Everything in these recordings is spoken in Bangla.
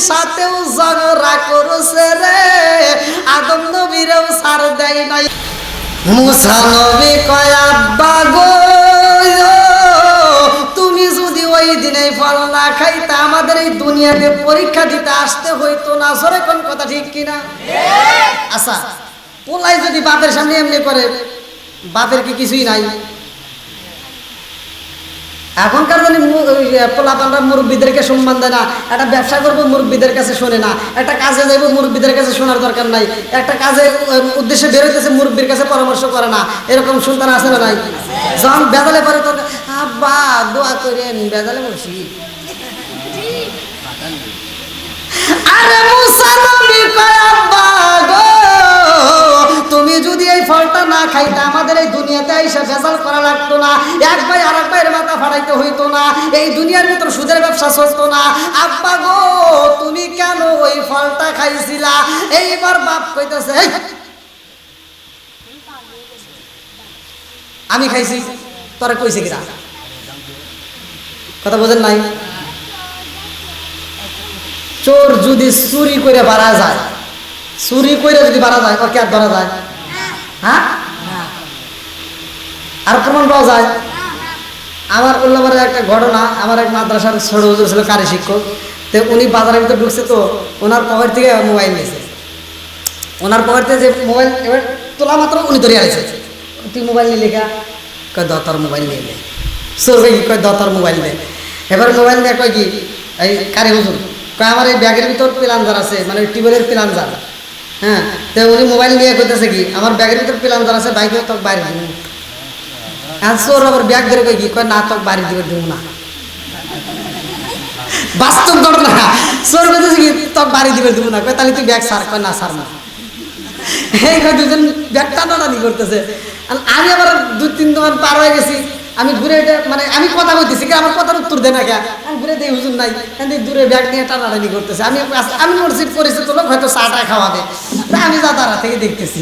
সাথেও ঝগড়া করছে রে, আদম নবীরেও ছাড় দেয় নাই। মুসা নবী কয় আব্বা গো, তুমি যদি ওই দিনে ফল না খাইতা আমাদের এই দুনিয়াতে পরীক্ষা দিতে আসতে হইতো না। সরে কোন কথা ঠিক কিনা? আচ্ছা, পোলাই যদি বাপের সামনে এমনি করে, বাপের কি কিছুই নাই? এখনকার জানি পোলাপানরা মুরব্বীদেরকে সম্মান দেয় না। একটা ব্যবসা করবো মুরব্বীদের কাছে শোনে না, একটা কাজে যাইবো মুরব্বীদের কাছে শোনার দরকার নাই, একটা কাজে উদ্দেশ্যে বেরোইতেছে মুরব্বীর কাছে পরামর্শ করে না। এরকম সন্তান আছে না নাই? যখন বেদালে পরে তোর আব্বা দোয়া করেন, বেদালে বসি। আরে মুসা নবী কয় আব্বা গো, তুমি যদি এই ফলটা না খাইতা আমাদের এই দুনিয়াতে এসে ভেজাল করা লাগতো না, এক ভাই আর এক ভাইয়ের মাথা ফাড়াইতে হইতো না, এই দুনিয়ার ভিতর সুদের ব্যবসা চলতো না। আব্বা গো, তুমি কেন ওই ফলটা খাইছিলা? এইবার বাপ কইতেছে আমি খাইছি, তোরা কইছে কিনা? কথা বোঝেন নাই? চোর যদি চুরি করে বাড়া যায়, চুরি করে যদি বাড়া যায়, ওকে আর ধরা যায়? হ্যাঁ, আর প্রমাণ পাওয়া যায়? আমার উল্লাবারের একটা ঘটনা, আমার এক মাদ্রাসার ছোট হুজুর ছিল কারি শিক্ষক, তো উনি বাজারের ভিতরে ঢুকছে, তো ওনার পকেট থেকে মোবাইল নিয়েছে। ওনার পকেট থেকে যে মোবাইল এবার তোলা মাত্র উনি ধরে আনছে, তুই মোবাইল নিয়ে লেখা? কয় দতার মোবাইল নিয়ে নে। চোর কয় কি? কয় দতার মোবাইল নে। এবার মোবাইল নিয়ে কয় কি এই কারি হুজুর কয় আমার এই ব্যাগের ভিতর প্লাঞ্জার আছে, মানে টিউবওয়েলের প্লাঞ্জার। হ্যাঁ, তো উনি মোবাইল নিয়ে কইতেছে কি আমার ব্যাগের ভিতর প্লাঞ্জার আছে, বাইকে তো বাইরে দিব। আর চোর আবার ব্যাগ ধরে কয় কি? কয় না তো বাড়ি দিবে দিব না। বাস্তব ঘটনা। চোর কইতেছে কি তো বাড়ি দিবে দিব না। কয় তাহলে তুই ব্যাগ সার? কয় না সার না। এই কয় দুজন ব্যাগ টানাটানি করতেছে। আমি আবার 2-3 দোকান পার হয়ে গেছি, আমি ঘুরে মানে আমি কথা বলতেছি, আমার কথার উত্তর দেয় না কে, আমি ঘুরে দিই হুজুর নাই, দূরে ব্যাগ নিয়ে টানাটানি করতেছে। আমি পরিচিত লোক, হয়তো চাটা খাওয়াবে, আমি যা তারা থেকে দেখতেছি,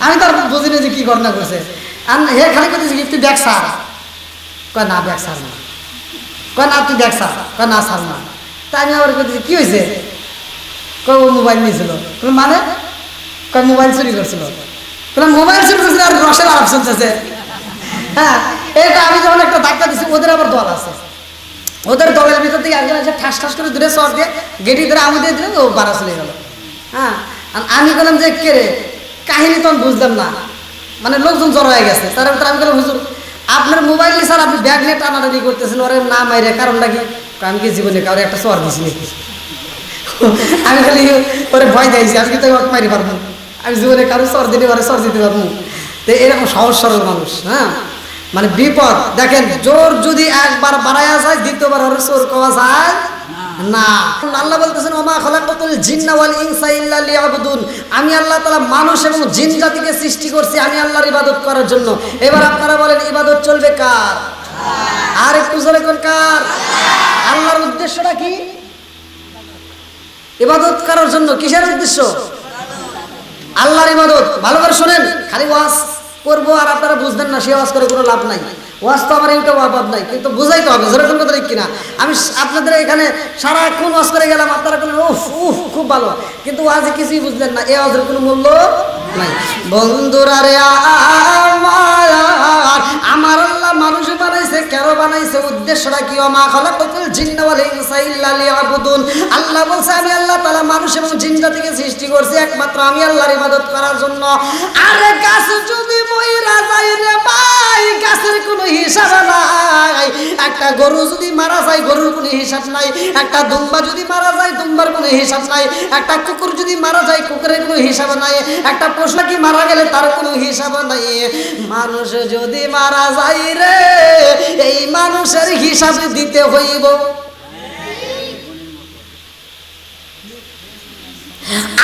আমি তার বুঝি না যে কি ঘটনা করছে। আর হে খালি করতেছি কি তুই ব্যাগ সার? কয় না ব্যাগ সার না। কয় না তুই ব্যাগ সার? কয় না সার না। তা আমি আবার করতেছি কি হয়েছে? কয় ও মোবাইল নিয়েছিল। মানে? কয় মোবাইল চুরি করছিল। মোবাইল চুরি করছিল আর রসের আলাপ শুনতেছে। হ্যাঁ, এটা আমি যখন একটা ধাক্কা দিচ্ছি, ওদের আবার দল আছে, ওদের দলের ভিতর থেকে একজন এসে ঠাস ঠাস করে দূরে চর দিয়ে গেটি ধরে আমি দিয়ে দিলাম, ও বাড়া চলে গেল। হ্যাঁ, আমি বললাম যে কে রে, কাহিনী তখন বুঝলাম না, মানে লোকজন জড়ো হয়ে গেছে। তার ভিতরে আমি বললাম হুজুর আপনার মোবাইল নিয়ে স্যার আপনি ব্যাগ নিয়ে টানাটানি করতেছেন, ওরে না মাইরে কারণটা কি? আমি কি জীবনে কারো একটা চর দিছি নাকি? আমি খালি ওরে ভয় দিয়েছি, আমি কিন্তু মারি পারবো, আমি জীবনে কারো চর দিতে পারে, চর দিতে পারবো। তো এরকম সহজ সরল মানুষ। হ্যাঁ, মানে বিপদ দেখেন, জোর যদি একবার বাড়াইয়া যায়, দ্বিতীয়বার আর চোর কওয়া যায় না। আল্লাহ বলতেছেন ওমা খালাকাতুল জিন্না ওয়াল ইনসা ইল্লা লিয়াবুদুন, আমি আল্লাহ তাআলা মানুষ এবং জিন জাতিকে সৃষ্টি করছি আমি আল্লাহর ইবাদত করার জন্য। এবার আপনারা বলেন ইবাদত চলবে কার? আর একটু জোরে কোন কার? আল্লাহর উদ্দেশ্যটা কি? ইবাদত করার জন্য। কিসের উদ্দেশ্য? আল্লাহর ইবাদত। ভালো করে শোনেন, খালি ওয়াজ করবো আর আপনারা বুঝবেন না, সে ওয়াজ করে কোনো লাভ নাই। ওয়াজ তো আমার ইউটিউব অভাব নাই, কিন্তু বুঝাইতে হবে। যেরকম কথা ঠিক কিনা? আমি আপনাদের এখানে সারাক্ষণ ওয়াজ করে গেলাম, আপনারা কোনো উফ উফ খুব ভালো, কিন্তু ওয়াজে কিছুই বুঝলেন না, এ ওয়াজের কোনো মূল্য নাই। বন্ধুরা রে আমার আল্লাহ মানুষ বানাইছে, কেন বানাইছে? উদ্দেশ্যটা কি? ওমা খালাকাতুল জিন্না ওয়াল ইনসা ইল্লা লিয়াবুদুন। আল্লাহ বলছে আমি আল্লাহ তাআলা মানুষ এবং জিন জাতিকে সৃষ্টি করছি একমাত্র আমি আল্লাহর ইবাদত করার জন্য। আরে গাছ যদি মইরা যায় রে ভাই, গাছের কোনো হিসাব নাই। একটা গরু যদি মারা যায়, গরুর কোনো হিসাব নাই। একটা দুম্বা যদি মারা যায়, দুম্বার কোনো হিসাব নাই। একটা কুকুর যদি মারা যায়, কুকুরের কোনো হিসাব নাই। একটা পশু কি মারা গেলে তার কোনো হিসাব নাই। মানুষ যদি মারা যায় রে, এই মানুষের হিসাব দিতে হইব।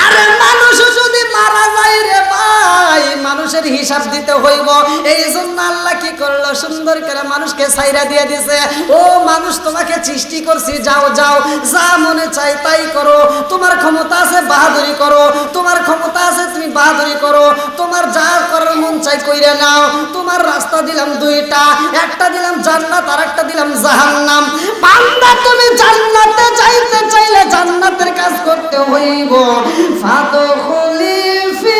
আরে মানুষ যদি মারা যায় রে ভাই, মানুষের হিসাব দিতে হইব। এই জন্য আল্লাহ কি করলো? সুন্দর করে মানুষকে ছাইরা দিয়ে দিছে। ও মানুষ, তোমাকে সৃষ্টি করছি, যাও যাও, যা মনে চাই তাই করো। তোমার ক্ষমতা আছে বাহাদুরি করো, তোমার ক্ষমতা আছে তুমি বাহাদুরি করো, তোমার যা করার মন চাই কইরা নাও। তোমার রাস্তা দিলাম দুইটা, একটা দিলাম জান্নাত আর একটা দিলাম জাহান্নাম। বান্দা তুমি জান্নাতে যাইতে চাইলে জান্নাতের করতে হইব। ফাদখুলি ফি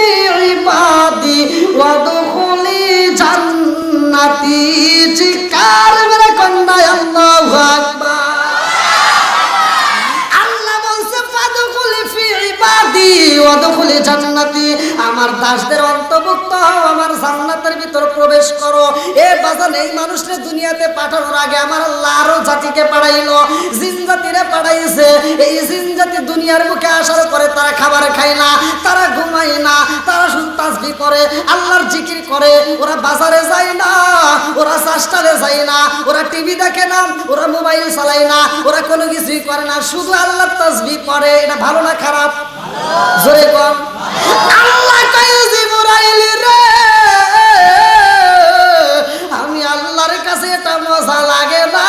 ইবাদি ওয়াদখুলি জান্নাতি। চিৎকার মেরে কন্যা আল্লাহু আকবার। আমার দাসদের অন্তর্ভুক্ত হও, আমার জান্নাতের ভিতর প্রবেশ করো। এ বাজান, এই মানুষকে দুনিয়াতে পাঠানোর আগে আমার আল্লাহ আরো জাতিকে পাঠাইলো, জিন জাতিরে পাঠাইছে। এই জিন জাতি দুনিয়ার মুখে আসার পরে তারা খাবার খায় না, তারা ঘুমায় না, তারা শুধু তাসবিহ করে, আল্লাহর জিকির করে। ওরা বাজারে যায় না, ওরা চাষটারে যায় না, ওরা টিভি দেখে না, ওরা মোবাইল চালায় না, ওরা কোনো কিছুই করে না, শুধু আল্লাহর তাসবিহ করে। এটা ভালো না খারাপ? জোরে কম। আল্লাহ কয় জিবরাইল রে, আমি আল্লাহর কাছে এটা মজা লাগে না।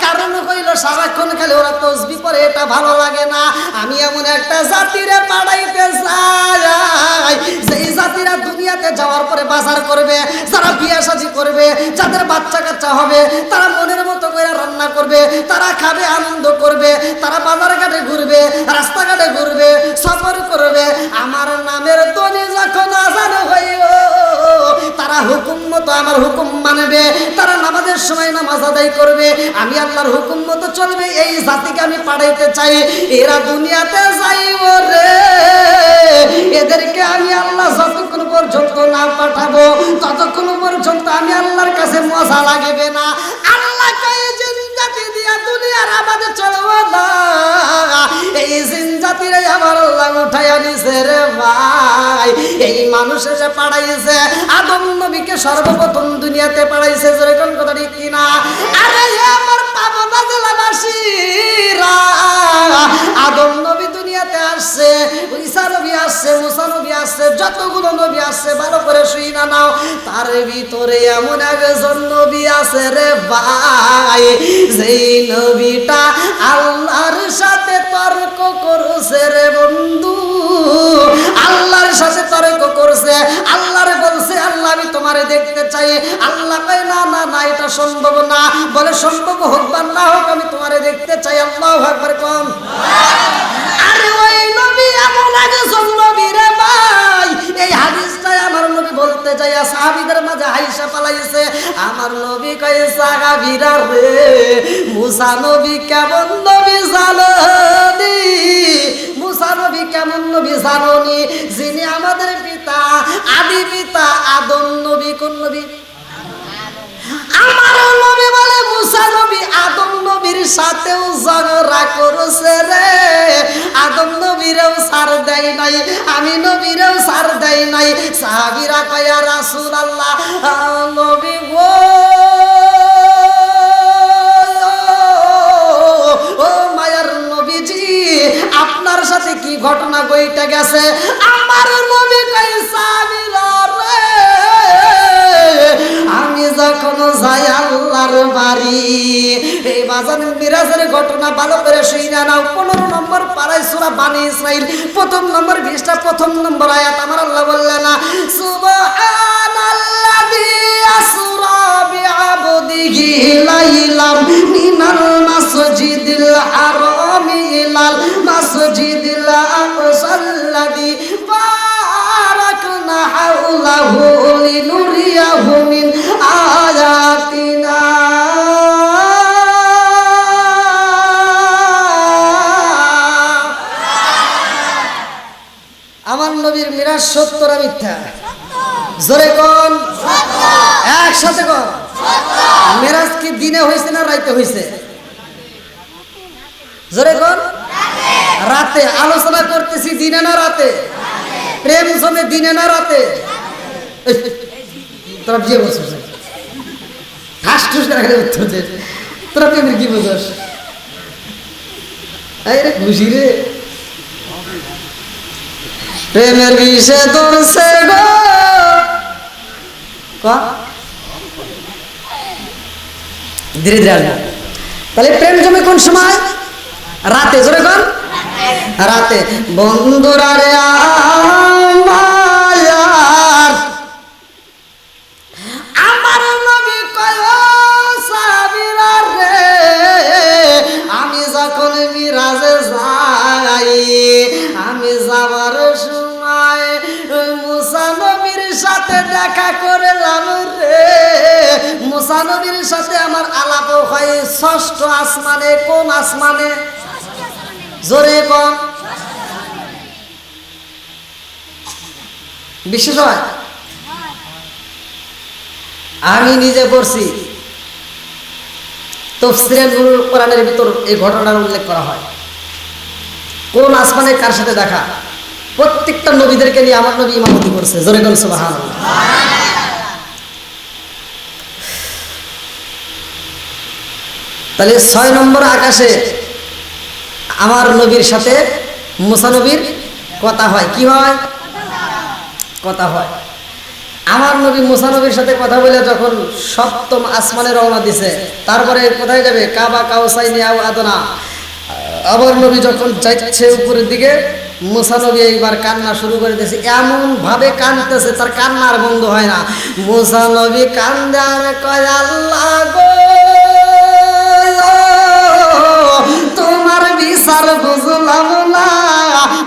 কারণ হইল সারাক্ষণ খালি ওরা তাসবিহ করে, এটা ভালো লাগে না। আমি এমন একটা জাতিরে পাঠাইতে চাই, যেই জাতিরা দুনিয়াতে যাওয়ার পরে বাজার করবে, যারা বিয়ে শাদী করবে, যাদের বাচ্চা কাচ্চা হবে, তারা মনের মতো করে রান্না করবে, তারা খাবে, আনন্দ করবে, তারা বাজার ঘাটে ঘুরবে, রাস্তাঘাটে ঘুরবে, সফর করবে। আমার নামের ধ্বনি যখন আযান হইব, তারা হুকুম মতো আমার হুকুম মানবে, তারা নামাজের সময় নামাজ আদায় করবে, আমি আল্লাহর হুকুম মতো চলবে। এই জাতিকে আমি পাঠাইতে চাই। এরা দুনিয়াতে যাইব রে, এদেরকে আমি আল্লাহ যতক্ষণ পর্যন্ত না পাঠাবো ততক্ষণ পর্যন্ত আমি আল্লাহর কাছে মজা লাগবে না। আল্লাহ কয় জিন জাতি দিয়া দুনিয়ার আমাদের চলবো না। এই জিন জাতিরে আমার আল্লাহ উঠাইয়া নিছে রে ভাই। এই মানুষে যে পাঠাইছে, আদম নবীকে সর্বপ্রথম দুনিয়াতে পাঠাইছে। যেরকম কথা ঠিক কিনা? আরে আমার পাবনা জেলাবাসীরা, আদম নবী দুনিয়াতে আসছে, ঈসা নবী আসছে, মুসা নবী আসছে, যতগুলো নবী আসছে ভালো করে শুই না নাও। তার ভিতরে এমন একজন নবী আছে রে ভাই, যেই নবীটা আল্লাহর সাথে তর্ক করছে রে বন্ধু। আল্লাহর সাথে তর্ক করছে, আল্লাহরে বলছে আল্লাহ আমি তোমারে দেখতে চাই। আল্লাহ কয় না না না, এটা সম্ভব না। বলে সম্ভব হোক বা না হোক, আমি তোমারে দেখতে চাই। আল্লাহু আকবার কম। আরে ওই নবী এমন একজন নবী রে ভাই, এই হাদিসটাই আমার নবী বলতে যাই সাহাবীদের মাঝে হাইসা পালাইছে। আমার নবী কয় সাহাবীরা রে, মুসা নবী কেমন নবী জানোনি? মুসা নবী কেমন নবী জানোনি? যিনি আমাদের পিতা, আদি পিতা আদম নবী। কোন নবী? আমার নবী বলে মুসা নবী আদম নবীর সাথেও ঝগড়া করছে রে। আদম নবীরেও ছাড় দেয় নাই, আমি নবীরেও ছাড় দেয় নাই। সাহাবীরা কয় ইয়া রাসূলুল্লাহ, নবী গো, ও মায়ার নবীজি, আপনার সাথে কি ঘটনা ঘটে গেছে? আমার নবী কয় সাহাবীরা রে, আমি যখন যাই আল্লাহর বাড়ি, এই বাজান মিরাজের ঘটনা ভালো করে শুইনা নাও। 15 নম্বর পারায় সূরা বানী ইসরাইল, প্রথম নম্বর 20টা, প্রথম নম্বর আয়াত। আমার আল্লাহ বললেন না, সুবহানাল্লাযী আসরা বিআবদিহি লাইলাম মিনাল মাসজিদিল হারামি ইলাল মাসজিদিল আকসাল্লাযী বারাকনা হাওলাহু লিনুরিয়াহু মিন আয়াতিনা। আমার নবীর মিরাজ সত্য না মিথ্যা? জোরে কোন? একসাথে কোন? মিরাজ কি দিনে হয়েছে না রাতে হয়েছে? জোরে কোন? রাতে। আলোচনা করতেছি দিনে না রাতে? প্রেম জমে দিনে না রাতে? তোরা বিয়ে বলছিস, ঠাস ঠুস করে উত্তর দে। তোরা প্রেমের কি বোঝাস? রে খুশি রে, প্রেমের বিষে ধরছে গো। ধীরে ধীরে আসবো। তাহলে প্রেম জমে কোন সময়? রাতে। জোরে কোন? রাতে। বন্ধুরা রে আমার নবী কয় সাহাবীরা রে, আমি যখন মিরাজে যাই দেখা করলাম রে। মুসা নবীর সাথে আমার আলাপ হয় ষষ্ঠ আসমানে। কোন আসমানে? জোরে কোন? বিশ্বাস হয়? আমি নিজে পড়ছি, তাফসীরের কোরআনের ভিতর এই ঘটনার উল্লেখ করা হয়। কোন আসমানে কার সাথে দেখা? প্রত্যেকটা নবীদেরকে নিয়ে আমার নবী ইমামতি করছে। জোরে কোন সুবহানাল্লাহ। তাহলে 6 নম্বর আকাশে আমার নবীর সাথে মুসা নবীর কথা হয়। কি হয়? কথা হয়। আমার নবী মুসা নবীর সাথে কথা বলে যখন 7ম আসমানে রওনা দিছে, তারপরে কোথায় যাবে? কাবা কাউসাইনি আও আদনা। আমার নবী যখন যাচ্ছে উপরের দিকে, মুসা নবী এইবার কান্না শুরু করে দিয়েছে। এমন ভাবে কাঁদতেছে, তার কান্নার বন্ধ হয় না। মুসা নবী কান্দে আর কয়, আল্লাহ গো, তোমার বিচার বুঝলাম না,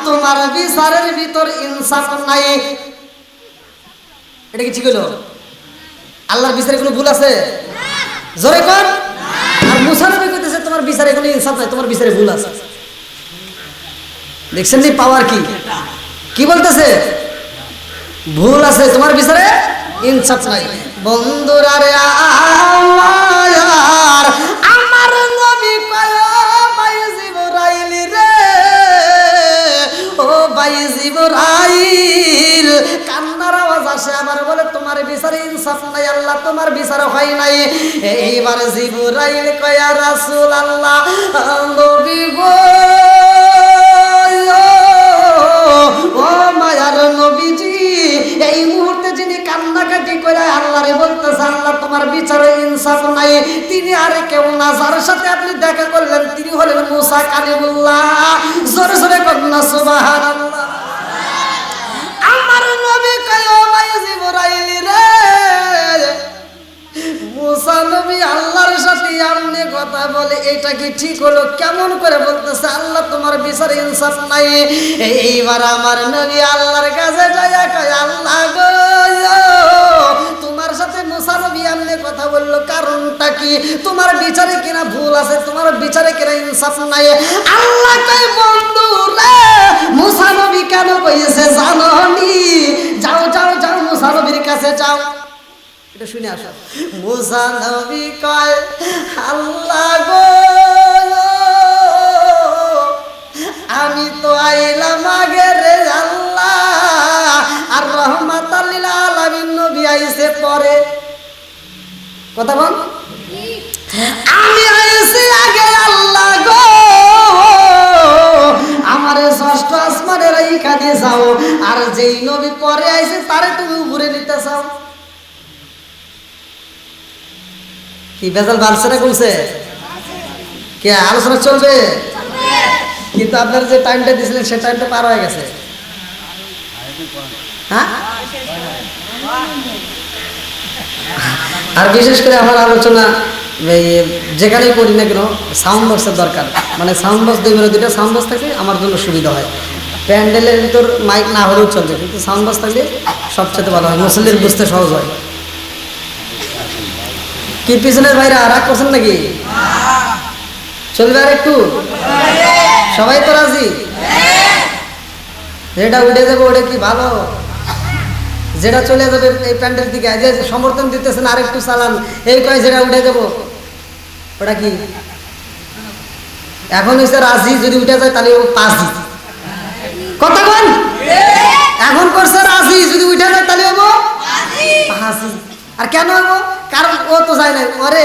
তোমার বিচারের ভিতর ইনসাফ নাই। এটা কি ঠিক হলো? আল্লাহর বিচারে কোনো ভুল আছে? জোরে কর। আর মুসা নবী কইতেছে তোমার বিচারে কোনো ইনসাফ নাই, তোমার বিচারে ভুল আছে। দেখছেন নি পাওয়ার কি? কি বলতেছে? ভুল আছে, তোমার বিচারে ইনসাফ নাই। বন্ধুরা রে আমার নবী কয়, ভাই জিবরাইল রে, ও ভাই জিবরাইল, কান্নার আওয়াজ আসে। আবার বলে তোমার বিচারে ইনসাফ নাই, আল্লাহ তোমার বিচার হয় নাই। এইবার জিবরাইল কয়, ইয়া রাসূলুল্লাহ, নবী গো, ও মায়ার নবীজি, এই মুহূর্তে যিনি কান্নাকাটি করে আল্লাহরে বলতেছে, আল্লাহ তোমার বিচারে ইনসাফ নাই, তিনি আর কেউ না, যার সাথে আপনি দেখা করলেন তিনি হলেন মুসা কালিমুল্লাহ। জোরে জোরে কন্যা সুবহানাল্লাহ। আমার নবী কয়, ও ভাই জিবরাইল রে, মুসা নবী আল্লাহর সাথে এমনি কথা বলে, এটা কি ঠিক হলো? কেমন করে বলতেছে আল্লাহ তোমার বিচারে ইনসাফ নাই। এইবার আমার নবী আল্লাহর কাছে যায় কয়, আল্লাহ গো, তোমার সাথে মুসা নবী এমনি কথা বললো, কারণটা কি? তোমার বিচারে কিনা ভুল আছে, তোমার বিচারে কিনা ইনসাফ নাই। আল্লাহ কয়, বন্ধু রে, মুসা নবী কেন কইছে জানোনি? যাও যাও যাও, মুসা নবীর কাছে যাও, এটা শুনে আসো। মুসা নবী কয়, আল্লাহ গো, আমি তো আইলাম আগে রে আল্লাহ, আর রহমাতাল লিল আলামিন নবী আইছে পরে। কথা বল। আমি আইছি আগে আল্লাহ গো, আমারে 6ষ্ঠ আসমানে রাইখা দিয়ে যাও, আর যেই নবী পরে আইছে তারে তুমি উপরে নিতে চাও। কি বেজাল বাড়ছে না কমছে? কে আলোচনা চলবে? কিন্তু আপনারা যে টাইমটা দিয়েছিলেন সে টাইমটা পার হয়ে গেছে। হ্যাঁ, আর বিশেষ করে আমার আলোচনা যেখানেই করি না কেন সাউন্ড বক্সের দরকার। মানে সাউন্ড বক্স 2 সাউন্ড বক্স থাকলে আমার জন্য সুবিধা হয়। প্যান্ডেলের ভিতর মাইক না হলেও চলবে, কিন্তু সাউন্ড বক্স থাকলে সবচেয়ে ভালো হয়, মুসল্লির বুঝতে সহজ হয়। কি পিছনের ভাইরা রাগ করছেন নাকি? চলবে আর একটু? সবাই তো রাজি? যেটা উঠে যাবে ওটা কি ভালো? যেটা চলে যাবে এই প্যান্ডেল দিকে, যে সমর্থন দিতেছেন আর একটু চালান, এই কয় যেটা উঠে যাব ওটা কি? এখন হচ্ছে রাজি, যদি উঠে যায় তাহলে ও পাজি। কথা বল। এখন করছে রাজি, যদি উঠে যায় তাহলে ও পাজি। আর কেন হবো? কারণ ও তো যায় না, ওরে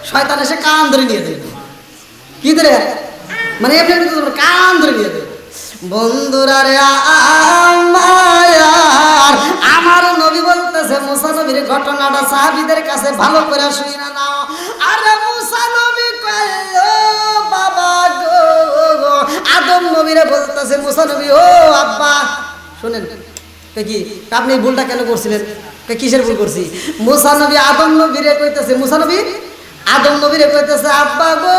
শয়তান এসে কান ধরে নিয়ে যাবে। কি ধরে? মানে এমনি কান ধরে নিয়ে যাবে। বন্ধুরা রে আমার নবী বলতেছে, মুসা নবীর ঘটনাটা সাহাবীদের কাছে ভালো করে শুনে নাও। আরে মুসা নবী কয়, ও বাবা গো, আদম নবীরে বলতেছে, মুসা নবী, ও আব্বা শুনেন। কি আপনি ভুলটা কেন করছিলেন? কিসের ভুল করছি? মুসা নবী আদম নবীরে কইতেছে, মুসা নবী আদম নবীরে কইতেছে, আব্বা গো,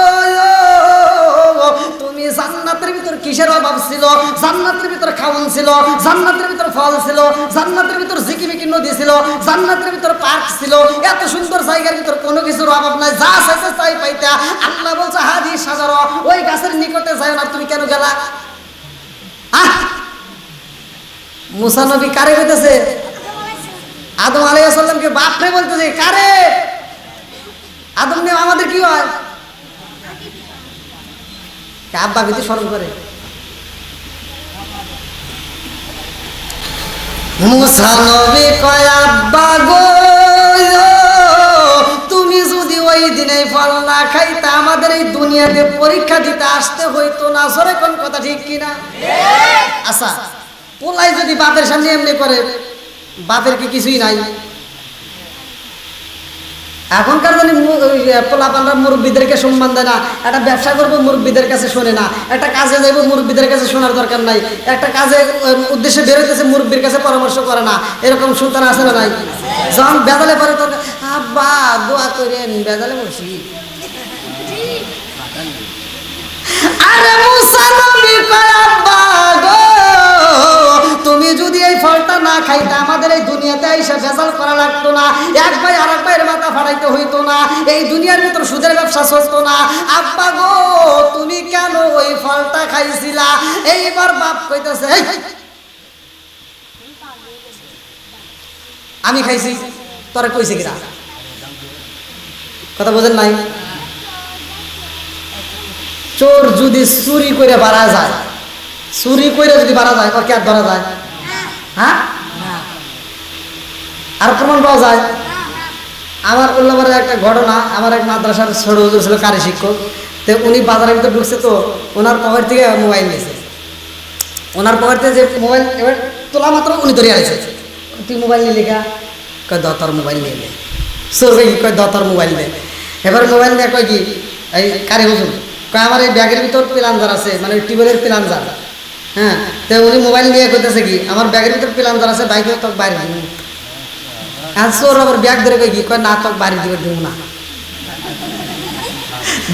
তুমি জান্নাতের ভিতর কিসের অভাব ছিল ছিল, জান্নাতের ভিতর খাওন ছিল, জান্নাতের ভিতর ফল ছিল, জান্নাতের ভিতর ঝিকিমিকি নদী ছিল, জান্নাতের ভিতর পার্ক ছিল, এত সুন্দর জায়গার ভিতর কোনো কিছুর অভাব নাই, যা চাইতে তাই পাইতা। আল্লাহ বলছে হাদি সাজার, ওই গাছের নিকটে যায় না, তুমি কেন গেলা? মুসা নবী কারে কইতেছে? আদম আলাইহিস সালামকে বাপরে বলতেছে, কারে? আদম নিয়ে আমাদের কি হয়? আব্বা কিন্তু স্মরণ করে। মুসা নবী কয়, আব্বা গো, তুমি যদি ওই দিনে ফল না খাইতা আমাদের এই দুনিয়াতে পরীক্ষা দিতে আসতে হইতো না। সরে কোন কথা ঠিক কিনা? আচ্ছা, পোলাই যদি বাপের সামনে এমনি করে, বাপের কি কিছুই নাই? এখনকার জানি পোলাপানরা মুরব্বীদেরকে সম্মান দেয় না। একটা ব্যবসা করবো মুরব্বীদের কাছে শোনে না, একটা কাজে যাইবো মুরব্বীদের কাছে শোনার দরকার নাই, একটা কাজে উদ্দেশ্যে বেরোতেছে মুরব্বীর কাছে পরামর্শ করে না, এরকম সন্তান আছে না নাই? যখন বেদালে পরে তোর আব্বা দোয়া করেন, বেদালে বসি। আরে মুসা নবী কয়, আব্বা গো, তুমি যদি এই ফলটা না খাইতে আমাদের এই দুনিয়াতে আইসা ভেজাল করা লাগতো না, এক ভাই আর এক ভাইয়ের মাথা ফাড়াইতে হইতো না, এই দুনিয়ার ভিতর সুদের ব্যবসা চলতো না। আব্বা গো, তুমি কেন ওই ফলটা খাইছিলা? এইবার বাপ কইতেছে, আমি খাইছি, তোরা কইছে কিনা? কথা বোঝেন নাই? চোর যদি চুরি করে বাড়া যায়, চুরি করে যদি বাড়া যায়, ওকে আর ধরা যায়? হ্যাঁ, আর প্রমাণ পাওয়া যায়? আমার উল্লাবারের একটা ঘটনা, আমার এক মাদ্রাসার ছোট হুজুর ছিল, কারি শিক্ষক। তো উনি বাজারের ভিতরে ঢুকছে, তো ওনার পকেট থেকে মোবাইল নিয়েছে। ওনার পকেট থেকে যে মোবাইল এবার তোলা মাত্র উনি ধরে আসছে, তুই মোবাইল নিয়ে লেখা? কয় দতার মোবাইল নিয়ে নে। চোর কই, কয় দতার মোবাইল নে। এবার মোবাইল নিয়ে কয় কি, এই কারি হুজুর কয় আমার এই ব্যাগের ভিতর প্লাঞ্জার আছে, মানে টিউবওয়েলের প্লাঞ্জার। হ্যাঁ, তো উনি মোবাইল নিয়ে কইতেছে কি, আমার ব্যাগের ভিতর প্লাঞ্জার আছে, বাইকে তোকে বাইরে দিব। আর চোর আবার ব্যাগ ধরে কই কি, কয় না তোকে বাইরে দিবে দিব না।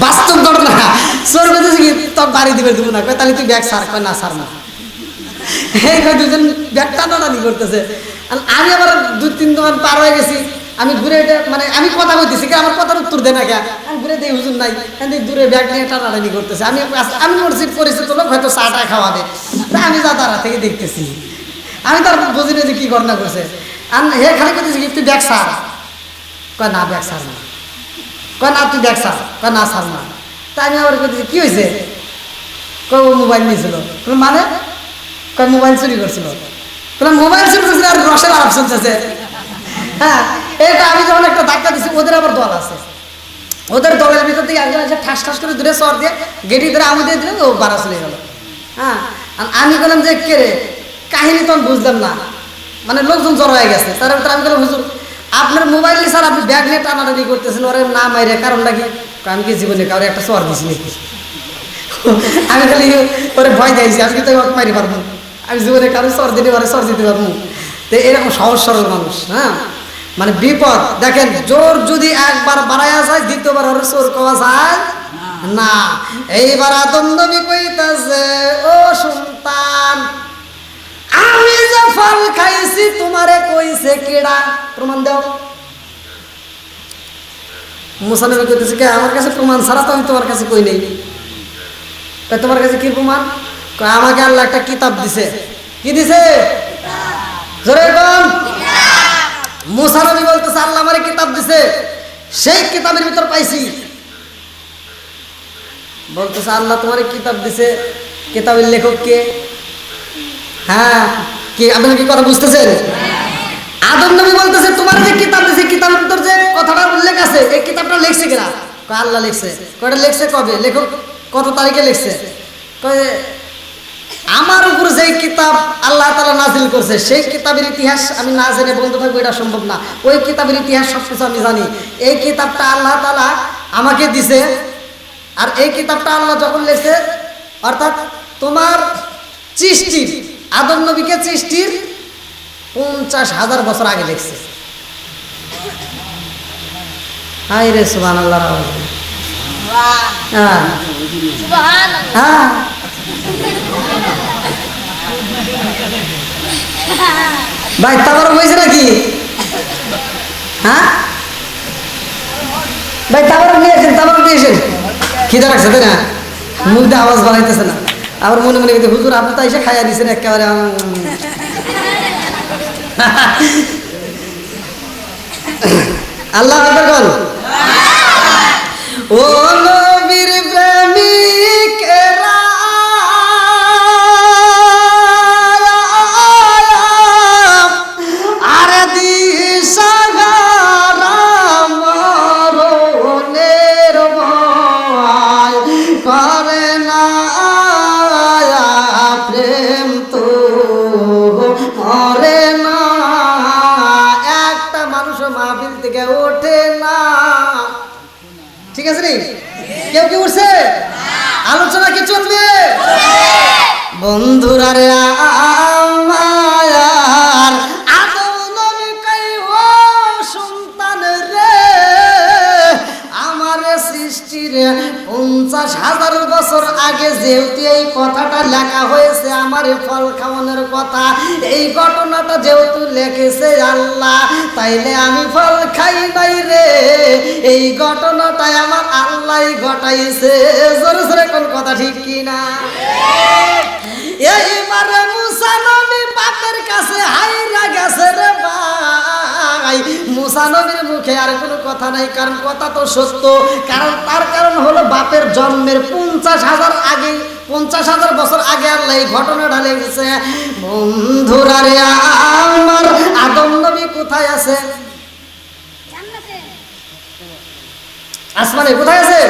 বাস্তব ঘটনা। চোর কইতেছে কি, তোকে বাড়ি দিবে দিব না। কয় তাহলে তুই ব্যাগ সার? কয় না সার না। এই কয় দুজন ব্যাগ টানাটানি করতেছে। আমি আবার 2-3 দোকান পার হয়ে গেছি, আমি ঘুরে এটা মানে আমি কথা বলতেছি, আমার কথার উত্তর দেয় না কে, আমি ঘুরে দিই হুজুর নাই, দূরে ব্যাগ নিয়ে টানাটানি করতেছে। আমি মসজিদ পরিচিত লোক, হয়তো চাটা খাওয়াবে, আমি যা তারা থেকে দেখতেছি, আমি তার বুঝি না যে কি ঘটনা করছে। আর হে খালি করতেছি কি, তুই ব্যাগ সার? কয় না ব্যাগ সার না। কয় না তুই ব্যাগ সার? কয় না সার না। তা আমি আবার করতেছি কি হয়েছে? কয় ও মোবাইল নিয়েছিল। মানে? কয় মোবাইল চুরি করছিল। মোবাইল চুরি করছিল আর রসের আলাপ চলতেছে। হ্যাঁ, এটা আমি যখন একটা ধাক্কা দিচ্ছি, ওদের আবার দল আছে, ওদের দলের ভিতর থেকে একজন এসে ঠাস ঠাস করে দূরে চর দিয়ে গেটি ধরে আমি দিয়ে দিলে ও বাড়া চলে গেল। হ্যাঁ, আমি বললাম যে কে রে, কাহিনী তখন বুঝলাম না, মানে লোকজন জড়ো হয়ে গেছে। তার ভিতরে আমি বললাম হুজুর আপনার মোবাইল নিয়ে স্যার আপনি ব্যাগ নিয়ে টানাটানি করতেছেন, ওরে না মাইরে কারণটা কি? আমি কি জীবনে কাউরে একটা চর দিছি নাকি? আমি খালি ওরে ভয় দিয়েছি, আমি তো মারি পারবো, আমি জীবনে কারো চর দিতে পারে, চর দিতে পারবো। তো এরকম সহজ সরল মানুষ। হ্যাঁ, মানে বিপদ। দেখেন, জোর যদি একবার বাড়াইয়া যায়, দ্বিতীয়বার ওর চোর কওয়া যায় না। এইবার আদম নবী কইতাছে, ও সন্তান, আমি যে ফল খাইছি তোমারে কইছে কেডা? প্রমাণ দাও। মুসা নবী কইতেছে, কে? আমার কাছে প্রমাণ ছাড়া তো আমি তোমার কাছে কই নেই। তোমার কাছে কি প্রমাণ? আমাকে আল্লাহ একটা কিতাব দিছে। কি দিছে? জোরে বল। মুসা নবী বলতেছে, আল্লাহ আমারে কিতাব দিছে, সেই কিতাবের ভিতর পাইছি। বলতেছে, আল্লাহ তোমারে কিতাব দিছে, কিতাবের লেখক কে? হ্যাঁ, কি আপনারা কি কথা বুঝতেছেন? আদম নবী বলতেছে, তোমার যে কিতাব দিছে, কিতাবের ভিতর যে কথাটা উল্লেখ আছে, এই কিতাবটা লিখছে কিনা? আল্লাহ লিখছে। কয়টা লিখছে? কবে? লেখক কত তারিখে লিখছে? কয় আমার উপর যেই কিতাব আল্লাহ তাআলা নাজিল করছে, সেই কিতাবের ইতিহাস আমি না জেনে বলতে থাকবো, এটা সম্ভব না। ওই কিতাবের ইতিহাস সবকিছু আমি জানি। এই কিতাবটা আল্লাহ তাআলা আমাকে দিছে, আর এই কিতাবটা আল্লাহ যখন লিখছে, অর্থাৎ তোমার সৃষ্টির, আদম নবীকে সৃষ্টির 50,000 বছর আগে লিখছে। হায় রে সুবহানাল্লাহ। হ্যাঁ, সুবহানাল্লাহ। হ্যাঁ, ভাই তারপর হয়েছে নাকি? হ্যাঁ ভাই তারপর নিয়েছেন, তারপর নিয়েছেন, খিদা রাখছে তাই না? মুখ দিয়ে আওয়াজ বাড়াইতেছে না। আবার মনে মনে কিন্তু হুজুর আপনি তো এসে খাইয়া দিয়েছেন একেবারে। আল্লাহ আকবার বল। ও নবীর প্রেমিকেরা আরে দিশাহারা মরণের ভয় করে না প্রেম তো মরে না। একটা মানুষ মাহফিল থেকে ওঠে না, ঠিক আছে নি? কেউ কি উঠছে? আলোচনা কি চলবে? বন্ধুরা রে আমার আদম নবী কই ও সন্তান রে, আমার সৃষ্টির 50,000 বছর আগে যেহেতু এই কথাটা লেখা হয়েছে, আমার ফল খাওয়ানোর কথা, এই ঘটনাটা যেহেতু লিখেছে আল্লাহ, তাইলে আমি ফল খাই নাই রে, এই ঘটনাটাই আমার আল্লাহই ঘটাইছে। জোরে জোরে কোন কথা ঠিক কি না? এইবারে মুসা নবী বাপের কাছে হাইরা গেছে রে ভাই। মুসা নবীর মুখে আর কোনো কথা নাই, কারণ কথা তো সত্য। তার কারণ হলো বাপের জন্মের 50,000 আগে, 50,000 বছর আগে আল্লাহ এই ঘটনাটা লিখেছে। বন্ধুরা রে আমার আদম নবী কোথায় আছে? আসমানে। কোথায় আছে?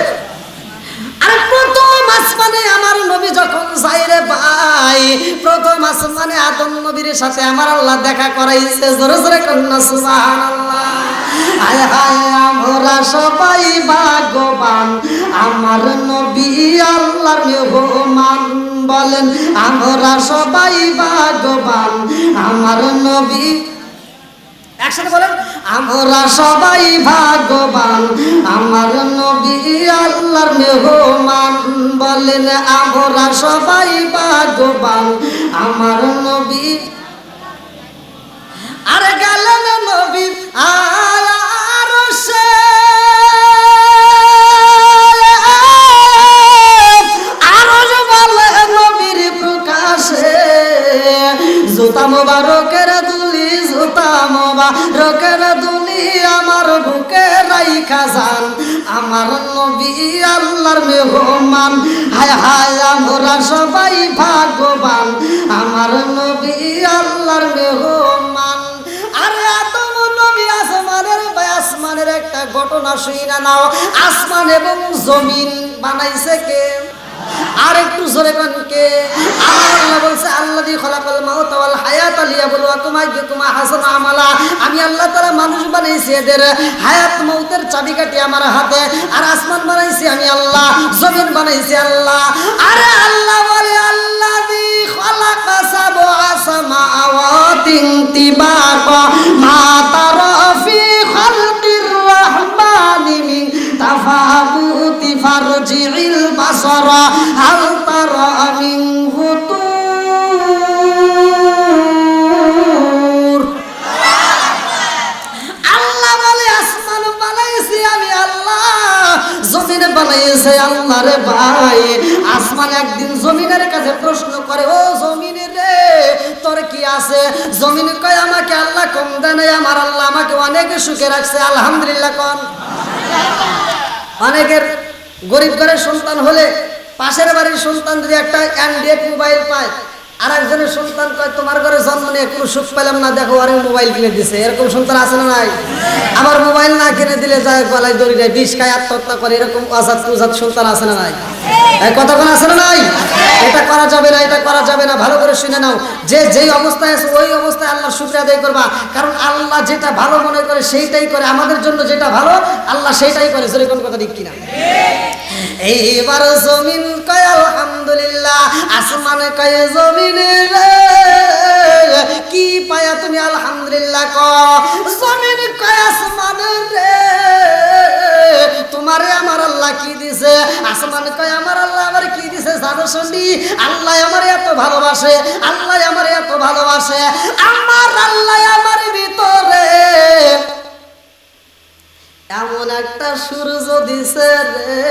আরে প্রথম আসমানে আমার নবী যখন যাই রে ভাই, প্রথম আসমানে আদম নবীর সাথে আমার আল্লাহ দেখা করাইছে। জোরে জোরে কন্যা সুবহানাল্লাহ। হায় হায় আমরা সবাই ভাগ্যবান, আমার নবী আল্লাহর মেহমান। বলেন আমরা সবাই ভাগ্যবান, আমার নবী। একসাথে বলেন আমরা সবাই ভাগ্যবান, আমার নবী আল্লাহর মেহমান। বলেন আমরা সবাই ভাগ্যবান, আমার নবী। আরে গেলেন নবী আরশে, আরশ বলে নবীর প্রকাশে, জুতা মোবারকের দুলি, জুতা মোবারকের দুলি আমার বুকে রাইখা যান, আমার নবী আল্লাহর মেহমান। হায় হায় আমরা সবাই ভাগ্যবান, আমার নবী আল্লাহর মেহমান। আরে আদম নবী আসমানের, আসমানের একটা ঘটনা শুইনা নাও। আসমান এবং জমিন বানাইছে কে? আর একটু জোরে কোন কে? আল্লাহ বলছে আল্লাযী খলাকাল মাউতা ওয়াল হায়াতা লিয়াবলুয়াকুম আইয়ুকুম আহসানু আমালা। আমি আল্লাহ তাআলা মানুষ বানাইছি, এদের হায়াত মউতের চাবিকাঠি আমার হাতে। আর আসমান বানাইছি আমি আল্লাহ, জমিন বানাইছি আল্লাহ। আরে আল্লাহ বলে আল্লাযী খলাকা সাবআ সামাওয়াতিন তিবাকা মা তারা ফি খালকির রাহমানি মিন তাফাউতি ফারজিল বাসারা হাল তারা মিন ফুতুর। আল্লাহ বলে আসমান বানাইছি আমি আল্লাহ, জমিন বানাইছে আল্লাহ রে ভাই। আসমান একদিন জমিনের কাছে প্রশ্ন করে, ও জমিন রে তোর কি আছে? জমিন কয় আমাকে আল্লাহ কম দেয় নাই, আমার আল্লাহ আমাকে অনেক সুখে রাখছে, আলহামদুলিল্লাহ। কোন অনেকের গরিব ঘরের সন্তান হলে পাশের বাড়ির সন্তান যদি একটা অ্যান্ড্রয়েড মোবাইল পায়, আর একজনের সন্তান কয় তোমার ঘরে জন্ম নিয়ে কোনো সুখ পেলাম না, দেখো আরে মোবাইল কিনে দিছে। এরকম সন্তান আছে না নাই? আবার মোবাইল না কিনে দিলে যায় গলায় দড়ি দেয়, বিষ খায় আত্মহত্যা করে, এরকম আজাদ কুজাদ সন্তান আছে না নাই? কতক্ষণ আছে না নাই? এটা করা যাবে না, এটা করা যাবে না। ভালো করে শুনে নাও, যে যেই অবস্থায় আছে ওই অবস্থায় আল্লাহর শুকরিয়া আদায় করবা, কারণ আল্লাহ যেটা ভালো মনে করে সেইটাই করে। আমাদের জন্য যেটা ভালো আল্লাহ সেইটাই করে। জোরে কোন কথা ঠিক কিনা? এইবার জমিন কয় আলহামদুলিল্লাহ, আসমান কয় জমিন রে কি পায়া তুমি আলহামদুলিল্লাহ কও? জমিন কয় আসমান রে তোমারে আমার আল্লাহ কি দিছে? আসমান কয় আমার আল্লাহ আমার কি দিছে জানো শুনি আল্লাহ আমার এত ভালোবাসে, আল্লাহ আমার এত ভালোবাসে। আমার আল্লাহ আমার ভিতরে এমন একটা সূর্য দিছে রে,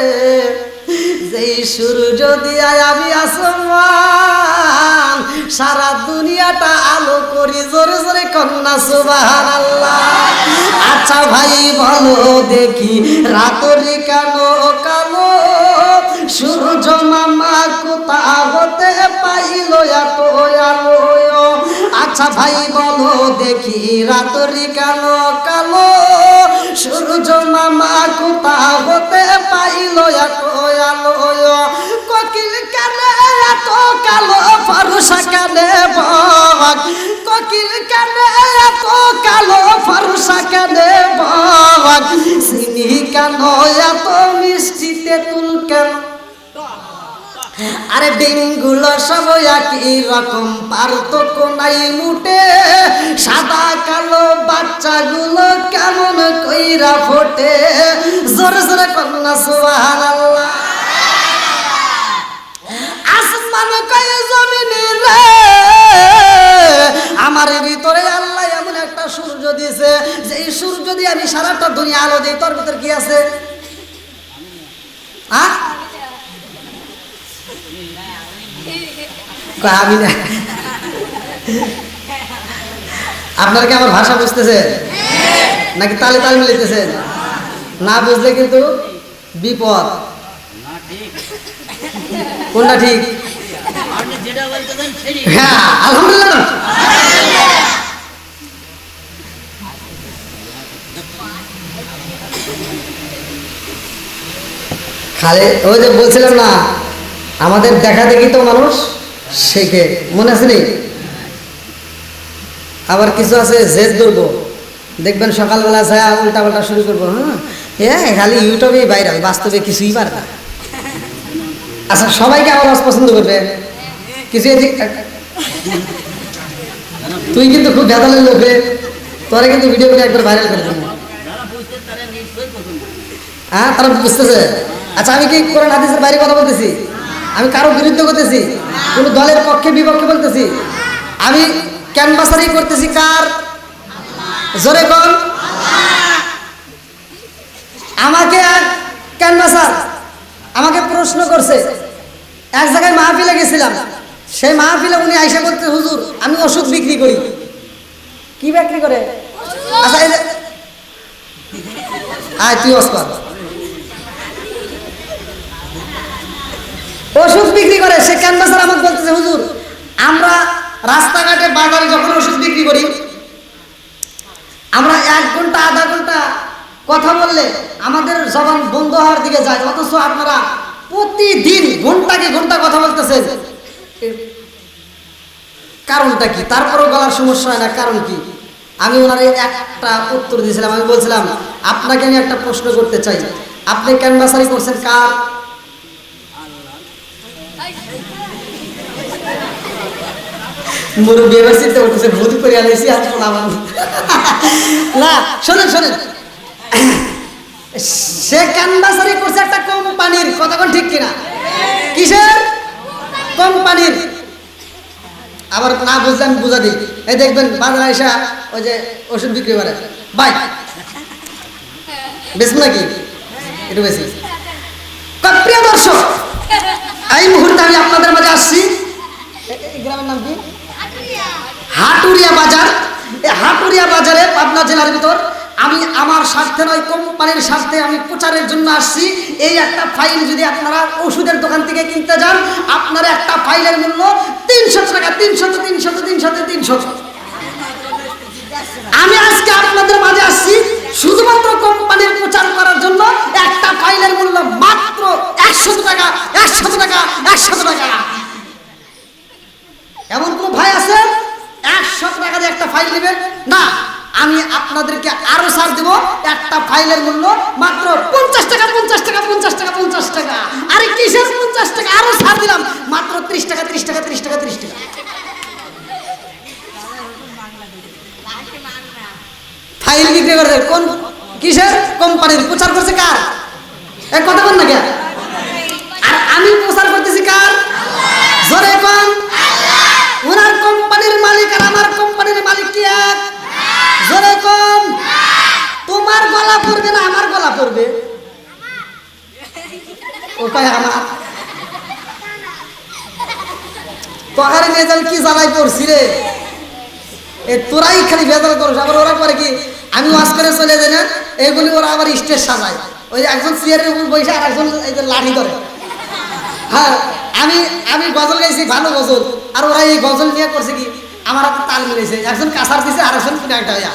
যেই সূর্য দিয়া আমি আসমান সারা দুনিয়াটা আলো করি। জোরে জোরে কন্যা সুবহানাল্লাহ। আচ্ছা ভাই বলো দেখি রাতরি কেন কালো, সূর্য মামা কোথা হতে পাইল এত আলো? আচ্ছা ভাই বলো দেখি রাতরি কেন কালো, সূর্য মামা কোথা হতে পাইল এত আলো? কোকিল কানে এত কালো, ফর্সা কানে বক। কোকিল কানে এত কালো, ফর্সা কানে বক। চিনি কেন এত মিষ্টি, তেঁতুল কেন? আরে ডিমগুলো সব একই রকম, পার্থক্য নাই মুটে। সাদা কালো বাচ্চাগুলো কেমন কইরা ফোটে? জোরে জোরে কন্যা সুবহানাল্লাহ। আসমান কয় জমিনে রে, আমার ভিতরে আল্লাহ এমন একটা সূর্য দিয়েছে, যে এই সূর্য দিয়ে আমি সারাটা দুনিয়া আলো দিই। তোর ভিতর কি আছে? আমি না, আপনারা কি আমার ভাষা বুঝতেছেন নাকি তালে তাল মিলাইতেছেন? না বুঝলে কিন্তু বিপদ। কোনটা ঠিক? হ্যাঁ আলহামদুলিল্লাহ। খালি ওই যে বলছিলাম না, আমাদের দেখা দেখি তো মানুষ শেখে, মনে আছে নি? আবার কিছু আছে জেদ ধরব, দেখবেন সকালবেলা যায় উল্টা পাল্টা শুরু করবো। হ্যাঁ খালি ইউটিউবে বাইরে, বাস্তবে কিছুই পারে না। আচ্ছা সবাইকে আমার পছন্দ করবে কিছু? তুই কিন্তু খুব ভেদালের লোকে, তোরা কিন্তু ভিডিও করে একবার ভাইরাল করে দেবো। হ্যাঁ তারা বুঝতেছে। আচ্ছা আমি কি কোরআন হাদিসের বাইরে কথা বলতেছি? আমি কারো বিরুদ্ধে করতেছি? কোন দলের পক্ষে বিপক্ষে বলতেছি? আমি ক্যানভাসারি করতেছি কার? জোরে কোন? আমাকে এক ক্যানভাসার আমাকে প্রশ্ন করছে, এক জায়গায় মাহফিলে গেছিলাম, সেই মাহফিলে উনি আইসা বলতে, হুজুর আমি ওষুধ বিক্রি করি। কি বিক্রি করে? আচ্ছা এই আয় তুই অস্কার ওষুধ বিক্রি করে। সে ক্যানভাসার আমাকে বলতেছে, হুজুর আমরা রাস্তাঘাটে বাজারে যখন ওষুধ বিক্রি করি, আমরা 1 ঘন্টা আধা ঘন্টা কথা বললে আমাদের জবান বন্ধ হওয়ার দিকে যায়, অথচ আপনারা প্রতিদিন ঘন্টাকে ঘন্টা কথা বলতেছেন। কারণটা কি? তারপরেও গলার সমস্যা হয় না, কারণ কি? আমি ওনারে একটা উত্তর দিয়েছিলাম। আমি বলছিলাম, আপনাকে আমি একটা প্রশ্ন করতে চাই, আপনি ক্যানভাসারি করছেন কার? মুরব্বী এবার চিন্তা করতেছে, ভূত করে আনেছি আজ আমার না। শোনেন শোনেন, সে ক্যানভাসারি করছে একটা কোম্পানির, কথা কোন ঠিক কিনা? কিসের কোম্পানির? আবার না বুঝলে আমি বুঝা দিই। এই দেখবেন বাজারে আইসা ওই যে ওষুধ বিক্রি করে, ভাই বেশি নাকি একটু বেশি। প্রিয় দর্শক, এই মুহূর্তে আমি আপনাদের মাঝে আসছি, গ্রামের নাম কি? হাটুরিয়া বাজার। এই হাটুরিয়া বাজারে পাবনা জেলার ভিতর আমি আমার স্বার্থে নয়, কোম্পানির স্বার্থে আমি প্রচারের জন্য আসছি। এই একটা ফাইল যদি আপনারা ওষুধের দোকান থেকে কিনতে যান, আপনার একটা ফাইলের মূল্য 300 টাকা। 300। আমি আজকে আপনাদের মাঝে আসছি শুধুমাত্র কোম্পানির প্রচার করার জন্য। একটা ফাইলের মূল্য মাত্র 100 টাকা। এমন কোন ভাই আছে 100 টাকা দিয়ে একটা ফাইল নেবেন? না, আমি আপনাদেরকে আরো ছাড় দেব। একটা ফাইলের মূল্য মাত্র 50 টাকা। আরে কিসের 50 টাকা? আরো ছাড় দিলাম, মাত্র 30 টাকা। ফাইল বিক্রি করে কোন কিসের কোম্পানির? প্রচার করছে কার? এক কথা বল না কে? আর আমি প্রচার করতেছি কার? তহারে নিয়ে যাবে কি জ্বালাই পড়ছি রে, এ তোরাই খালি ভেজাল করিস। আবার ওরা করে কি, আমি ওয়াজ করে চলে যাই না, এইগুলি ওরা আবার স্টেজ সাজায়, ওই একজন চেয়ারের উপর বসে আর একজন এই যে লাঠি ধরে। হ্যাঁ, আমি গজল গাইছি, ভালো গজল, আর ওরা এই গজল নিয়ে করছে কি, আমার হাতে তাল মিলেছে, একজন কাঁসার দিছে আর একজন কিনা একটা হইয়া।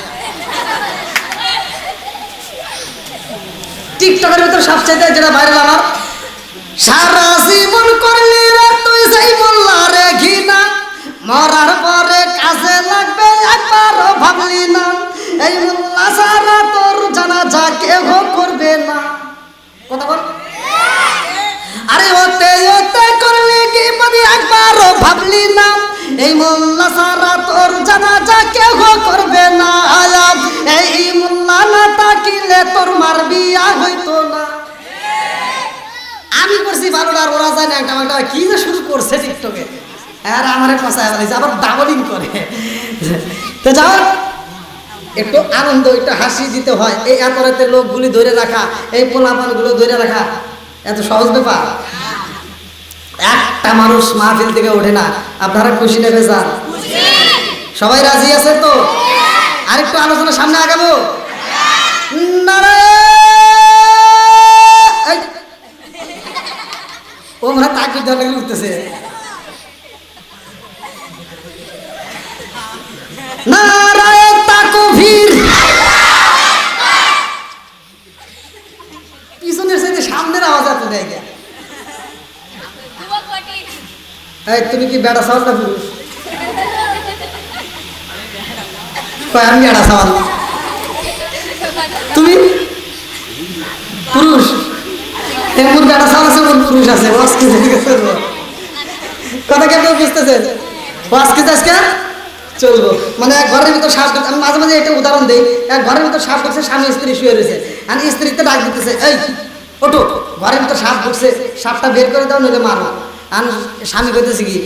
টিকটকের ভিতরে সবচাইতে যেটা ভাইরাল আমার, সারা জীবন করলি রে তুই সেই মোল্লা রে ঘৃণা, মরার পরে কাজে লাগবে একবারও ভাবলি না, এই মোল্লা সারা তোর জানাজা কেউ করবে না। কথা বল। আরে ওতে ওতে করলি কি মানে একবারও ভাবলি না, এই মোল্লা সারা তোর জানাজা কেউ করবে না, এই মোল্লা না তাকিলে তোর মার বিয়া হইতো না। আমি করছি ভালোটা আর ওরা যায় না, একটা একটা কি যে শুরু করছে টিকটকে, আর আমার ফসায় বলেছে, আবার ডাবলিং করে। তো যাও, একটু আনন্দ একটু হাসি দিতে হয়, এই এত রাতে লোকগুলি ধরে রাখা, এই পোলাপানগুলো ধরে রাখা এত সহজ ব্যাপার। একটা মানুষ মাহফিল থেকে ওঠে না, আপনারা খুশি নেবে যান? সবাই রাজি আছে তো? আরেকটু আলোচনা সামনে আগাবো। ও মনে হয় তাকে দলে উঠতেছে। নারায়ে তাকবীর। পিছনের সাথে সামনের আওয়াজ আপনি দেয় গিয়া। এই তুমি কি বেড়া সাওয়াল না পুরুষ? কয় আমি বেড়া সাওয়াল। তুমি পুরুষ? এমন বেড়া সাওয়াল আছে, এমন পুরুষ আছে। ওয়াজকে কথা কেমন বুঝতেছেন? ওয়াজকে আজকে চলবো মানে এক ঘরের ভিতর শ্বাস ঢুকছে। আমি মাঝে মাঝে একটা উদাহরণ দিই, এক ঘরের ভিতর শ্বাস ঢুকছে, স্বামী স্ত্রী শুয়ে রয়েছে, আর স্ত্রীতে ডাক দিতেছে, এই ওঠো, ঘরের ভিতর সাপ ঢুকছে, সাপটা বের করে দাও নইলে মারো। আর স্বামী কইতেছে কি,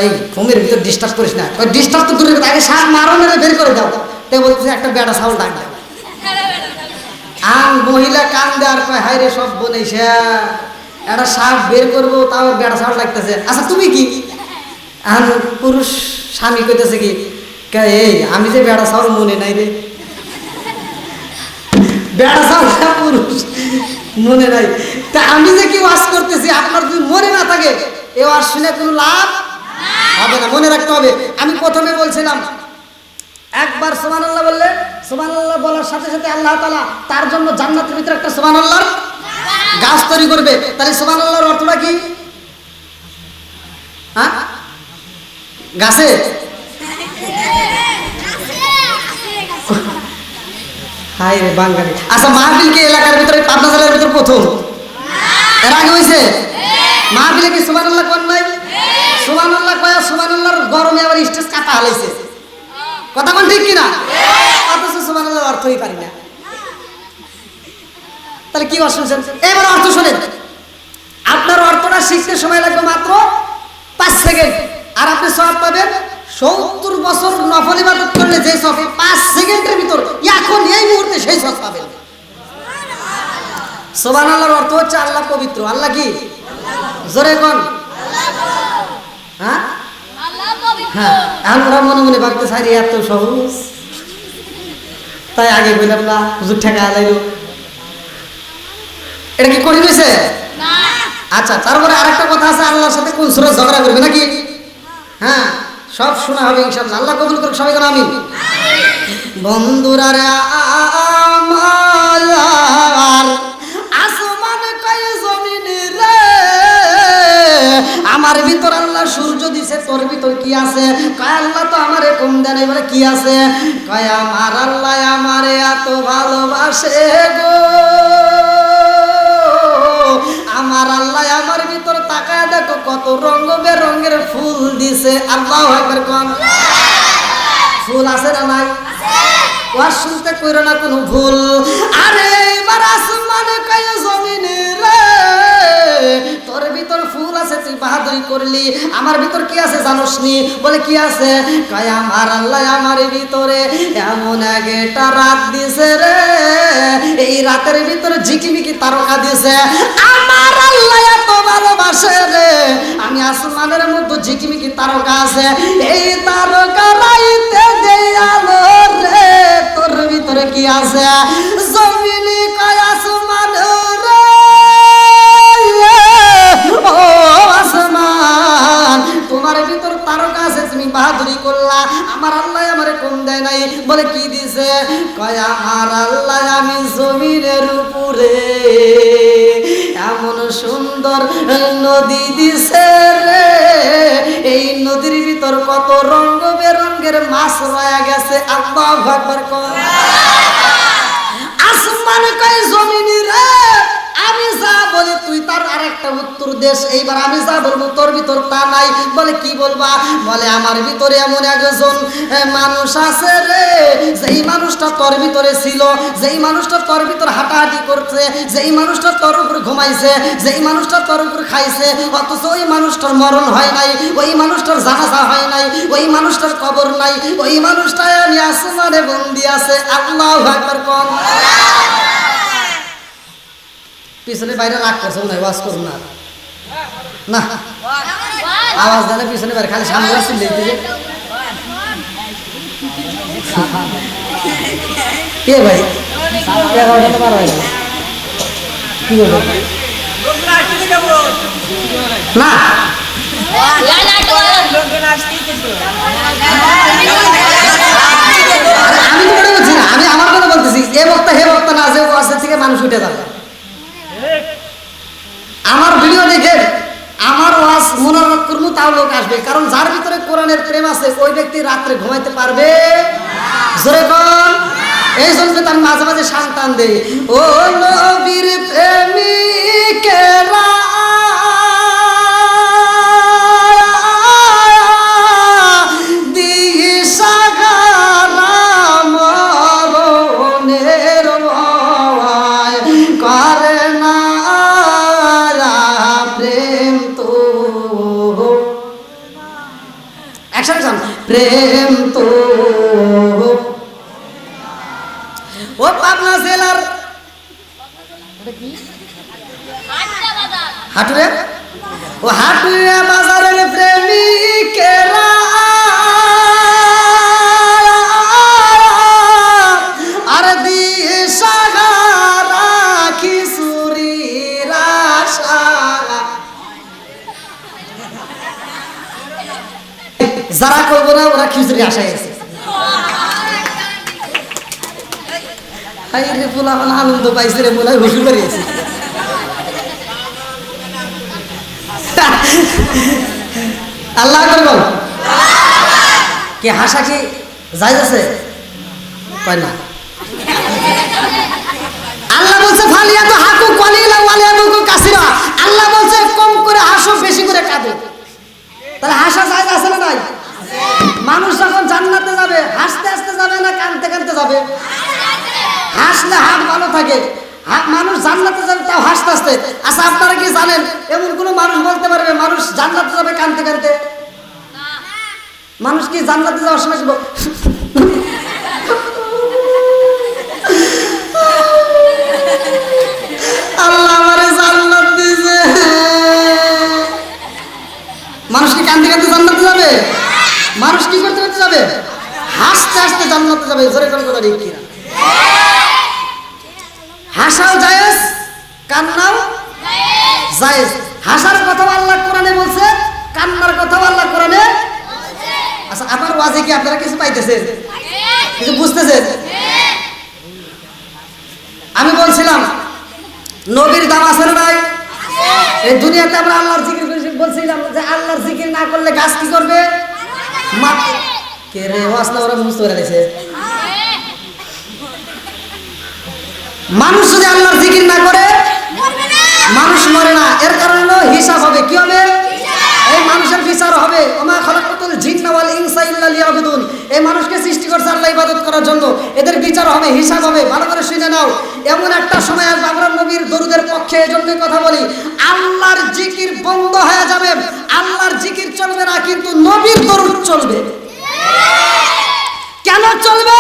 এই ঘুমের ভিতর ডিস্টার্ব করিস না। ডিস্টার্ব তো দূরের কথা, আগে সাপ মারো নইলে বের করে দাও। তাই বলতেছে একটা বেড়া ছাগল ডাক দাও। আর মহিলা কান দেওয়ার কয়, হায় রে সব বনেছে, একটা সাপ বের করবো তাও বেড়া ছাগল লাগতেছে। আচ্ছা তুমি কি? আর পুরুষ স্বামী কইতেছে কি, এই আমি যে বেড়া ছাগল মনে নাই রে, বেড়া ছাগল পুরুষ মনে নাই, তা আমি যে কি ওয়াজ করতেছি আপনার যদি মনে না থাকে, এ ওয়াজ শুনে কোনো লাভ হবে না, মনে রাখতে হবে। আমি প্রথমে বলছিলাম, একবার সুবহানাল্লাহ বললে, সুবহানাল্লাহ বলার সাথে সাথে আল্লাহ তাআলা তার জন্য জান্নাতের ভিতরে একটা সুবহানাল্লাহর গাছ তৈরি করবে। তাহলে সুবহানাল্লাহর অর্থটা কি? হ্যাঁ, গাছে হাই রে বাঙালি। আচ্ছা, মাহফিল কি এলাকার ভিতরে পাবনা জেলার ভিতরে প্রথম? এর আগে হয়েছে? মাহফিলে কি সুবহানাল্লাহ কোন নাই? সুবহানাল্লাহ কয়, সুবহানাল্লাহর গরমে আবার স্টেজ কাটা হালাইছে। কথা কোন ঠিক কিনা? অথচ সুবহানাল্লাহর অর্থই পারি না। তাহলে কি অর্থ শুনছেন? এবার অর্থ শোনেন। আপনার অর্থটা শিখতে সময় লাগবে মাত্র 5 সেকেন্ড, আর আপনি সওয়াব পাবেন 70 বছর নফল ইবাদত করলে যে সওয়াব 5 সেকেন্ডের ভিতর এখন এই মুহূর্তে সেই সওয়াব পাবেন। সুবহানাল্লাহর অর্থ হচ্ছে আল্লাহ পবিত্র। আল্লাহ কি? জোরে কোন? হ্যাঁ হ্যাঁ, আমরা মনে মনে ভাবতে চাই এত সহজ, তাই আগে বললাম না হুজুর ঠেকা লাইলো। এটা কি কঠিন হয়েছে? আচ্ছা, তারপরে আরেকটা কথা আছে, আল্লাহর সাথে কোন সূরা ঝগড়া করবে নাকি? হ্যাঁ, সব শোনা হবে ইনশাআল্লাহ। আল্লাহ কবুল করুক, সবাই বলেন আমিন। বন্ধুরা রে আমার, আসমান কয় জমিন রে, আমার ভিতর আল্লাহ সূর্য দিছে, তোর ভিতর কি আছে? কয় আল্লাহ তো আমারে কম দেন, এবারে কি আছে? কয় আমার আল্লাহ আমারে এত ভালোবাসে গো, আমার আল্লাহ আমার ভিতর তাকায় দেখো কত রঙ বেরঙের ফুল দিছে। আল্লাহু আকবার কোন? ফুল আছে না নাই? ওয়াজ শুনতে কইরো না কোনো ভুল। আরে এবার আসমানে কয় জমিনে রে, তোর ভিতর ফুল আছে, তুই বাহাদুরি করলি, আমার ভিতর কি আছে জানোস নি? বলে কি আছে? কয় আমার আল্লাহ আমার ভিতরে এমন একটা রাত দিছে রে, এই রাতের ভিতরে ঝিকিমিকি তারকা দিছে। আমার আল্লাহ এত ভালোবাসে রে, আমি আসমানের মধ্যে ঝিকিমিকি তারকা আছে, এই তারকা রাইতে দেই আলো রে, তোর ভিতরে কি আছে? জমিনে কয় আসমান রে, ও আসমান তোমার ভিতর তারকা আছে, তুমি বাহাদুরি করলা, আমার আল্লাহ আমারে কম দেয় নাই। বলে কি দিছে? কয় আমার আল্লাহ আমি জমিনের উপরে এমন সুন্দর নদী দিছে রে, এই নদীর ভিতর কত রঙ বেরঙের মাছ রয়ে গেছে। আল্লাহু আকবার কর। আসমান কয় জমিনি রে, আমি যা বলি তুই তার আরেকটা উত্তর দেশ, এইবার আমি যা বলবো তোর ভিতর তা নাই। বলে কি বলবা? বলে আমার ভিতরে এমন একজন মানুষ আছে রে, যেই মানুষটা তোর ভিতরে ছিল, যেই মানুষটা তোর ভিতর হাঁটাহাঁটি করছে, যেই মানুষটা তোর উপর ঘুমাইছে, যেই মানুষটা তোর উপর খাইছে, অথচ ওই মানুষটার মরণ হয় নাই, ওই মানুষটার জানাজা হয় নাই, ওই মানুষটার কবর নাই, ওই মানুষটা আমি আসমানে বন্দি আছে। আল্লাহু আকবার কোন। পিছনে বাইরে রাগ করছে মনে হয়, ওয়াজ করুন না, না আওয়াজ দেয় পিছনে বাইরে, খালি সামনে আসছেন দেখতে যে কে ভাই 11টা 12 হয়ে গেল কি বলবো না আমি তো মনে করছি না, আমি আমার কথা বলতেছি। এ বক্তা হে বক্তা না, যে ওয়াজের থেকে মানুষ উঠে যাবে। আমার ভিডিও দেখে আমার ওয়াজ মনোরোধ করবো, তাও লোক আসবে, কারণ যার ভিতরে কোরআনের প্রেম আছে ওই ব্যক্তি রাত্রে ঘুমাইতে পারবে জোরে কোন। এই জন্য তো আমি মাঝে মাঝে সন্তান দেই, ও নবীর প্রেমিকেরা প্রেম তো ও পাবনা জেলার হাটুরে, ও হাটুরে বাজারের প্রেমিকেরা আর দিশা রাখি সুরির আশা, যারা করবো না ওরা খিচুড়ি আশায় আছে। আনন্দ পাইছে রে, মনে হয় হুসুর বেরিয়েছে। আল্লাহ করে বল কি হাসা কি যাই আছে কয় না। আল্লাহ বলছে ফালিয়া তো হাকু কলিলা ওয়ালিয়া বুকু কাসিরা, আল্লাহ বলছে কম করে হাসো বেশি করে কাঁদো। তাহলে হাসা যায় আছে না নাই? মানুষ যখন জান্নাতে যাবে হাসতে হাসতে যাবে না কাঁদতে কাঁদতে যাবে? হাসলে হাত ভালো থাকে। মানুষ জান্নাতে যাবে তাও হাসতে হাসতে। আচ্ছা আপনারা কি জানেন এমন কোন মানুষ বলতে পারবে মানুষ জান্নাতে যাবে কাঁদতে কাঁদতে? মানুষ কি জান্নাতে যাওয়ার সময় আল্লাহ আমারে জান্নাত দিয়েছে, মানুষ কি কাঁদতে কাঁদতে জান্নাতে যাবে? মানুষ কি করতে করতে যাবে? হাসতে হাসতে জান্নাতে যাবে। জোরে কোন কথা ঠিক কিনা? হাসাও জায়েজ, কান্নাও জায়েজ। হাসার কথা আল্লাহ কোরআনে বলছে, কান্নার কথা আল্লাহ কোরআনে। আচ্ছা আমার ওয়াজে কি আপনারা কিছু পাইতেছেন, কিছু বুঝতেছেন? আমি বলছিলাম নবীর দাম আছে না নাই? এই দুনিয়াতে আমরা আল্লাহর জিকির বলছিলাম যে আল্লাহর জিকির না করলে গাছ কি করবে? কে রে ওয়াজ না ওরা বুঝতে পেরেছে। মানুষ যদি আল্লাহর জিকির না করে মানুষ মরে না, এর কারণ হলো হিসাব হবে। কি হবে? এই মানুষের বিচার হবে। ওমা খালাকাতুল জিন্না ওয়াল ইনসা ইল্লা লিয়াবুদুন, এই মানুষকে সৃষ্টি করছে আল্লাহ ইবাদত করার জন্য, এদের বিচার হবে, হিসাব হবে। ভালো করে শুনে নাও, এমন একটা সময় আসবে আমরা নবীর দরুদের পক্ষে এজন্য কথা বলি, আল্লাহর জিকির বন্ধ হয়ে যাবে, আল্লাহর জিকির চলবে না, কিন্তু নবীর দরুদ চলবে। কেন চলবে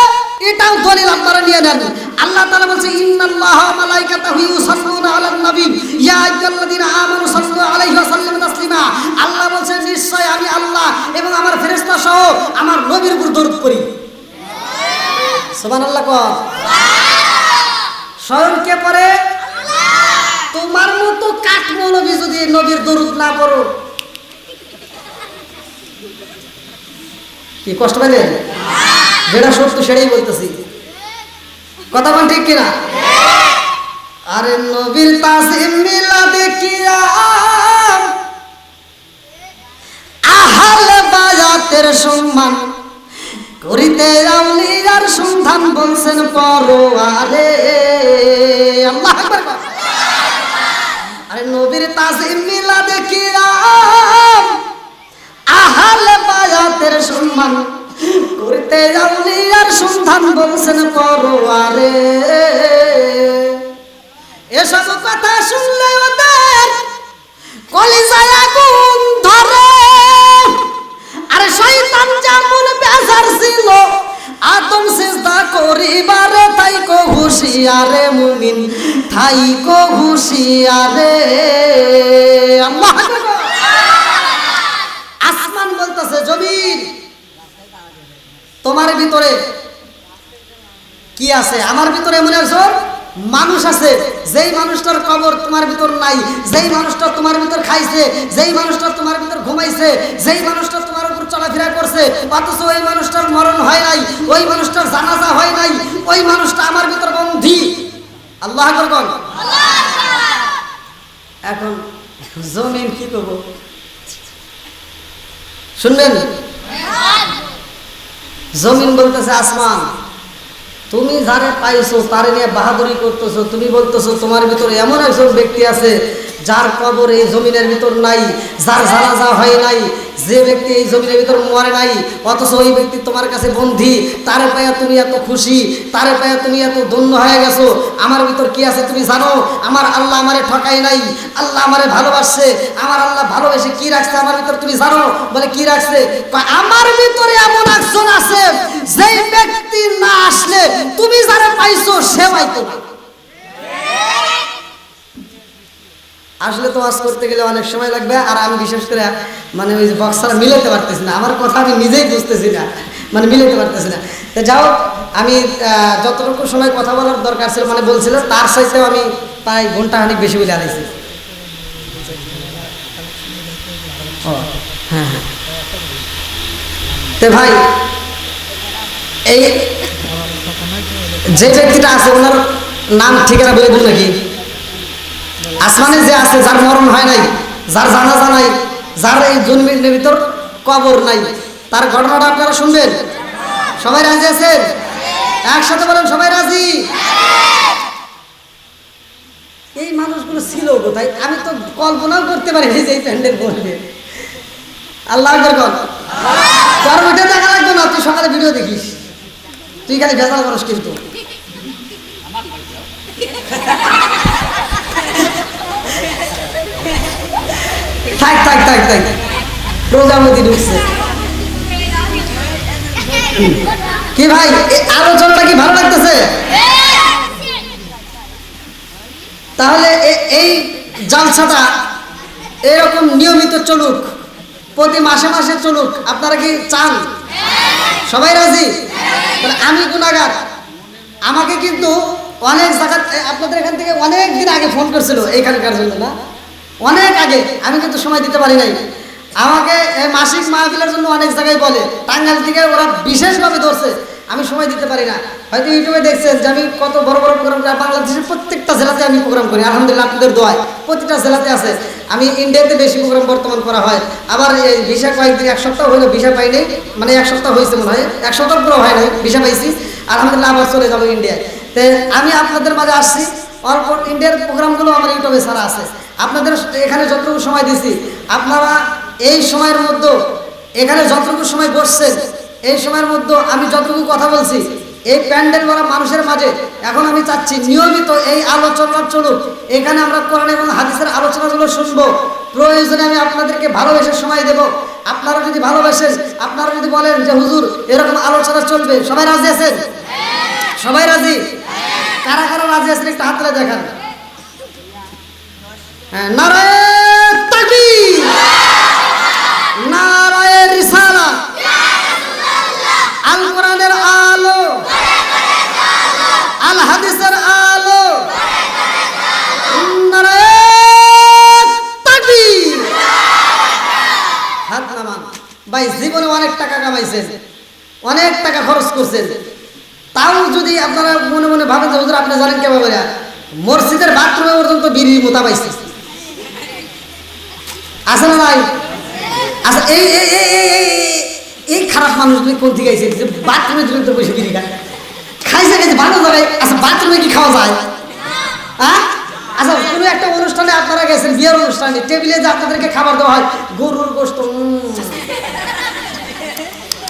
এটাও দলিল আপনারা নিয়ে নেন। আল্লাহ তাআলা বলছে ইন্নাল্লাহা ওয়া মালাইকাতাহু ইউসাল্লুনা আলান নবী ইয়া আইয়ুহাল্লাযীনা আমানু সাল্লু আলাইহি ওয়া সাল্লিমু তাসলিমা। আল্লাহ দরুদ পড়ি? সুবহানাল্লাহ কর। স্বয়ং কে পড়ে? তোমার মতো কাঠ মৌলবী যদি নবীর দরুদ না পড়ো, কি কষ্ট পেলেন? যেটা সত্য সেটাই বলতেছি, কথা বল ঠিক কিনা? আরে নবীর তাজিম মিলাদে কিয়াম, আহলে বায়াতের সম্মান করিতে আউলিয়ার সন্ধান বলছেন পরোয়ারে। আল্লাহু আকবার। আরে নবীর তাজিম মিলাদে কিয়াম, আহলে বায়াতের সম্মান করিতে আউলিয়ার সন্ধান বলছেন পরোয়ারে। এসব কথা শুনলে ওদের কলিজায় আগুন ধরে। আরে শয়তান যেমন বেজার ছিল আদম সিজদা করিবারে, তাই কো হুঁশিয়ারে মুমিন, তাই কো হুঁশিয়ারে। আল্লাহু আকবার। আসমান বলতেছে জমিন তোমার ভিতরে কি আছে? আমার ভিতরে এমন একজন মানুষ আছে, যেই মানুষটার কবর তোমার ভিতর নাই, যেই মানুষটা তোমার ভিতর খাইছে, যেই মানুষটা তোমার ভিতর ঘুমাইছে, যেই মানুষটা তোমার উপর চলাফেরা করছে, অথচ ওই মানুষটার মরণ হয় নাই, ওই মানুষটার জানাজা হয় নাই, ওই মানুষটা আমার ভিতর বন্দী। আল্লাহু আকবার। এখন জমিন কি করব শুনবেন? জমিন বলতেছে আসমান তুমি যারে পাইছো তারে নিয়ে বাহাদুরি করতেছো, তুমি বলতেছো তোমার ভিতরে এমন একজন ব্যক্তি আছে যার কবর এই জমিনের ভিতর নাই, যার জানাজা হয় নাই, যে ব্যক্তি এই জমিনের ভিতর মরে নাই, অথচ ওই ব্যক্তি তোমার কাছে বন্ধী। তারে পাইয়া তুমি এত খুশি, তারে পাইয়া তুমি এত ধন্য হয়ে গেছো। আমার ভিতর কি আছে তুমি জানো? আমার আল্লাহ আমারে ঠকাই নাই, আল্লাহ আমারে ভালোবাসছে। আমার আল্লাহ ভালোবেসে কি রাখছে আমার ভিতর তুমি জানো? বলে কি রাখছে? আমার ভিতরে এমন একজন আছে যেই ব্যক্তি না আসলে তুমি যারা পাইছো সে পাইতো না। আসলে তো ওয়াজ করতে গেলে অনেক সময় লাগবে, আর আমি বিশেষ করে মানে ওই বক্সার মিলাতে পারতেছি না, আমার কথা আমি নিজেই বুঝতেছি না, মানে মিলাতে পারতেছি না। তো যাও, আমি যতটুকু সময় কথা বলার দরকার ছিল মানে বলছিল, তার সাথেও আমি প্রায় ঘন্টাখানিক বেশি বলে আনাইছি। ও হ্যাঁ হ্যাঁ। তো ভাই এই যে ব্যক্তিটা আছে ওনার নাম ঠিকানা বলে দেব নাকি? আসমানে যে আছে, যার মরণ হয় নাই, যার জানাজা নাই, যার এই জন্মের ভিতর কবর নাই, তার ঘটনাটা আপনারা শুনবেন? সবাই রাজি আছেন? একসাথে বলেন সবাই রাজি? এই মানুষগুলো ছিল কোথায়? আমি তো কল্পনাও করতে পারিনি যে এই প্যান্ডেল বলবে। আল্লাহ আকবার কর। কারণ ওইটা দেখা লাগবে না, তুই সকালে ভিডিও দেখিস, তুই খালি ভেজাল মানুষ কিন্তু। থাক থাক থাক থাক, প্রজাপতি ঢুকছে। কি ভাই আলোচনাটা কি ভালো লাগতেছে? তাহলে এই জালসাটা এরকম নিয়মিত চলুক, প্রতি মাসে মাসে চলুক। আপনারা কি চান? সবাই রাজি? আমি গুনাহগার, আমাকে কিন্তু অনেক জায়গা আপনাদের এখান থেকে অনেক দিন আগে ফোন করছিল এইখানকার জন্য, না অনেক আগে, আমি কিন্তু সময় দিতে পারি নাই। আমাকে মাসিক মাহফিলের জন্য অনেক জায়গায় বলে, টাঙ্গাইল থেকে ওরা বিশেষভাবে ধরছে, আমি সময় দিতে পারি না। হয়তো ইউটিউবে দেখছেন যে আমি কত বড় বড় প্রোগ্রাম করি, বাংলাদেশের প্রত্যেকটা জেলাতে আমি প্রোগ্রাম করি, আলহামদুলিল্লাহ আপনাদের দোয়ায় প্রতিটা জেলাতে আছে। আমি ইন্ডিয়াতে বেশি প্রোগ্রাম বর্তমান করা হয়। আবার এই ভিসা কয়েকদিন, এক সপ্তাহ হইলো ভিসা পাই নাই, মানে এক সপ্তাহ হয়েছে মনে হয়, এক সপ্তাহ পুরো হয় নাই, ভিসা পাইছি আলহামদুলিল্লাহ। আবার চলে যাবো ইন্ডিয়ায়। তো আমি আপনাদের মাঝে আসছি, অল্প ইন্ডিয়ার প্রোগ্রামগুলো আমার ইউটিউবে ছাড়া আছে। আপনাদের এখানে যতটুকু সময় দিছি, আপনারা এই সময়ের মধ্যে এখানে যতটুকু সময় বসছেন, এই সময়ের মধ্যে আমি যতটুকু কথা বলছি এই প্যান্ডেল ভরা মানুষের মাঝে, এখন আমি চাচ্ছি নিয়মিত এই আলোচনা চলুক। এখানে আমরা কোরআন এবং হাদিসের আলোচনাগুলো শুনবো। প্রয়োজনে আমি আপনাদেরকে ভালোবেসে সময় দেব। আপনারা যদি ভালোবাসেন, আপনারা যদি বলেন যে হুজুর এরকম আলোচনা চলবে, সবাই রাজি আছেন? সবাই রাজি? কারা কারা রাজি আছেন একটা হাত তুলে দেখান। হ্যাঁ, নারায়ে তাকবীর, নারায়ে রিসালাত, হাত নামান। ভাই জীবনে অনেক টাকা কামাইছেন, অনেক টাকা খরচ করছেন, তাও যদি আপনারা মনে মনে ভাবেন যে হুজুর আপনি জানেন কেমন করে মসজিদের বাথরুমে পর্যন্ত বিড়ি মোতা পাইছে, আছে না নাই? আচ্ছা এই এই এই এই এই খারাপ মানুষগুলি কোন থেকে আইছে যে বাথরুমে যদি তো বসে বিড়ি খায়? খাইছে গেছে ভালো জায়গায়, আচ্ছা বাথরুমে কি খাওয়া যায়? হ্যাঁ আচ্ছা কোনো একটা অনুষ্ঠানে আপনারা গেছেন, বিয়ের অনুষ্ঠানে, টেবিলে যে আপনাদেরকে খাবার দেওয়া হয় গরুর গোশত,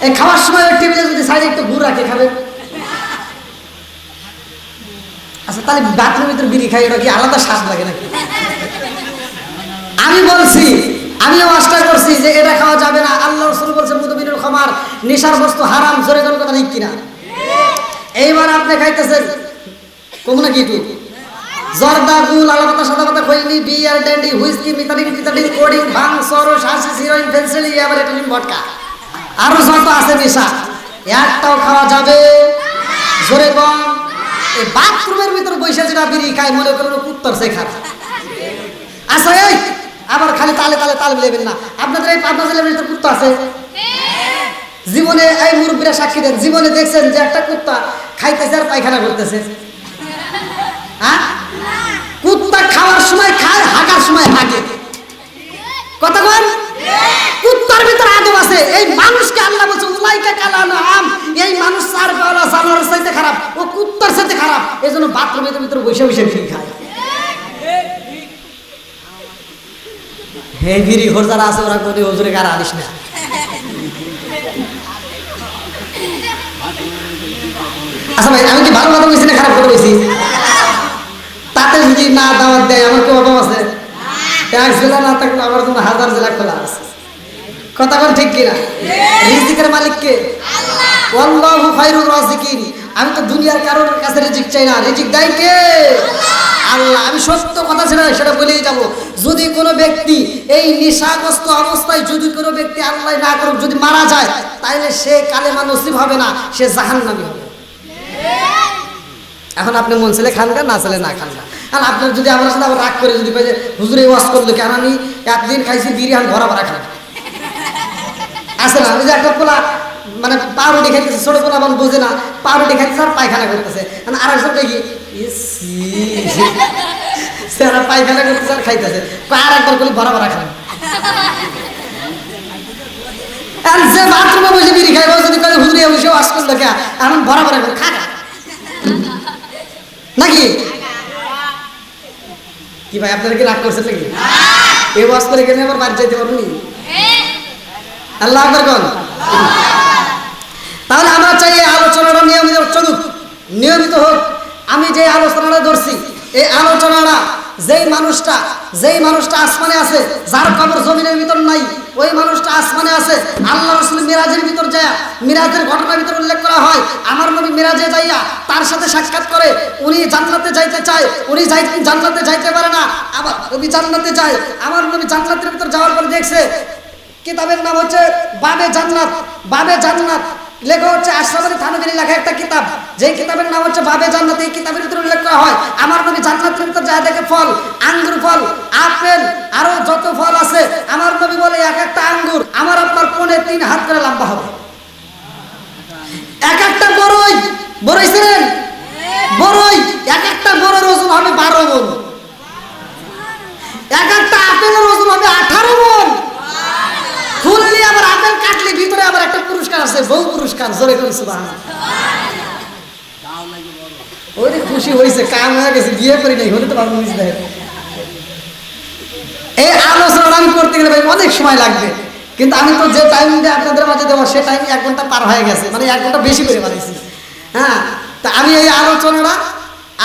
এই খাওয়ার সময় ওই টেবিলে যদি সাইডে একটু গুড় রাখে খাবেন? আচ্ছা তাহলে বাথরুমের ভিতরে বিড়ি খাই, ওটা কি আলাদা স্বাদ লাগে নাকি? আমি বলছি, আমিও আশা করছি যে এটা খাওয়া যাবে না। আল্লাহ রাসূল বলছে মুদমিনুল খামার, নেশার বস্তু হারাম। জোরে কোন কথা ঠিক কিনা? এইবার আপনি খাইতেছেন কম নাকি একটু জর্দা, গুল, আলাপাতা, সাদা পাতা, খৈনি, বিয়ার, ড্যান্ডি, হুইস্কি, মিথালিন, পিথালিন, কোডিং, ভাং, সরস, হাসিস, হিরোইন, ফেন্সিল, ইয়াবার, এটালিন, ভডকা, আরো যত আছে নেশা, একটাও খাওয়া যাবে? জোরে কম। এই বাথরুমের ভিতর বসে যেটা বিড়ি খায় মনে করেন কুত্তর সে খায়। আচ্ছা এই আবার খালি তালে তালে তাল মিলাবেন না। আপনাদের এই পাবনা জেলার ভিতরে কুত্তা আছে? জীবনে এই মুরব্বীরা সাক্ষী দেন, জীবনে দেখছেন যে একটা কুত্তা খাইতেছে আর পায়খানা করতেছে? হ্যাঁ, কুত্তা খাওয়ার সময় খায়, হাঁকার সময় হাঁকে। কথা বল, কুত্তার ভিতরে আদব আছে। এই মানুষকে আল্লাহ বলছে উলাইকা কালানাম, এই মানুষ চার পাওয়া জানোয়ারের চাইতে খারাপ, ও কুত্তার চাইতে খারাপ। এজন্য বাথরুমের ভিতরে বসে বসে বিড়ি খায়। হে বিড়ি ঘর যারা আছে ওরা করে হুজুরে গাড়া আনিস না। আচ্ছা ভাই আমি কি ভালো কথা বলছি না খারাপ কথা বলছি? তাতে যদি না দাওয়াত দেয় আমার কি অভাব আছে? এক জেলা না থাকলে আমার জন্য হাজার জেলা খোলা আছে। কথা বল ঠিক কিনা? রিজিকের মালিক কে? আল্লাহু খায়রুর রাজিকিন। আমি তো দুনিয়ার কারোর কাছে রিজিক চাই না, রিজিক দেয় কে? আল্লাহ। আমি সত্য কথা সেটা বলেই যাব। যদি কোনো ব্যক্তি এই নেশাগ্রস্ত অবস্থায় যদি কোনো ব্যক্তি আল্লাহ না করুক যদি মারা যায়, তাহলে সে কালেমা নসিব হবে না, সে জাহান্নামী হবে। এখন আপনি মন ছেলে খান না ছেলে না খান না, আর আপনার যদি আমার সাথে আবার রাগ করে যদি যে হুজুর এই ওয়াজ করলো কেন, আমি একদিন খাইছি বিড়ি আমি ভরা ভরা খাই আসে না। ওই যে একটা পোলা মানে পাউরুটি খাইতেছে, ছোট পোলা মানে বোঝে না, পাউরুটি খাইতেছে আর পায়খানা করতেছে, আর একজন দেখি পায়খানা করতেছে আর খাইতেছে, আর একবার করে ভরা ভরা খান। আর যে বাথরুমে বসে বিড়ি খাইব যদি হুজুর এই বসে ওয়াজ করলো কে এখন ভরা ভরা খা নাকি? কি ভাই আপনারা কি রাগ করছেন নাকি? এই ওয়াজ করে গেলে আবার বাড়ি যাইতে পারবো নি? আল্লাহ আকবার কোন। তাহলে আমরা চাই এই আলোচনাটা নিয়মিত চলুক, নিয়মিত হোক। আমি যে আলোচনাটা ধরছি এই আলোচনাটা যেই মানুষটা আসমানে আছে, যার কবর জমিনের ভিতর নাই, ওই মানুষটা আসমানে আছে। আল্লাহ রাসূল মিরাজের ভিতর যায়, মিরাজের ঘটনার ভিতর উল্লেখ করা হয় আমার নবী মিরাজে যাইয়া তার সাথে সাক্ষাৎ করে। উনি জান্নাতে যাইতে চায়, উনি জান্নাতে যাইতে পারে না, আবার নবী জান্নাতে যায়। আমার নবী জান্নাতের ভিতর যাওয়ার পর দেখছে কিতাবের নাম হচ্ছে বাবে জান্নাত। বাবে জান্নাত লেখা হচ্ছে আশরাফ আলী থানভীর লেখা একটা কিতাব, যেই কিতাবের নাম হচ্ছে বাবে জান্নাত। এই কিতাবের ভিতরে উল্লেখ করা হয় আমার নবী জান্নাতের ভিতর যা দেখে ফল, আঙ্গুর ফল, আপেল, আরো যত ফল আছে, আমার নবী বলে এক একটা আঙ্গুর আমার আপনার 3.5 হাত করে লম্বা হবে। এক একটা বড়ই ছিলেন বড়ই, এক একটা বড়ের ওজন হবে 12 মণ, এক একটা আপেলের ওজন হবে 18 মণ। খুললি আবার আপেল কাটলি ভিতরে আবার একটা পুরস্কার আছে, বহু পুরস্কার। জোরে করে সুবহানাল্লাহ। ওরে খুশি হয়েছে, কাম হয়ে গেছে, বিয়ে করি নাই হলে তো ভালো বুঝতে হবে। এই আলোচনা আমি করতে গেলে ভাই অনেক সময় লাগবে, কিন্তু আমি তো যে টাইম দিয়ে আপনাদের মাঝে দেবো সে টাইম 1 ঘন্টা পার হয়ে গেছে, মানে 1 ঘন্টা বেশি করে বানিয়েছি। হ্যাঁ, তা আমি এই আলোচনাটা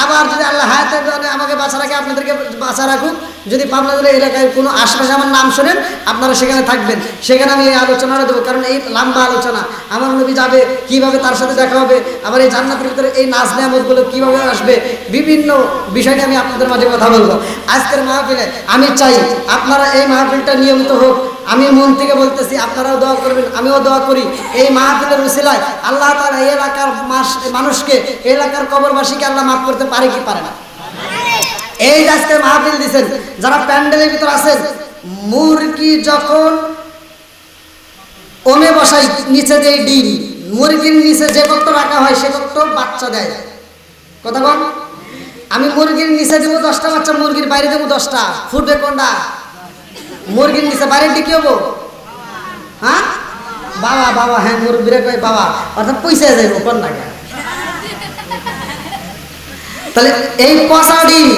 আবার যদি আল্লাহ হায়াতে আমাকে বাঁচা রাখে, আপনাদেরকে বাঁচা রাখুক, যদি পাবনা জেলা এলাকায় কোনো আশপাশে আমার নাম শোনেন আপনারা সেখানে থাকবেন, সেখানে আমি এই আলোচনাটা দেবো। কারণ এই লম্বা আলোচনা, আমার নবী যাবে কিভাবে, তার সাথে দেখা হবে, আবার এই জান্নাতের ভিতরে এই নাজ নেয়ামতগুলো কীভাবে আসবে, বিভিন্ন বিষয় নিয়ে আমি আপনাদের মাঝে কথা বলবো আজকের মাহফিলে। আমি চাই আপনারা এই মাহফিলটা নিয়মিত হোক। আমি মন থেকে বলতেছি, আপনারাও দোয়া করবেন, আমিও দোয়া করি। এই মাহফিলের উসিলায় আল্লাহ তাআলা এই এলাকার মানুষকে, এই এলাকার কবরবাসীকে আল্লাহ মাফ করতে পারে কি পারে না? এই আজকে মাহফিল দিচ্ছেন যারা প্যান্ডেলের ভিতর আছেন, মুরগি যখন ওমে বসাই, নিচে যে ডিম, মুরগির নিচে যে কত রাখা হয় সে কত বাচ্চা দেয়। কথা বল, আমি মুরগির নিচে দেবো 10টা বাচ্চা, মুরগির বাইরে দেবো 10টা, ফুটবে কোনটা? মুরগির নিচে, বাইরে কি হবো? হ্যাঁ বাবা, বাবা, হ্যাঁ মুরগিরা কয় বাবা, অর্থাৎ পয়সা যাইব কোনটাকে। তাহলে এই পচা ডিম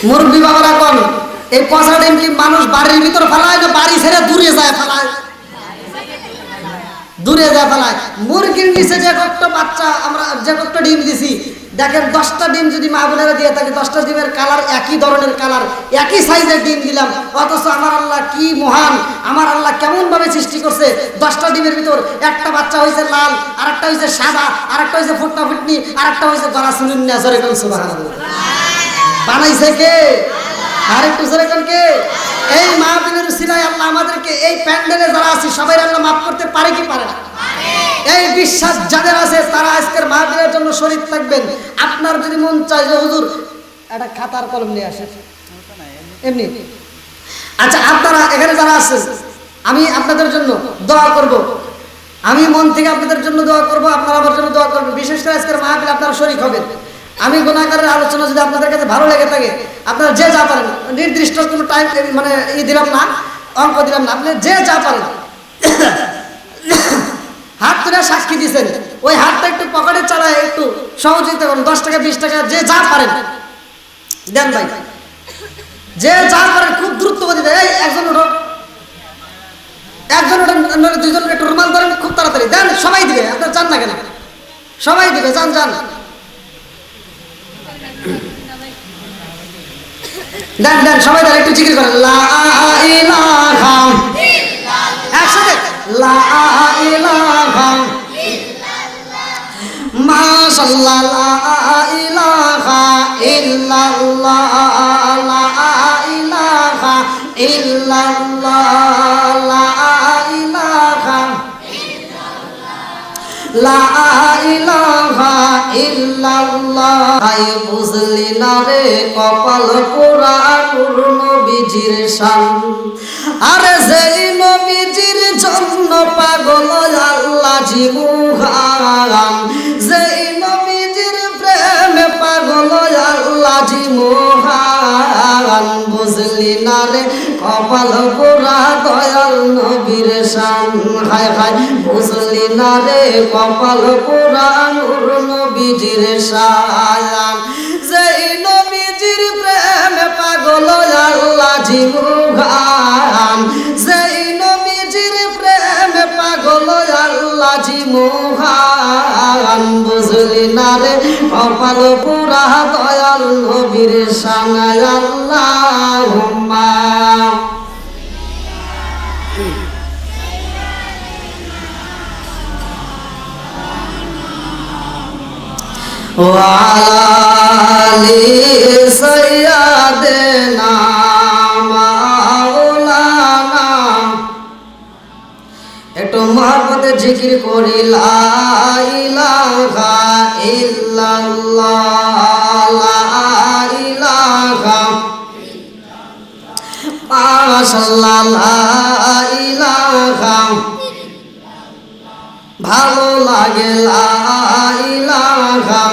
মুরগি বাবারা কোন, এই পচা ডিম কি মানুষ বাড়ির ভিতর ফেলায় না বাড়ি ছেড়ে দূরে যায় ফেলায়? দূরে যায় ফেলায়। মুরগির নিচে যে কতটা বাচ্চা, আমরা যে কতটা ডিম দিছি, দেখেন 10টা ডিম যদি মা বোনেরা দিয়ে থাকে, 10টা ডিমের কালার একই ধরনের কালার, একই সাইজের ডিম দিলাম, অথচ আমার আল্লাহ কি মহান, আমার আল্লাহ কেমন ভাবে সৃষ্টি করছে। 10টা ডিমের ভিতর একটা বাচ্চা হয়েছে লাল, আর একটা হয়েছে সাদা, আর একটা হয়েছে ফুটনা ফুটনি, আর একটা হয়েছে গলা সুনুন্না। জোরে কোন সুবহানাল্লাহ। বানাইছে কে? আর একটু জোরে কোন কে? এই মাহফিলের উসিলায় আল্লাহ আমাদেরকে, এই প্যান্ডেলে যারা আছে সবাই আল্লাহ মাফ করতে পারে কি পারে না? এই বিশ্বাস যাদের আছে তারা আজকের মাহফিলের জন্য শরীক থাকবেন। আপনার যদি মন চায় যে হুজুর একটা খাতার কলম নিয়ে আসেন এমনি, আচ্ছা আপনারা এখানে যারা আছেন আমি আপনাদের জন্য দোয়া করব, আমি মন থেকে আপনাদের জন্য দোয়া করব, আপনারা আমার জন্য দোয়া করবেন। বিশেষ করে আজকের মাহফিলে আপনারা শরীক হবেন। আমি গুনাহগারের আলোচনা যদি আপনাদের কাছে ভালো লেগে থাকে, আপনারা যে যা পারেন, নির্দিষ্ট কোনো টাইম মানে দিলাম না, অঙ্ক দিলাম না, আপনি যে যা পারেন হাত তুলে সাক্ষী দিচ্ছেন, ওই হাতটা একটু পকেটে চালায় একটু সহযোগিতা করুন। 10 টাকা 20 টাকা যে যা পারেন দেন ভাই, যে যা পারেন খুব দ্রুত গতি দেয়। এই একজন ওঠো, একজন ওঠো, নইলে দুইজন একটু রুমাল ধরেন, খুব তাড়াতাড়ি দেন, সবাই দিবে, আপনার জান না কেন, সবাই দিবে, যান যান দেন দেন, সবাই দেন, একটু জিকির করেন লা ইলাহা ইল্লাল্লাহ, একসাথে লা ইলাহা ইল্লাল্লাহ, মাশাআল্লাহ লা ইলাহা ইল্লাল্লাহ, লা ইলাহা ইল্লাল্লাহ, লা ইলাহা লা ইলাহা ইল্লাল্লাহ। আই বুঝলি না রে কপাল পোড়া নূর নবীজির শান, আরে যেই নবীজির জন্য পাগল আল্লাহ জিমুহান, যেই নবীজির প্রেমে পাগল আল্লাহ জিমুহান, বুঝলি না রে কপাল পোড়া দয়াল নবীর শান। হায় হায় বুঝলি না রে কপাল পোড়া নূর নবীজির শান, যেই নবীজির প্রেমে পাগল আল্লাহ জিমুহান, যেই নবীজির প্রেমে পাগল আল্লাহ জিমুহান, বুঝলি না রে কপাল পোড়া দয়াল নবীর শান। আল্লাহুম্মা ওয়ালি সাইয়্যিদিনা মাওলানা, একটু মহব্বতে জিকির করি লা ইলাহা ইল্লাল্লাহ, লা ইলাহা মাশাআল্লাহ লা ইলাহা, ভালো লাগে লা ইলাহা,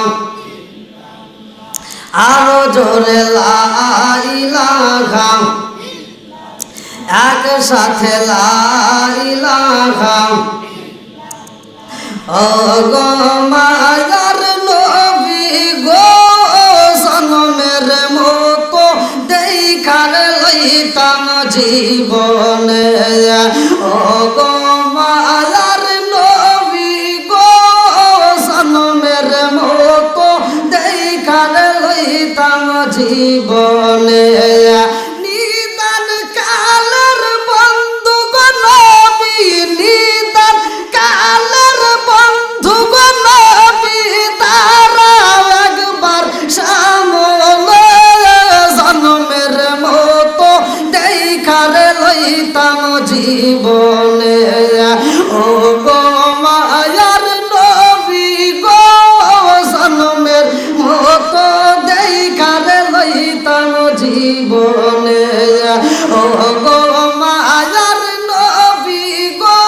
আরো জোরে লা ইলাহা, একসাথে লা ইলাহা। ও গো মায়ার নবী গো, জনমের মতো দেখার লইতাম জীবনে, ও গো মায়ার নবী গো, জনমের মতো দেখার লইতাম জীবনে, নিদান কালের বন্ধু গো নবী, নিদান কালের বন্ধু গো নবী, তারা একবার সামনে জন্মের মতো দেখার লইতাম জীবনে, ও গো মায়ার নবী গো, জন্মের মতো দেখার লইতাম জীবনে, ও গো মায়ার নবী গো,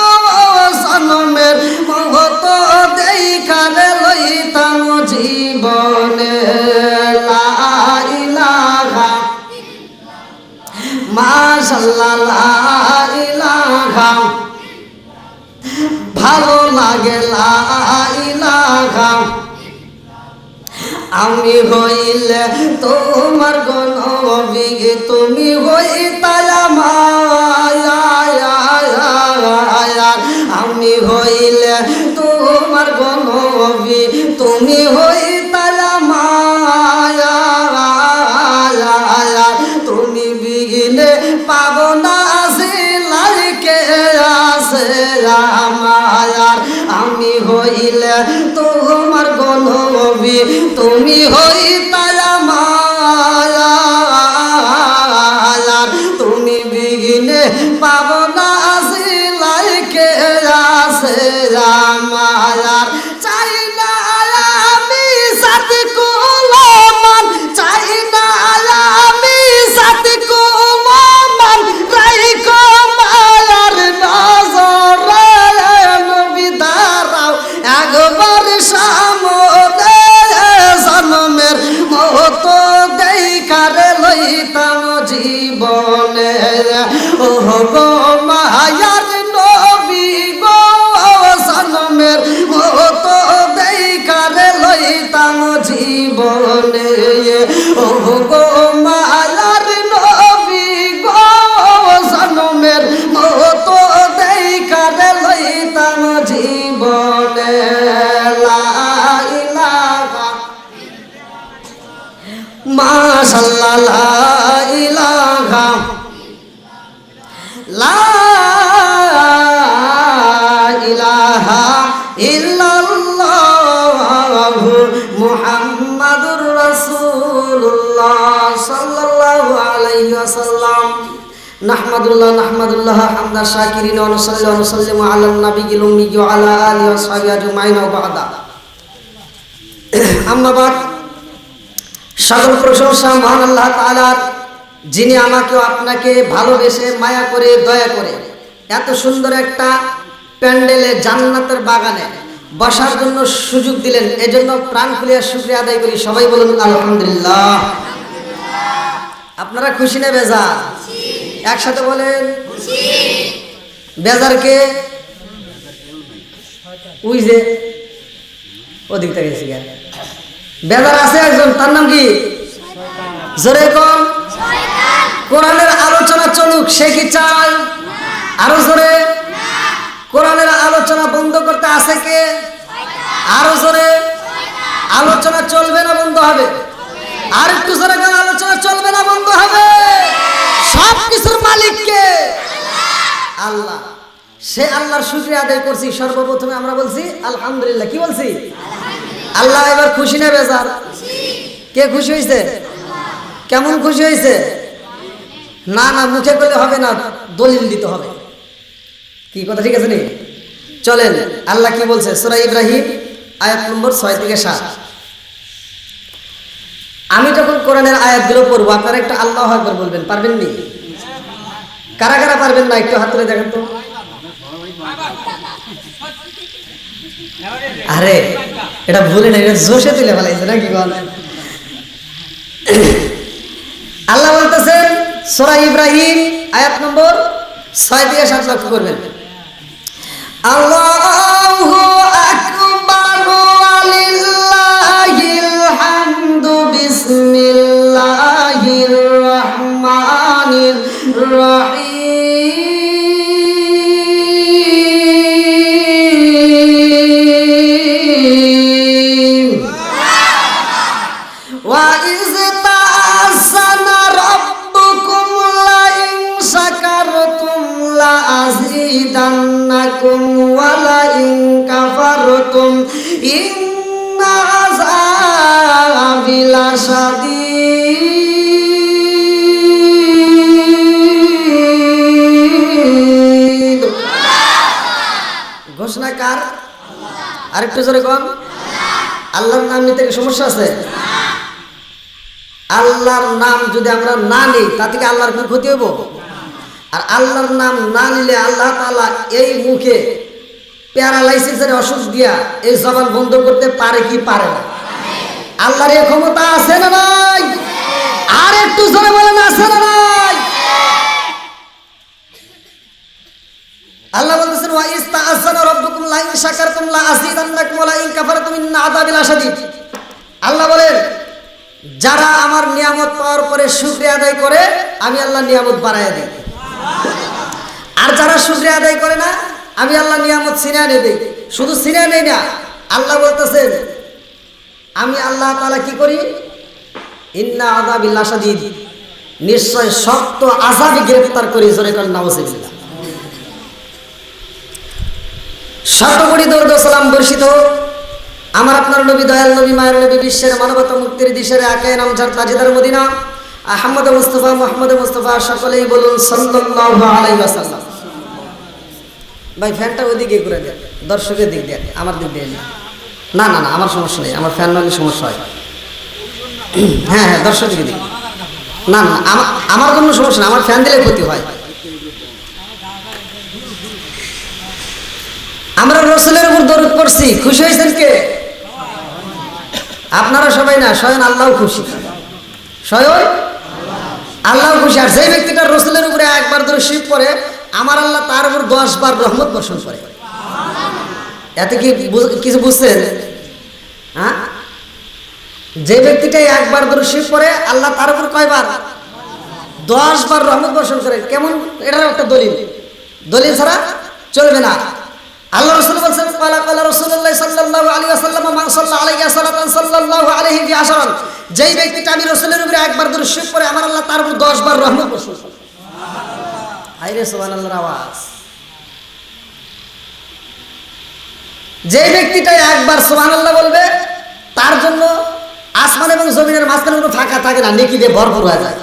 গে লা ইলাহা আমি হইলে তোমার গণবি তুমি হইতাই আমার আমি হইলে তোমার গণবি তুমি হইতাই আমার তুমি বিঘিনে পাব না লাইকে আছে আমার আমি হইলে তোমার গণবি তুমি হইতাই আমার তুমি বিঘিনে পাব না লাইকে আছে আমার চাই না আমি সাথে কুলমান চাই না আমি সাথে কুলমান রাইকো মায়ার নজরে নবী দাঁড়াও একবার সামনে জন্মের মতো দেখারে লইতাম জীবনে ও গো মায়ার নবী গো জন্মের মতো দেখারে লইতাম জীবনে ও গো মায়ার নবী গো জন্মের মতো দেখারে লইতাম জীবনে লা ইলাহা মাশাআল্লাহ লা ইলাহা লা ইলাহা ইল্লাল্লাহু মুহাম্মাদুর রাসূলুল্লাহ সাল্লাল্লাহু আলাইহি ওয়াসাল্লাম নাহমাদুল্লাহ হামদা শাকিরিন ওয়া নুসাল্লি ওয়া নুসাল্লিমু আলান নাবিয়্যিল উম্মি ওয়া আলা আলিহি ওয়া সাহবিহি আজমাইন ওয়া বা'দা আম্মা বাদ সকল প্রশংসা মহান আল্লাহ তাআলার যিনি আমাকে আপনাকে ভালোবেসে মায়া করে দয়া করে এত সুন্দর একটা প্যান্ডেলে জান্নাতের বাগানে বসার জন্য সুযোগ দিলেন এজন্য প্রাণ খুলে শুকরিয়া আদায় করি সবাই বলুন আলহামদুলিল্লাহ আপনারা খুশি না বেজার একসাথে বলেন খুশি বেজার কে ওই যে ওদিক থেকে গেছি বেজার আছে একজন তার নাম কি জোরে কোন শয়তান কোরআনের আলোচনা চলুক সে কি চায় আরো জোরে কোরআনের আলোচনা বন্ধ করতে আছে কে আরো জোরে আলোচনা চলবে না বন্ধ হবে আর একটু জোরে কোন আলোচনা চলবে না বন্ধ হবে সব কিছুর মালিক কে আল্লাহ সে আল্লাহর শুকরিয়া আদায় করছি সর্বপ্রথমে আমরা বলছি আলহামদুলিল্লাহ কি বলছি আল্লাহ এবার খুশি না বেজার কে খুশি হয়েছে কেমন খুশি হয়েছে না না মুখে বললে হবে না দলিল দিতে হবে কি কথা ঠিক আছে নি চলেন আল্লাহ কি বলছে সূরা ইব্রাহিম আয়াত নম্বর 6 থেকে 7 আমি যখন কোরআনের আয়াতগুলো পড়বো আপনারা একটা আল্লাহু আকবার বলবেন পারবেন নি কারা কারা পারবেন না একটু হাত তুলে দেখেন তো আরে এটা ভুলে না এটা জোশে তুলে ফেলাইছে নাকি বল আল্লাহ বলতেছেন সূরা ইব্রাহিম আয়াত নম্বর 6 থেকে 7 লক্ষ্য করবেন আল্লাহু আকবার ওয়ালিল্লাহিল হামদু বিসমিল্লাহির রহমানির রহিম আযীদান্নাকুম ওয়া লা ইন কাফারতুম ইন্না আযাবি লাশাদীদ ঘোষণা কার আল্লাহ আরেকটু জোরে কোন আল্লাহ আল্লাহর নাম নিতে সমস্যা আছে আল্লাহর নাম যদি আমরা না নিই তাতে কি আল্লাহর কোনো ক্ষতি হইব আর আল্লাহর নাম না নিলে আল্লাহ তাআলা এই মুখে প্যারালাইসিসের অসুখ দিয়া এই জবান বন্ধ করতে পারে কি পারে না আল্লাহর এই ক্ষমতা আছে না নাই আর একটু জোরে বলেন আছে না নাই আল্লাহ বলতেছেন ওয়া ইস্তাআযানা রাব্বুকুম লা ইন শাকারতুম লা আযীদান্নাকুম ওয়া লা ইন কাফারতুম ইন্না আযাবি লাশাদীদ। আল্লাহ বলেন যারা আমার নিয়ামত পাওয়ার পরে শুকরিয়া আদায় করে আমি আল্লাহ নিয়ামত বাড়াইয়া দিই, আর যারা শুকরিয়া আদায় করে না আমি আল্লাহ নিয়ামত ছিনিয়ে এনে দিই। শুধু ছিনিয়ে নেই না, আল্লাহ বলতেছেন আমি আল্লাহ তাআলা কি করি, ইন্না আযাবি লাশাদীদ, নিশ্চয় শক্ত আযাবে গ্রেফতার করি। জোরে কর নাউযুবিল্লাহ। শত কোটি দরুদ ও সালাম বর্ষিত আমার আপনার নবী, দয়াল নবী, মায়ের নবী, বিশ্বের মানবতা মুক্তির দিশের আকায়ে নামজার তাজদার মদিনা আহমদ মুস্তাফা মুহাম্মদ মুস্তাফা, সকলেই বলুন সাল্লাল্লাহু আলাইহি ওয়াসাল্লাম। ভাই ফ্যানটা ওইদিকে ঘুরে দেন, দর্শকের দিক দিয়ে, আমার দিক দিয়ে না। না না আমার সমস্যা নেই, আমার ফ্যান নাহলে সমস্যা হয়। হ্যাঁ হ্যাঁ দর্শকের দিকে না না, আমার কোনো সমস্যা না, আমার ফ্যান দিলে ক্ষতি হয়। আমরা রাসূলের উপর দরুদ পড়ছি, খুশি হয়েছেন কে? আপনারা সবাই না, স্বয়ং আল্লাহ খুশি, স্বয়ং আল্লাহ খুশি। আর যে ব্যক্তিটা রাসূলের উপরে একবার দরুদ শরীফ পড়ে আমার আল্লাহ তার উপর 10 বার রহমত বর্ষণ করে। এতে কি কিছু বুঝছেন? হ্যাঁ, যে ব্যক্তিটা একবার দরুদ শরীফ পড়ে আল্লাহ তার উপর কয়বার? 10 বার রহমত বর্ষণ করে। কেমন? এটার একটা দলিল ছাড়া চলবে না। আল্লাহ রাসূল বলেন ক্বালা ক্বালা রাসূলুল্লাহ সাল্লাল্লাহু আলাইহি ওয়াসাল্লাম মান সাল্লা আলাইহি সালাতান সাল্লাল্লাহু আলাইহি বি আশরান, যেই ব্যক্তিটা আমি রাসূলের উপরে একবার দরুদ শরীফ পড়ে আমার আল্লাহ তার উপর 10 বার রহমত বর্ষণ করে। আইরে সুবহানাল্লাহর আওয়াজ। যেই ব্যক্তিটা একবার সুবহানাল্লাহ বলবে তার জন্য আসমান এবং জমিনের মাঝখানে কোনো ফাঁকা থাকে না, নেকি দিয়ে ভরপুর হয়ে যায়।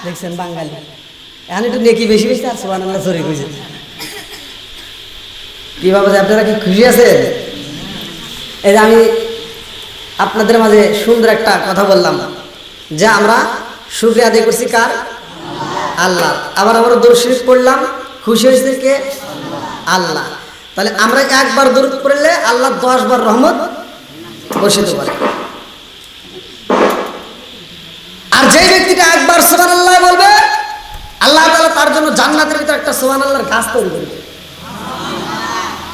দেখছেন বাঙালি এখন একটু নেকি বেশি বেশি আর সুবহানাল্লাহ জোরে কইছে। কি বাবা, আপনারা কি খুশি আছেন? এই যে আমি আপনাদের মাঝে সুন্দর একটা কথা বললাম যে আমরা শুকরিয়া আদায় করছি কার? আল্লাহ। আবার আমরা দরুদ শরীফ পড়লাম, খুশি হয়েছে কে? আল্লাহ। তাহলে আমরা একবার দরুদ পড়লে আল্লাহ 10 বার রহমত বর্ষিত করে। আর যে ব্যক্তিটা একবার সুবহানাল্লাহ বলবে আল্লাহ তাআলা তার জন্য জান্নাতের ভিতরে একটা সুবহানাল্লাহর গাছ তৈরি করবে।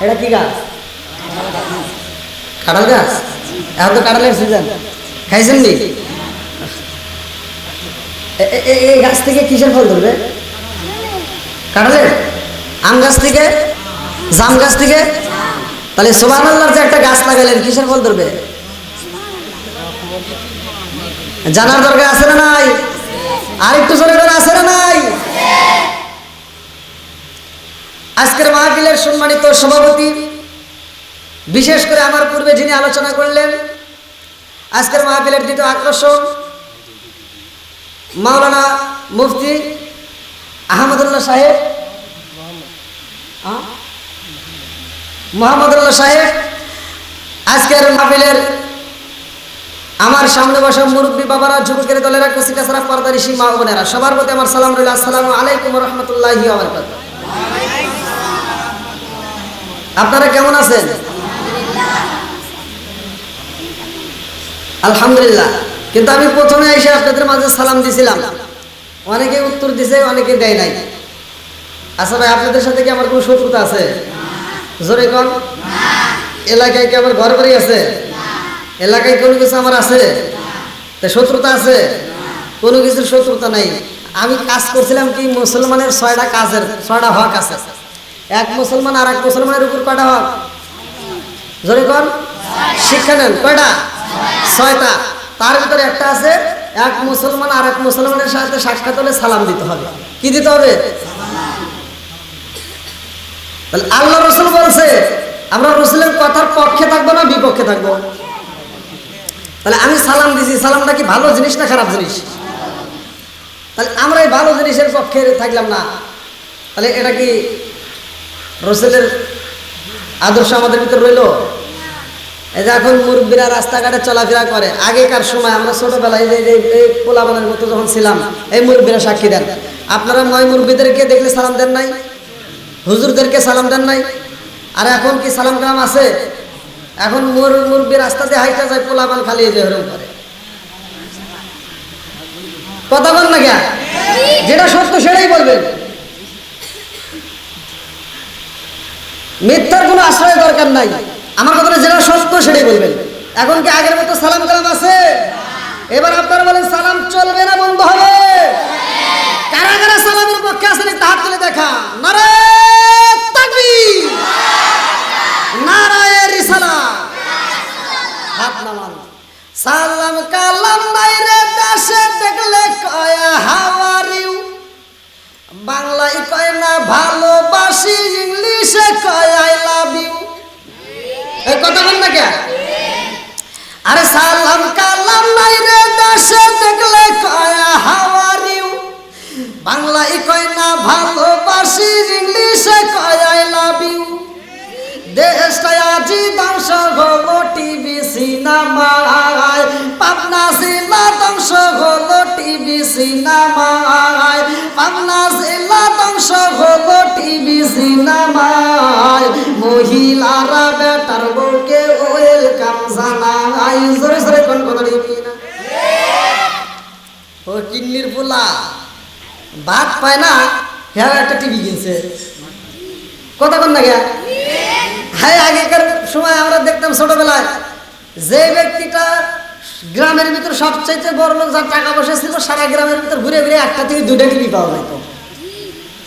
এটা কি গাছ? কাঁঠাল গাছ। এখন তো কাঁঠালের সিজন, খাইছেন নি? এই গাছ থেকে কিসের ফল ধরবে? কাঁঠালের। আম গাছ থেকে, জাম গাছ থেকে। তাহলে সুবহানাল্লাহর যে একটা গাছ লাগাইলেন কিসের ফল ধরবে? জানার দরকার আছে না নাই? আর একটু জোরে করে আছে না নাই? আজকের মাহফিলের সম্মানিত সভাপতি, বিশেষ করে আমার পূর্বে যিনি আলোচনা করলেন, আজকের মাহফিলের দ্বিতীয় আকর্ষণ মাওলানা মুফতি আহমদুল্লাহ সাহেব, মোহাম্মদুল্লাহ সাহেব। আজকের মাহফিলের আমার সামনে বসা মুরব্বী বাবারা, যুবকের দলেরা, কচিকাছাড়া, পর্দানিশী মা বোনেরা, সবার প্রতি আমার সালাম রইল। আসসালামু আলাইকুম ওয়া রাহমাতুল্লাহি ওয়া বারাকাতুহু। আপনারা কেমন আছেন? আলহামদুলিল্লাহ। কিন্তু আমি প্রথমে এসে আপনাদের মাঝে সালাম দিছিলাম, অনেকে উত্তর দিছে, অনেকে দেয় নাই। আচ্ছা ভাই, আপনাদের সাথে কি আমার কোনো শত্রুতা আছে? জোরে কন। এলাকায় কি আমার ঘর বাড়ি আছে? এলাকায় কোনো কিছু আমার আছে? তা শত্রুতা আছে? কোনো কিছুর শত্রুতা নাই। আমি কাজ করছিলাম কি, মুসলমানের 6টা কাজের 6টা হক আছে। এক মুসলমান আর এক মুসলমানের উপর কয়টা হক? জোরে কন। শিক্ষা নেন কয়টা? 6টা। তার ভিতরে একটা আছে, এক মুসলমান আর এক মুসলমানের সাথে সাক্ষাৎ হলে সালাম দিতে হবে। কি দিতে হবে? তাহলে আল্লাহ রাসূল বলছে আমরা রাসূলের কথার পক্ষে থাকবো না বিপক্ষে থাকবো? তাহলে আমি সালাম দিছি, সালামটা কি ভালো জিনিস না খারাপ জিনিস? তাহলে আমরা এই ভালো জিনিসের পক্ষে থাকলাম না, তাহলে এটা কি রাসূলের আদর্শ আমাদের ভিতরে রইল? এই যে এখন মুরব্বীরা রাস্তাঘাটে চলাফেরা করে, আগেকার সময় আমরা ছোটবেলায় এই পোলাবানের মতো যখন ছিলাম, এই মুরব্বীরা সাক্ষী দেন, আপনারা ময় মুরব্বীদেরকে দেখলে সালাম দেন নাই? হুজুরদেরকে সালাম দেন নাই? আর এখন কি সালাম কালাম আছে? এখন মুরব্বী রাস্তা দিয়ে হাইটা যায়, পোলাবান খালি এই যে হরম করে। কথা বল না কেন? যেটা সত্য সেটাই বলবেন। মিথ্যার কোনো আশ্রয় দরকার নাই। আমার কথাটা যেটা সত্য সেটাই বলবেন। এখন কি আগের মতো সালাম কালাম আছে? এবার আপনারা বলেন সালাম চলবে না বন্ধ হবে? কারা কারা সালামের পক্ষে আছেন একটু হাত তুলে দেখা। নারায়ে তাকবীর, নারায়ে রিসালাত, হাত নামান। সালাম কালাম নাই রে দেশে দেখলে কয় হাউ আর ইউ, বাংলায় কয় না ভালোবাসি, ইংলিশে কয় আই লাভ ইউ। এই কথা বল না কে? আরে সালাম কালাম নাই রে দেশে দেখলে কয় হাউ আর ইউ, বাংলায় কয় না ভালোবাসি, ইংলিশে কয় আই লাভ ইউ। দেশটা আজি ধ্বংস হলো টিভি সিনেমায়, পাবনা জেলা ধ্বংস হলো টিভি সিনেমায়, পাবনা জেলা ধ্বংস হলো টিভি সিনেমায়। মহিলারা বেটার বউকে ওয়েলকাম জানায়। জোরে জোরে কোন কথা ঠিক না? ও কিন্নির পোলা ভাত পায় না, হ্যাঁ একটা টিভি কিনছে। কথা বল না গে? হ্যাঁ, আগেকার সময় আমরা দেখতাম ছোটবেলায় যে ব্যক্তিটা গ্রামের ভিতর সবচাইতে বড় লোক, যার টাকা পয়সা ছিল, সারা গ্রামের ভিতর ঘুরে ঘুরে একটা থেকে দুইটা টিভি পাওয়া যেত।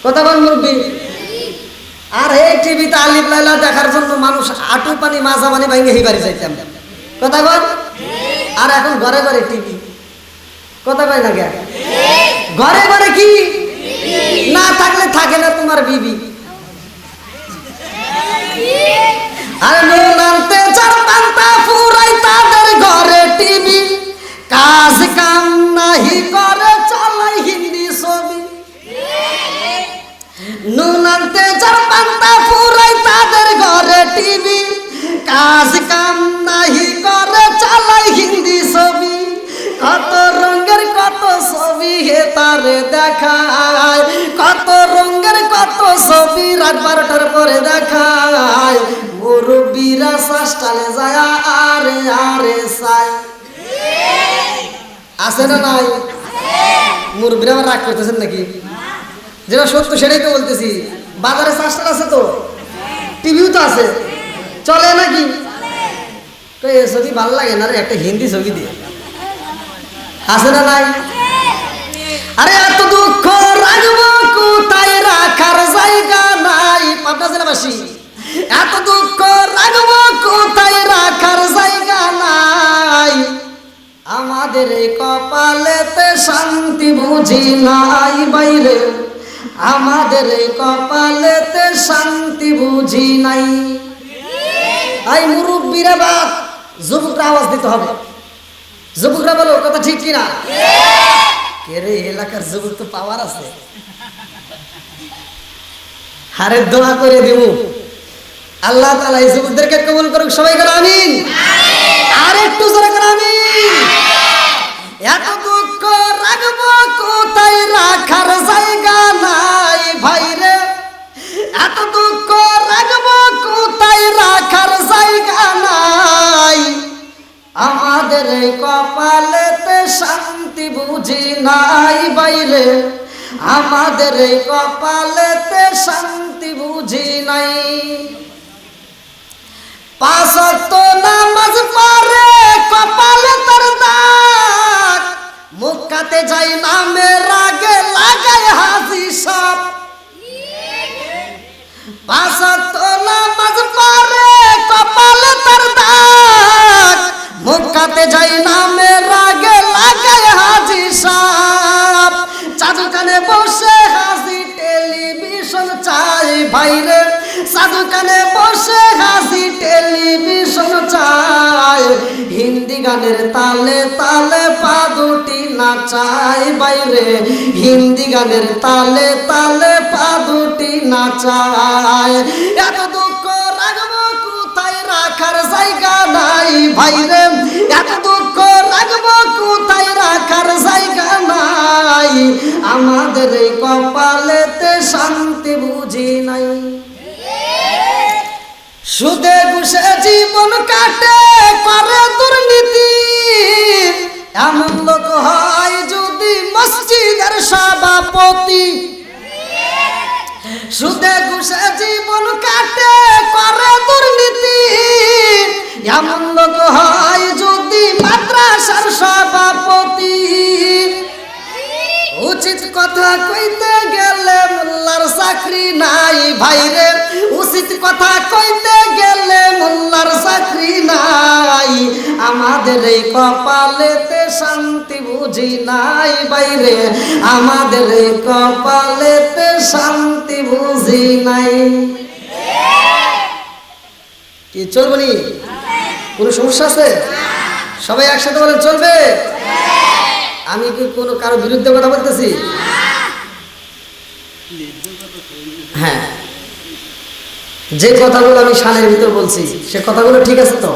কথা বল মুরব্বী? আর এই টিভিতে আলিফ লাইলা দেখার জন্য মানুষ আটু পানি মাজা পানি ভাঙে এই বাড়ি যাইতাম। কথা বল? আর এখন ঘরে ঘরে টিভি। কথা কয় না গে? ঘরে ঘরে কি না থাকলে থাকে না তোমার বিবি। আর নুনান্তে চার পান্তা ফুরাই তাদের ঘরে টিভি, কাজ কাম নাহি করে চালাই হিন্দি ছবি। নুনান্তে চার পান্তা ফুরাই তাদের ঘরে টিভি, কাজ কাম নাহি করে চালাই হিন্দি ছবি। কত রঙের কত ছবি হে তারে দেখায়, কত রঙের কত ছবি রাত 12টার পরে দেখায়। মুরব্বীরা শাসটালে যায় আরে আরে চাই। আছে না নাই? মুরব্বীরা আবার রাগ করতেছেন নাকি? যেটা সত্য সেটাই তো বলতেছি। বাজারে শাসটাল আছে তো, টিভিও তো আছে, চলে নাকি? তো এই ছবি ভালো লাগে না রে, একটা হিন্দি ছবি দিয়ে। আছে না নাই? আরে এত দুঃখ রাখবো কোথায়, রাখার জায়গা নাই। পাবনা জেলাবাসী, এত দুঃখ রাখবো কোথায়, রাখার জায়গা নাই। আমাদের এই কপালেতে শান্তি বুঝি নাই বাইরে, আমাদের এই কপালেতে শান্তি বুঝি নাই। এই মুরব্বীরা বাদ, যুবকরা আওয়াজ দিতে হবে। যুবকরা বলো কথা ঠিক কিনা? কে রে এলাকার যুবক তো পাওয়ার আছে। হারে দোয়া করে দেব আল্লাহ তাআলা এই যুবকদেরকে কবুল করুক। সবাই করে আমিন। আর একটু জোরে করে আমিন। এত দুঃখ রাখবো কোথায়, রাখার জায়গা নাই ভাইরে, এত দুঃখ রাখবো কোথায়, রাখার জায়গা নাই। আমাদের এই কপালেতে শান্তি বুঝি নাই বাইরে, আমাদের এই কপালেতে শান্তি বুঝি নাই। 5 ওয়াক্ত নামাজ পড়ে কপালে তার দাগ, মুখতে যাই নামের আগে লাগায় হাসি সব। 5 ওয়াক্ত নামাজ পড়ে কপালে তার দাগ, মুখতে যাই নামের আগে লাগায় হাসি সব। চাদু কানে বসে হাসি টেলিভিশন চাই ভাইরে, চাদু কানে বসে হাসি টেলিভিশন চাই। হিন্দি গানের তালে তালে পা দুটি নাচাই বাইরে, হিন্দি গানের তালে তালে পা দুটি নাচায়। এত দুঃখ রাখবো কোথায়, রাখার জায়গা নাই ভাইরে, এত দুঃখ রাখবো কোথায়, রাখার জায়গা নাই। আমাদের এই কপালেতে শান্তি বুঝি নাই। সুদে ঘুষে জীবন কাটে করে দুর্নীতি, এমন লোক হয় যদি মসজিদের সভাপতি। সুদে ঘুষে জীবন কাটে কথা কইতে গেলে মোল্লার চাকরি নাই ভাইরে, উচিত কথা কইতে গেলে মোল্লার চাকরি নাই, আমাদের এই কপালেতে শান্তি বুঝি নাই বাইরে, আমাদের এই কপালেতে শান্তি বুঝি নাই। কি চলবে নি? কোনো সমস্যা আছে? সবাই একসাথে বলেন চলবে। আমি কি কোনো কারো বিরুদ্ধে কথা বলতেছি? হ্যাঁ, যে কথাগুলো আমি শানের ভিতর বলছি সে কথাগুলো ঠিক আছে তো?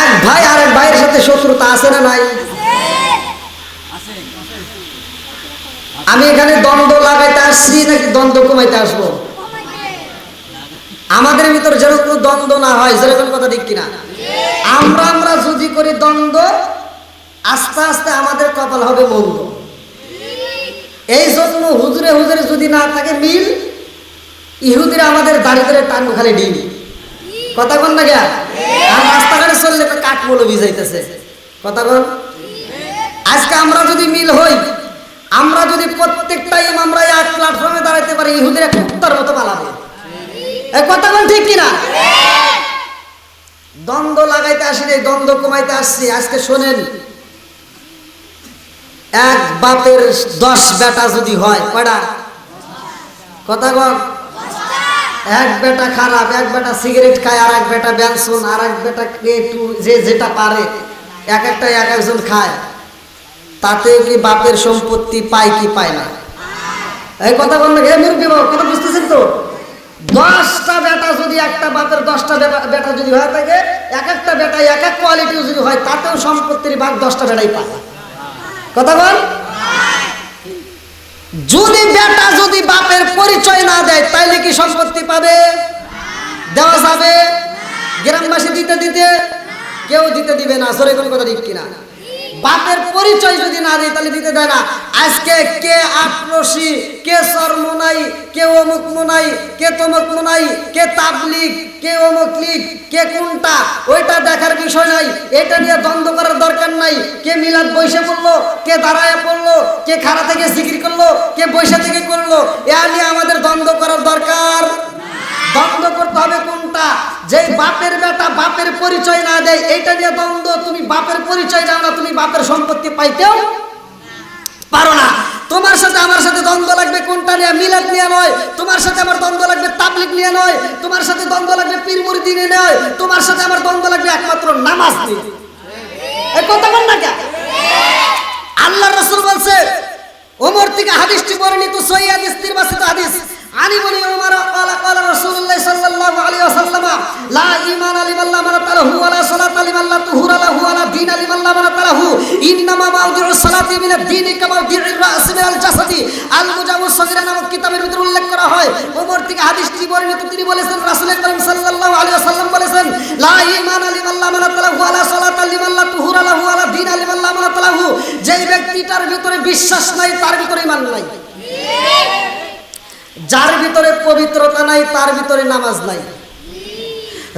এক ভাই আর এক ভাইয়ের সাথে শত্রুতা আছে না নাই? আমি এখানে দ্বন্দ্ব লাগাইতে আসছি নাকি দ্বন্দ্ব কমাইতে আসবো? আমাদের ভিতর যেন কোনো দ্বন্দ্ব না হয়, যেরকম কথা ঠিক কিনা? আমরা যদি করি দ্বন্দ্ব, আস্তে আস্তে আমাদের কপাল হবে মন্দ। এই জন্য হুজুরে হুজুরে যদি না থাকে মিল, ইহুদিরা আমাদের দাঁড়িয়ে টানবো খালি ডিম। কথা বল না গিয়া? আর রাস্তাঘাটে চললে তো কাঠ মৌল ভিজাইতেছে। কথা বল। আজকে আমরা যদি মিল হই, আমরা যদি প্রত্যেকটা আমরা এক প্ল্যাটফর্মে দাঁড়াইতে পারি, ইহুদিরা কুত্তার মতো পালাবে। এই কথা বল ঠিক কিনা? দ্বন্দ্ব লাগাইতে আসি নাই, দ্বন্দ্ব কমাইতে আসছি। আজকে শোনেন, এক বাপের 10 বেটা যদি হয়, কয়টা? কথা বল। এক বেটা খারাপ, এক বেটা সিগারেট খায়, আর এক বেটা ব্যানসন, আর এক বেটা একটু যে যেটা পারে, এক একজন খায়, তাতে কি বাপের সম্পত্তি পায় কি পায় না? এই কথা বল না, মুরব্বী বাবা, কথা বুঝতেছেন তো? 10টা বেটা যদি একটা বাপের 10টা বেটা যদি হয়ে থাকে, এক একটা বেটা এক এক কোয়ালিটি যদি হয়, তাতেও সম্পত্তির ভাগ 10টা বেটাই পায়। কথা বল। যদি বেটা যদি বাপের পরিচয় না দেয়, তাইলে কি সম্পত্তি পাবে? দেওয়া যাবে? গ্রামবাসী দিতে কেউ দিতে দিবে না। আসলে কোন কথা ঠিক কিনা? বাপের পরিচয় যদি না দেয় তাহলে দিতে দেয় না। আজকে কে আটরশি, কে সরমোনাই, কে অমুক মোনাই, কে তমুক মোনাই, কে তাবলিগ, কে অমুক লীগ, কে কোনটা, ওইটা দেখার বিষয় নাই। এটা নিয়ে দ্বন্দ্ব করার দরকার নাই। কে মিলাদ বৈশে পড়লো, কে দাঁড়ায় পড়লো, কে খাড়া থেকে জিকির করলো, কে বৈশা থেকে করলো, এ নিয়ে আমাদের দ্বন্দ্ব করার দরকার। দ্বন্দ্ব করতে হবে কোনটা? যে বাপের বেটা বাপের পরিচয় না দেয়, এইটা নিয়ে দ্বন্দ্ব। তুমি বাপের পরিচয় দাও না, তুমি বাপের সম্পত্তি পাইতেও পারো না। তোমার সাথে আমার সাথে দ্বন্দ্ব লাগবে কোনটা নিয়ে? মিলাদ নিয়ে নয়। তোমার সাথে আমার দ্বন্দ্ব লাগবে তাবলিগ নিয়ে নয়। তোমার সাথে দ্বন্দ্ব লাগবে পীর মুরিদি নিয়ে নয়। তোমার সাথে আমার দ্বন্দ্ব লাগবে একমাত্র নামাজ নিয়ে। এই কথা বল না কেন? আল্লাহর রাসূল বলছে, ওমর থেকে হাদিসটি বর্ণিত, সহিহ হাদিস, তিরমিজির হাদিস, আনি বনি ওমর ক্বালা ক্বালা রাসূলুল্লাহ সাল্লাল্লাহু আলাইহি ওয়াসাল্লাম, লা ঈমান লিমান লা মারাতাহু ওয়া লা সালাতা লিমান লা তুহুরা লাহু ওয়া লা দীন লিমান লা মারাতাহু, ইন্নামা মাউদিউস সালাতি মিনাদ দীনি কামা মাউদিউর রাস মিনাল জাসাদি। আল মুজামুস সগীরা নামক কিতাবের ভিতরে উল্লেখ করা হয়, ওমর থেকে হাদিসটি বর্ণিত, তিনি বলেছেন, রাসূল করিম সাল্লাল্লাহু আলাইহি ওয়াসাল্লাম বলেছেন, লা ঈমান লিমান লা মারাতাহু ওয়া লা সালাতা লিমান লা তুহুরা লাহু ওয়া লা দীন লিমান লা মারাতাহু। যেই ব্যক্তিটার ভিতরে বিশ্বাস নাই, তার ভিতরে ঈমান নাই। যার ভিতরে পবিত্রতা নাই, তার ভিতরে নামাজ নাই।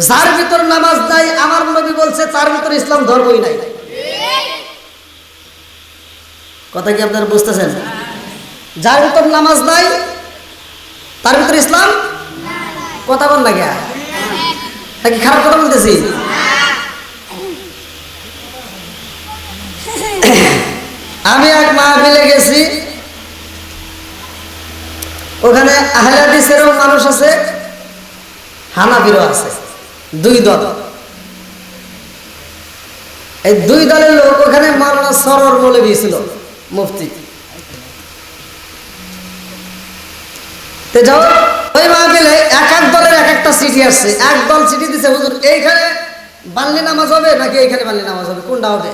যার ভিতরে নামাজ নাই, আমার নবী বলছে, তার ভিতরে ইসলাম ধর্মই নাই। কথা কি আপনারা বুঝতেছেন? যার ভিতর নামাজ নাই, তার ভিতরে ইসলাম। কথা বল না গিয়া? নাকি খারাপ কথা বলতেছি? আমি এক মাহফিলে গেছি, ওখানে আহলে হাদিসেরও মানুষ আছে, হানাফিরও আছে, 2 দল। এই 2 দলের লোক ওখানে মাওলানা সরওয়ার মৌলভী ছিল, মুফতি। তে যাও, ওই মাহফিলে এক এক দলের এক একটা চিঠি আসছে। এক দল চিঠি দিছে, হুজুর এইখানে বাল্লি নামাজ হবে নাকি এইখানে বাল্লি নামাজ হবে, কোনটা হবে?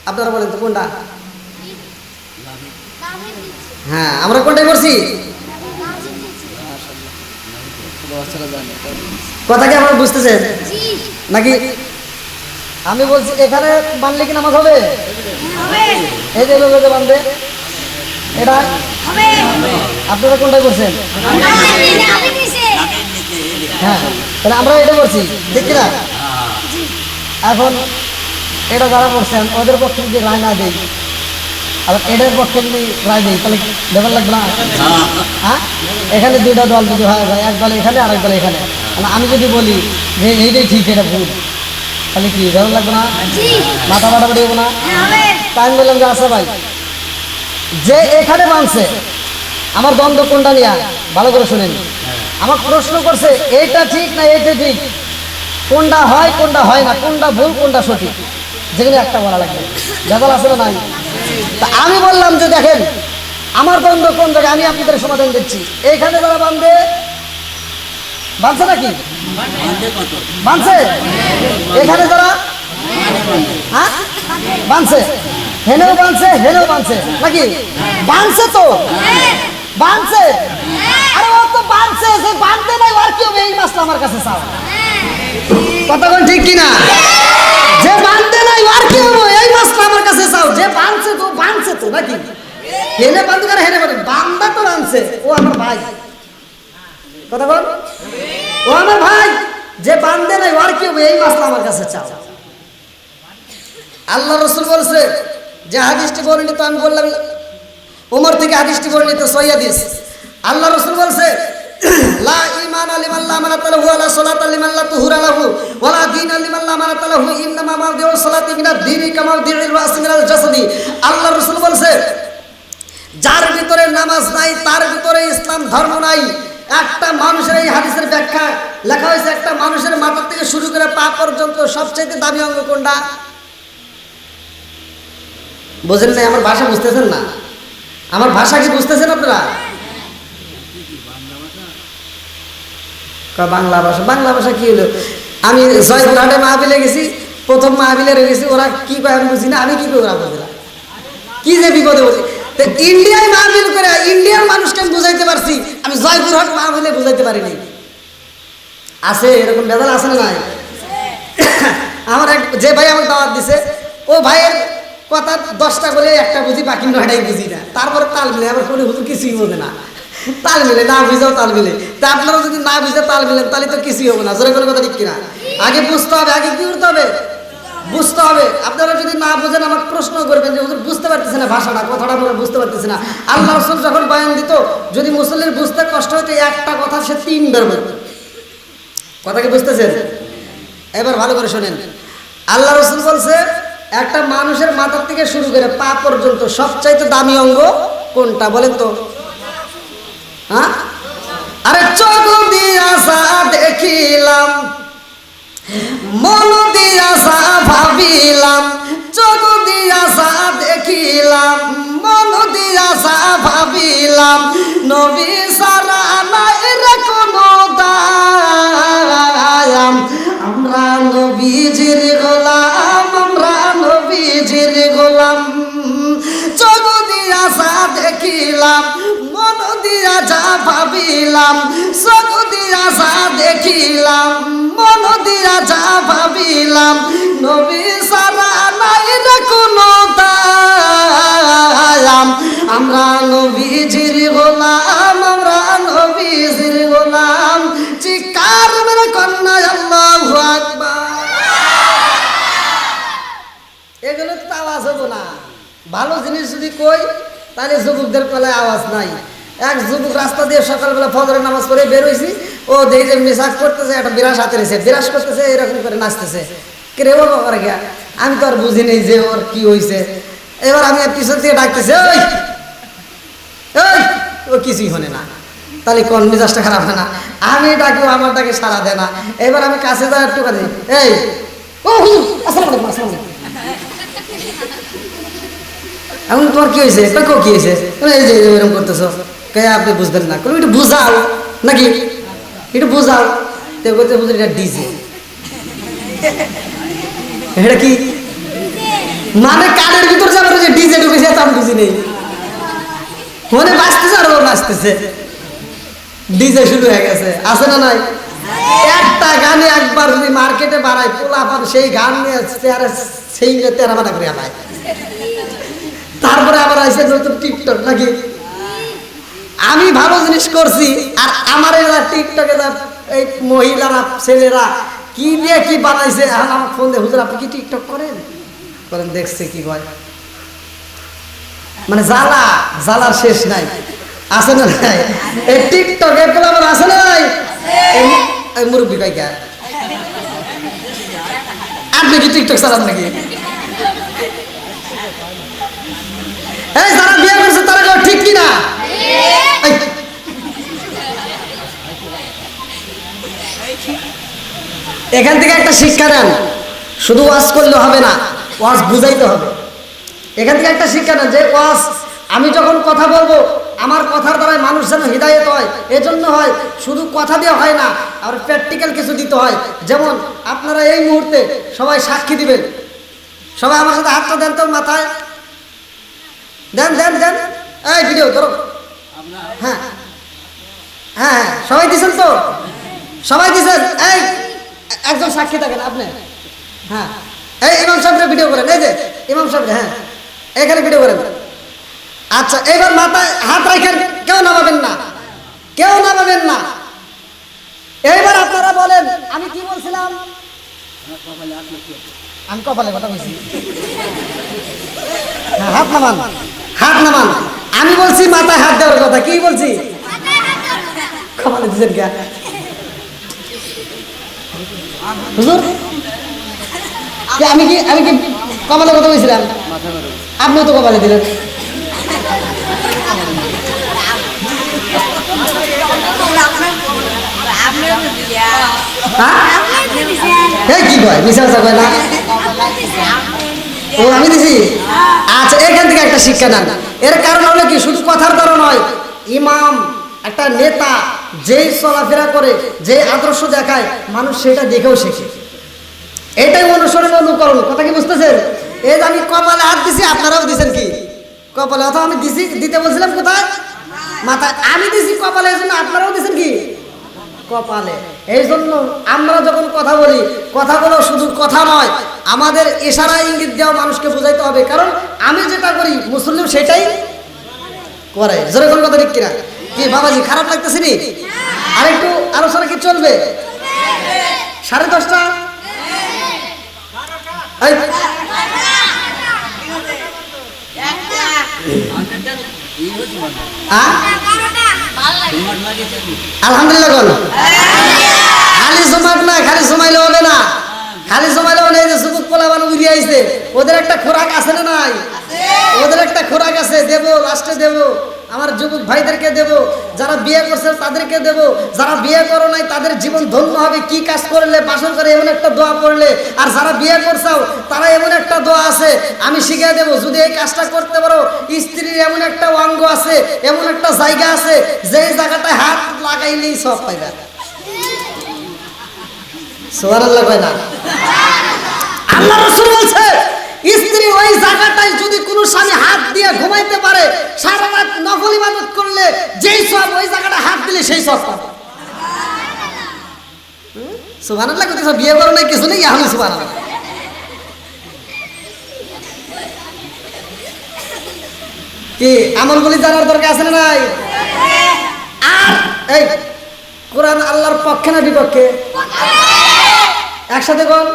আপনারা বলেন তো কোনটা? হ্যাঁ, আমরা কোনটাই করছি? কথা কি আপনারা বুঝতেছেন নাকি? আমি বলছি এখানে বানলে কি নামাজ হবে? এই যে লোক বানবে, এটা আপনারা কোনটাই করছেন? হ্যাঁ, তাহলে আমরা এটা করছি, ঠিক কিনা? এখন এটা যারা করছেন ওদের পক্ষে যদি রায় না দেয়, আবার এটার পক্ষে যদি রায় দেয় তাহলে ব্যাপার লাগবে না? হ্যাঁ, এখানে দুইটা দল যদি হয়, এক দল এখানে আর এক দল এখানে, আমি যদি বলি যে এইটাই ঠিক এটা ভুল, তাহলে কি ব্যাপার লাগবে না? মাথা বাড়াবাড়ি হবো না? তাই আমি বললাম যে আচ্ছা ভাই, যে এখানে মানছে আমার দ্বন্দ্ব কোনটা নিয়ে, ভালো করে শুনেন। আমার প্রশ্ন করছে এইটা ঠিক না এইটা ঠিক, কোনটা হয় কোনটা হয় না, কোনটা ভুল কোনটা সঠিক, যেখানে একটা বলা লাগবে, ব্যাপার আছে না নাই? তা আমি বললাম যে দেখেন আমার দ্বন্দ্ব কোন জায়গায়, আমি আপনাদের সমাধান দিচ্ছি। এইখানে যারা বাঁধবে, বাঁধছে নাকি? বাঁধছে এখানে যারা, হ্যাঁ বাঁধছে, হেনেও বাঁধছে হেনেও বাঁধছে নাকি? বাঁধছে তো, বাঁধছে। আরে ও তো বাঁধছে, সে বাঁধতে নাই আর কি হবে? এই মাসটা আমার কাছে চাও, কথা কোন ঠিক কিনা? যে বাঁধতে নাই আর কি হবে? এই মাসটা আমার কাছে চাও। যে বাঁধছে তো বাঁধছে তো নাকি? হেনে বাঁধু করে হেনে বাঁধে, বান্দা তো বাঁধছে, ও আমার ভাই, কথা বল, ও আমার ভাই। যে বাঁধতে নাই আর কি হবে? এই মাসটা আমার কাছে চাও। আল্লাহ রসুল বলছে যে হাদিসটি বর্ণিত, আমি বললাম ওমর থেকে হাদিসটি বর্ণিত, সহিহ হাদিস। আল্লাহ রসুল বলছে লা ঈমান লিমান লা আমানাতা লাহু ওয়া লা সালাতা লিমান লা তুহুরা লাহু ওয়া লা দীন লিমান লা আমানাতা লাহু ইন্নামা মাওদিউ সালাতি মিনাদ দীনি কামা মাওদিউল রাসি মিনাল জাসাদি। আল্লাহ রসুল বলছে যার ভিতরে নামাজ নাই তার ভিতরে ইসলাম ধর্ম নাই। একটা মানুষের, এই হাদিসের ব্যাখ্যা লেখা হয়েছে, একটা মানুষের মাথা থেকে শুরু করে পা পর্যন্ত সবচেয়ে দামি অঙ্গ কোনটা? বোঝেন না? আমার ভাষা বুঝতেছেন না? আমার ভাষা কি বুঝতেছেন আপনারা? বাংলা ভাষা, বাংলা ভাষা কি হলো? আমি জয়পুরহাটে মাহফিলে গেছি, প্রথম মাহফিলে গেছি, ওরা কি কয় আমি বুঝি না, আমি কি করে ওরা বুঝি না, কি যে বিপদে বলছি। তো ইন্ডিয়ায় মাহফিল করে ইন্ডিয়ার মানুষকে আমি বুঝাইতে পারছি, আমি জয়পুরহাট মাহফিলে বুঝাইতে পারিনি। আছে এরকম বেদাল আছে না নাই? আমার এক যে ভাই আমাকে দাওয়াত দিছে, ও ভাইয়ের কথা 10টা বলে একটা বুঝি, বাকি 9টাই বুঝি না। তারপরে তাল মিলে, আবার কোনো হুজুর কিছুই বোঝে না, তাল মিলে না বুঝাও তাল মিলে। তা আপনারা যদি না বুঝে তাল মিলেন তাহলে তো কিছুই হবে না। জোরে কোনো কথা ঠিক কিনা? আগে বুঝতে হবে, আগে কি করতে হবে? বুঝতে হবে। আপনারা যদি না বুঝেন আমাকে প্রশ্ন করবেন যে হুজুর বুঝতে পারতেছে না ভাষাটা, কথাটা আমরা বুঝতে পারতেছে না। আল্লাহ রাসূল যখন বয়ান দিত, যদি মুসল্লির বুঝতে কষ্ট হতো একটা কথা সে 3 বার বলতো। কথা কি বুঝতেছেন? এবার ভালো করে শোনেন। আল্লাহ রাসূল বলছে একটা মানুষের মাথার থেকে শুরু করে পা পর্যন্ত সবচাইতে দামি অঙ্গ কোনটা বলেন তো? হ্যাঁ, আরে চোখ দিয়া সা দেখিলাম, মন দিয়া সা ভাবিলাম, চোখ দিয়া সা দেখিলাম, মন দিয়া সা ভাবিলাম, নবী সারা নাই রে কোনো দায়াম, আমরা নবীজির গোলাম, আমরা নবীজির গোলাম। চোখ দিয়া সা দেখিলাম, মন দিয়া যা ভাবিলাম, চোখ দিয়া সা দেখিলাম, মন দিয়া যা ভাবিলাম, নবী সারা নাই রে কোনো দায়াম, আমরা নবীজির গোলাম, আমরা নবীজির গোলাম। চিৎকার মেরে কন্যা আল্লাহু আকবার। এগুলো তো আওয়াজ হবো না। ভালো জিনিস যদি কই তাহলে যুবকদের কলায় আওয়াজ নাই। এক যুবক রাস্তা দিয়ে সকালবেলা ফজরের নামাজ পড়ে বের হয়েছি, ও দেখে যে মেসাজ করতেছে, একটা বিরাস হাতে রয়েছে, বিরাস করতেছে, এরকম করে নাচতেছে। কে ও বাবার গিয়া, আমি তো আর বুঝি নেই যে ওর কি হয়েছে। এবার আমি পিছন থেকে ডাকতেছে, ওই ওই, ও কিছুই হনে না। তাহলে কোন মেজাজটা খারাপ হয় না? আমি ডাকি, আমার ডাকে সারা দেয় না। এবার আমি কাছে যাই, একটু কাছে, এই ও আসসালামু আলাইকুম, আসসালামু আলাইকুম, এখন তোমার কি হয়েছে? কি হয়েছে? এই যে এরকম করতেছ, কে আপনি বুঝতেন না? একটু বুঝাও নাকি, একটু বুঝাও। তো বলতে বুঝলেন এটা ডিজে, এটা কি মানে কানের ভিতর যাবে যে ডিজে ঢুকেছে, তো আমি বুঝি নেই, মনে বাঁচতেছে আর ও নাচতেছে, ডিজে শুরু হয়ে গেছে। আছে না নাই? একটা গানে একবার যদি মার্কেটে বাড়ায়, পোলা পান সেই গান নিয়ে সেই তেরামাটা করে আনায়। তারপরে আবার আইসে নতুন টিকটক নাকি। আমি ভালো জিনিস করছি, আর আমার এরা টিকটকে এই মহিলারা ছেলেরা কি দিয়ে কি বানাইছে, এখন আমার ফোন দিয়ে হুজুর আপনি কি টিকটক করেন? করেন দেখছে কি কয়, মানে জ্বালা জ্বালার শেষ নাই, আছে না নাই? এই টিকটকে আমার আছে না নাই? এই মুরব্বী কাইকা আপনি কি টিকটক চালান নাকি? এই যারা বিয়ে করছে তারা কেউ ঠিক কিনা? এখান থেকে একটা শিক্ষা নেন, শুধু ওয়াজ করলে হবে না, ওয়াজ বুঝাইতে হবে। এখান থেকে একটা শিক্ষা নেন যে ওয়াজ আমি যখন কথা বলবো আমার কথার দ্বারাই মানুষ যেন হৃদায়ত হয়, এজন্য হয়, শুধু কথা দিয়ে হয় না, আর প্র্যাকটিক্যাল কিছু দিতে হয়। যেমন আপনারা এই মুহূর্তে সবাই সাক্ষী দিবেন, সবাই আমার সাথে হাতটা দেন তো মাথায়, দেন দেন দেন, এই ভিডিও ধরো, হ্যাঁ হ্যাঁ সবাই দিছেন তো, সবাই দিছেন। এই একজন সাক্ষী থাকেন আপনি, হ্যাঁ এই ইমাম সাহেবরা ভিডিও করেন, এই যে ইমাম সাহেব, হ্যাঁ এখানে ভিডিও করেন। আচ্ছা এবার মাথায় হাত রাখেন, কেউ নামাবেন না, কেউ নামাবেন না। এইবার আপনারা বলেন আমি কি বলছিলাম? আমি কপালে কথা বলছি, হাত নামান, হাত নামান। আমি বলছি মাথায় হাত দেওয়ার কথা, কি বলছি? কপালে দিচ্ছেন কে হুজুর? আমি কি কপালের কথা বলছিলাম? আপনিও তো কপালে দিলেন। কি কয় মিশা কয় না? ও আমি দিছি। আচ্ছা এখান থেকে একটা শিক্ষা নেন। এর কারণ হলো কি, শুধু কথার দ্বারা নয়, ইমাম একটা নেতা যেই চলাফেরা করে, যে আদর্শ দেখায়, মানুষ সেটা দেখেও শেখে। এটাই অনুসরণ, অনুকরণ। কথা কি বুঝতেছেন? এই যে আমি কপালে হাত দিছি, আপনারাও দিছেন কি কপালে? অথবা আমি দিছি, দিতে বলছিলাম কোথায়? মাথায়। আমি দিছি কপালে, এই জন্য আপনারাও দিছেন কি কপালে। এই জন্য আমরা যখন কথা বলি, কথাগুলো শুধু কথা নয়, আমাদের ইশারা ইঙ্গিত দেওয়া মানুষকে বোঝাইতে হবে। কারণ আমি যেটা করি মুসলিম সেটাই করে। জোরে কোন কথা ঠিক কিনা? কি বাবাজি খারাপ লাগতেছে নি? আরেকটু আলোচনা কি চলবে? 10:30? আলহামদুলিল্লাহ বলো। খালি জমাট না, খালি জমাইলে হবে না, খালি জমাইলে হবে না। এই যে যুবক পোলাপান উড়িয়ে আইছে, ওদের একটা খোরাক আছে না নাই? ওদের একটা খোরাক আছে, দেবো লাস্টে দেবো। আমার যুবক ভাইদেরকে দেবো, যারা বিয়ে করছে তাদেরকে দেবো, যারা বিয়ে করো নাই তাদের জীবন ধন্য হবে কি কাজ করলে, বাসন করে এমন একটা দোয়া পড়লে। আর যারা বিয়ে করছাও তারা এমন একটা দোয়া আছে আমি শিখিয়ে দেবো, যদি এই কাজটা করতে পারো, স্ত্রীর এমন একটা অঙ্গ আছে, এমন একটা জায়গা আছে, যেই জায়গাটায় হাত লাগাইলেই সব পাইবা। সুবহানাল্লাহ কয় না? আল্লাহ রাসূল বলছে স্ত্রী ওই জায়গাটায় যদি কোনো স্বামী হাত দিয়ে ঘুমাইতে পারে, সারা রাত নফল ইবাদত করলে যেই সব, ওই জায়গাটা হাত দিলে সেই সব পাবে। সুবহানাল্লাহ কইতেছ, বিয়ে করো নাই কিছু নেই, আমি সুবহানাল্লাহ। কি আমলগুলি জানার দরকার আছে না নাই? আর এই কোরআন আল্লাহর পক্ষে না বিপক্ষে? একসাথে কোন?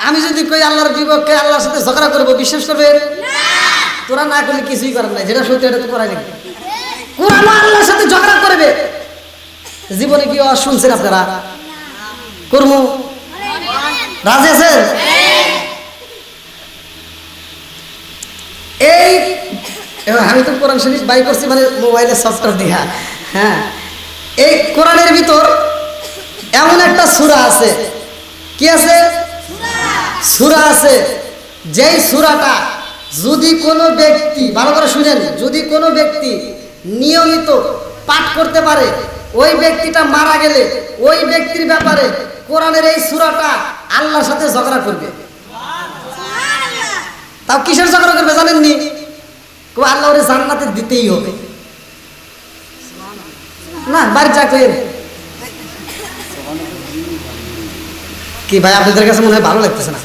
আমি যদি কই আল্লাহর বিপক্ষে, আল্লাহর সাথে ঝগড়া করবো, বিশ্বাস করবেন? তোরা না করলে কিছুই করার নাই, যেটা সত্যি এটা তো করাই নাকি। কোরআন আল্লাহর সাথে ঝগড়া করবে। জীবনে কি শুনছেন আপনারা? করবো রাজি আছেন? এই আমি তো কোরআন শরীফ বাই করছি, মানে মোবাইলে সফটওয়্যার দিয়া। হ্যাঁ, এই কোরআনের ভিতর এমন একটা সূরা আছে, কি আছে? সূরা আছে, যেই সূরাটা যদি কোনো ব্যক্তি, ভালো করে শুনেন, যদি কোনো ব্যক্তি নিয়মিত পাঠ করতে পারে, ওই ব্যক্তিটা মারা গেলে ওই ব্যক্তির ব্যাপারে কোরআনের এই সূরাটা আল্লাহর সাথে ঝগড়া করবে। তাও কিসের ঝগড়া করবে জানেননি? আল্লাহ ওরে জান্নাতে দিতেই হবে না। বাড়ি যা করেন কি ভাই, আপনাদের কাছে মনে হয় ভালো লাগতেছে না?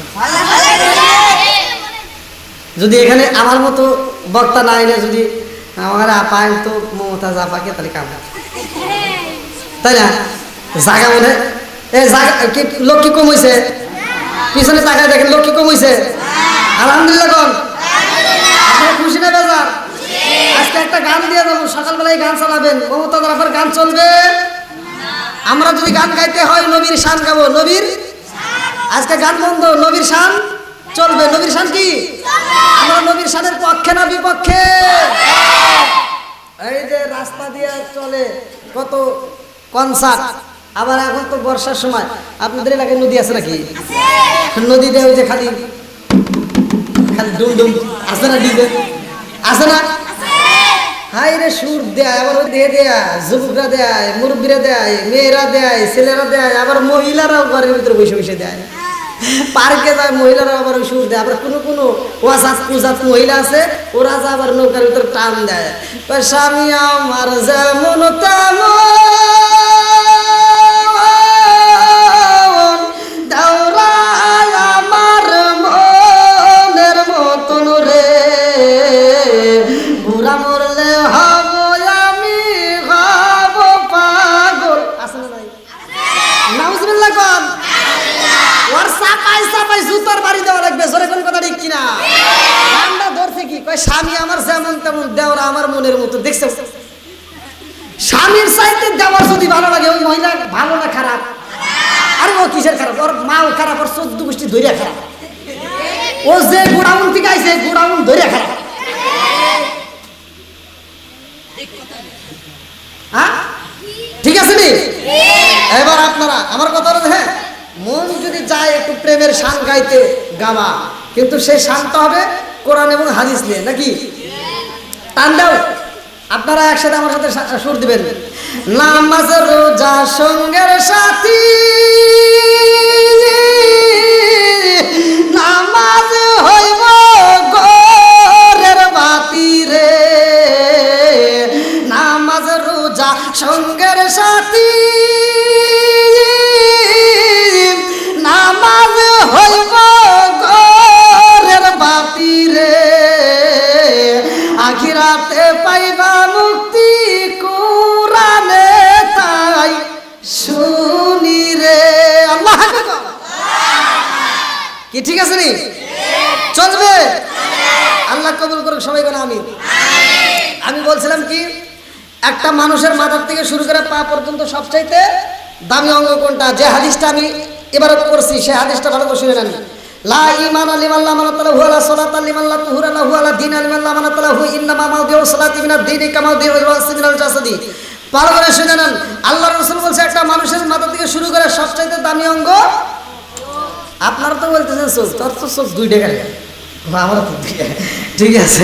যদি এখানে আমার মতো বক্তা না এনে যদি আমার আপায় তো মমতাজ আপাকে, তাহলে কাম, তাই না? জায়গা মনে এই জায়গা কি লোক কি কম হয়েছে? পিছনে তাকায় দেখেন লোক কি কম হয়েছে? আলহামদুলিল্লাহ কোন আপনারা খুশি না বেজার? আজকে একটা গান দিয়ে দেবো, সকালবেলায় গান চালাবেন, মমতা রাফার গান চলবে। আমরা যদি গান গাইতে হয় নবীর শান গাবো, নবীর। আজকে গান বন্ধ, নবীর শান চলবে। নবীর শান কি? আমরা নবীর শানের পক্ষে না বিপক্ষে? এই যে রাস্তা দিয়ে চলে কত কনসার্ট, আবার এখন তো বর্ষার সময়, আপনাদের এলাকায় নদী আছে নাকি? নদীতে ওই যে খালি খালি ডুম ডুম আছে না, ডিজে আছে না? হাই রে সুর দেয়, আবার ওই দিয়ে দেয়, যুবকরা দেয়, মুরব্বীরা দেয়, মেয়েরা দেয়, ছেলেরা দেয়, আবার মহিলারাও ঘরের ভিতরে বসে বসে দেয়। পার্কে যায় মহিলারা আবার সুর দেয়। আবার কোনো কোনো ওয়াজাত কুজাত মহিলা আছে, ওরা যা আবার নৌকার ভিতরে টান দেয়, স্বামী আমার যেমন তেমন দাওরায় আমার মনের মতন রে, বুড়া মরলে হব আমি হব পাগল। আসলে নাই নাউজুবিল্লাহ কোন ওর চাপাই চাপাই জুতার বাড়ি দেওয়া লাগবে। জোরে কোন কথা ঠিক কিনা? ঠান্ডা ধরছে কি কয়, স্বামী আমার যেমন তেমন দেওরা আমার মনের মতো। দেখছো, স্বামীর চাইতে দেওয়ার যদি ভালো লাগে, ওই মহিলা ভালো না খারাপ? আরে ও কিসের খারাপ? ওর মাও খারাপ, ওর 14 গোষ্ঠী ধৈর্য খারাপ। ও যে গোডাউন থেকে আইছে, গোডাউন ধৈর্য খারাপ। হ্যাঁ ঠিক আছে নি? এবার আপনারা আমার কথা হলো, হ্যাঁ মন যদি যায় একটু প্রেমের শান গাইতে গাওয়া, কিন্তু সেই শানটা হবে কোরআন এবং হাদিস নিয়ে, নাকি? টান দাও আপনারা একসাথে আমার সাথে সুর দিবেন। নামাজ রোজা সঙ্গের সাথী, নামাজ হইব ঘরের বাতি রে, নামাজ রোজা সঙ্গের সাথী, নামাজ হইব ঘরের বাতি রে, আখিরাতে পাইবা মুক্তি কোরআনে তাই শুনি রে। আল্লাহ কি ঠিক আছে নি? চলবে? আল্লাহ কবুল করুক সবাই বলে আমিন। আমি বলছিলাম কি, একটা মানুষের মাথার থেকে শুরু করে পা পর্যন্ত সবচাইতে দামি অঙ্গ কোনটা? যে হাদিসটা আমি এবারে করছি, সেই হাদিসটা ভালো করে শুনে নেন। লা ঈমানা লিমান লা আমানাতা লাহু ওয়া লা সালাতা লিমান লা তুহুরা লাহু ওয়া লা দীনা লিমান লা আমানাতা লাহু ইন্নামা মাউদিউ সালাতি মিনাদ দীনি কামা মাউদিউ রাসি মিনাল জাসাদি। ভালো করে শুনে নেন, আল্লাহর রাসূল বলছে একটা মানুষের মাথা থেকে শুরু করে সবচাইতে দামি অঙ্গ। আপনারা তো বলতেছেন চোখ, তোর তো চোখ দুইটা গেল, আমার তো ঠিক আছে।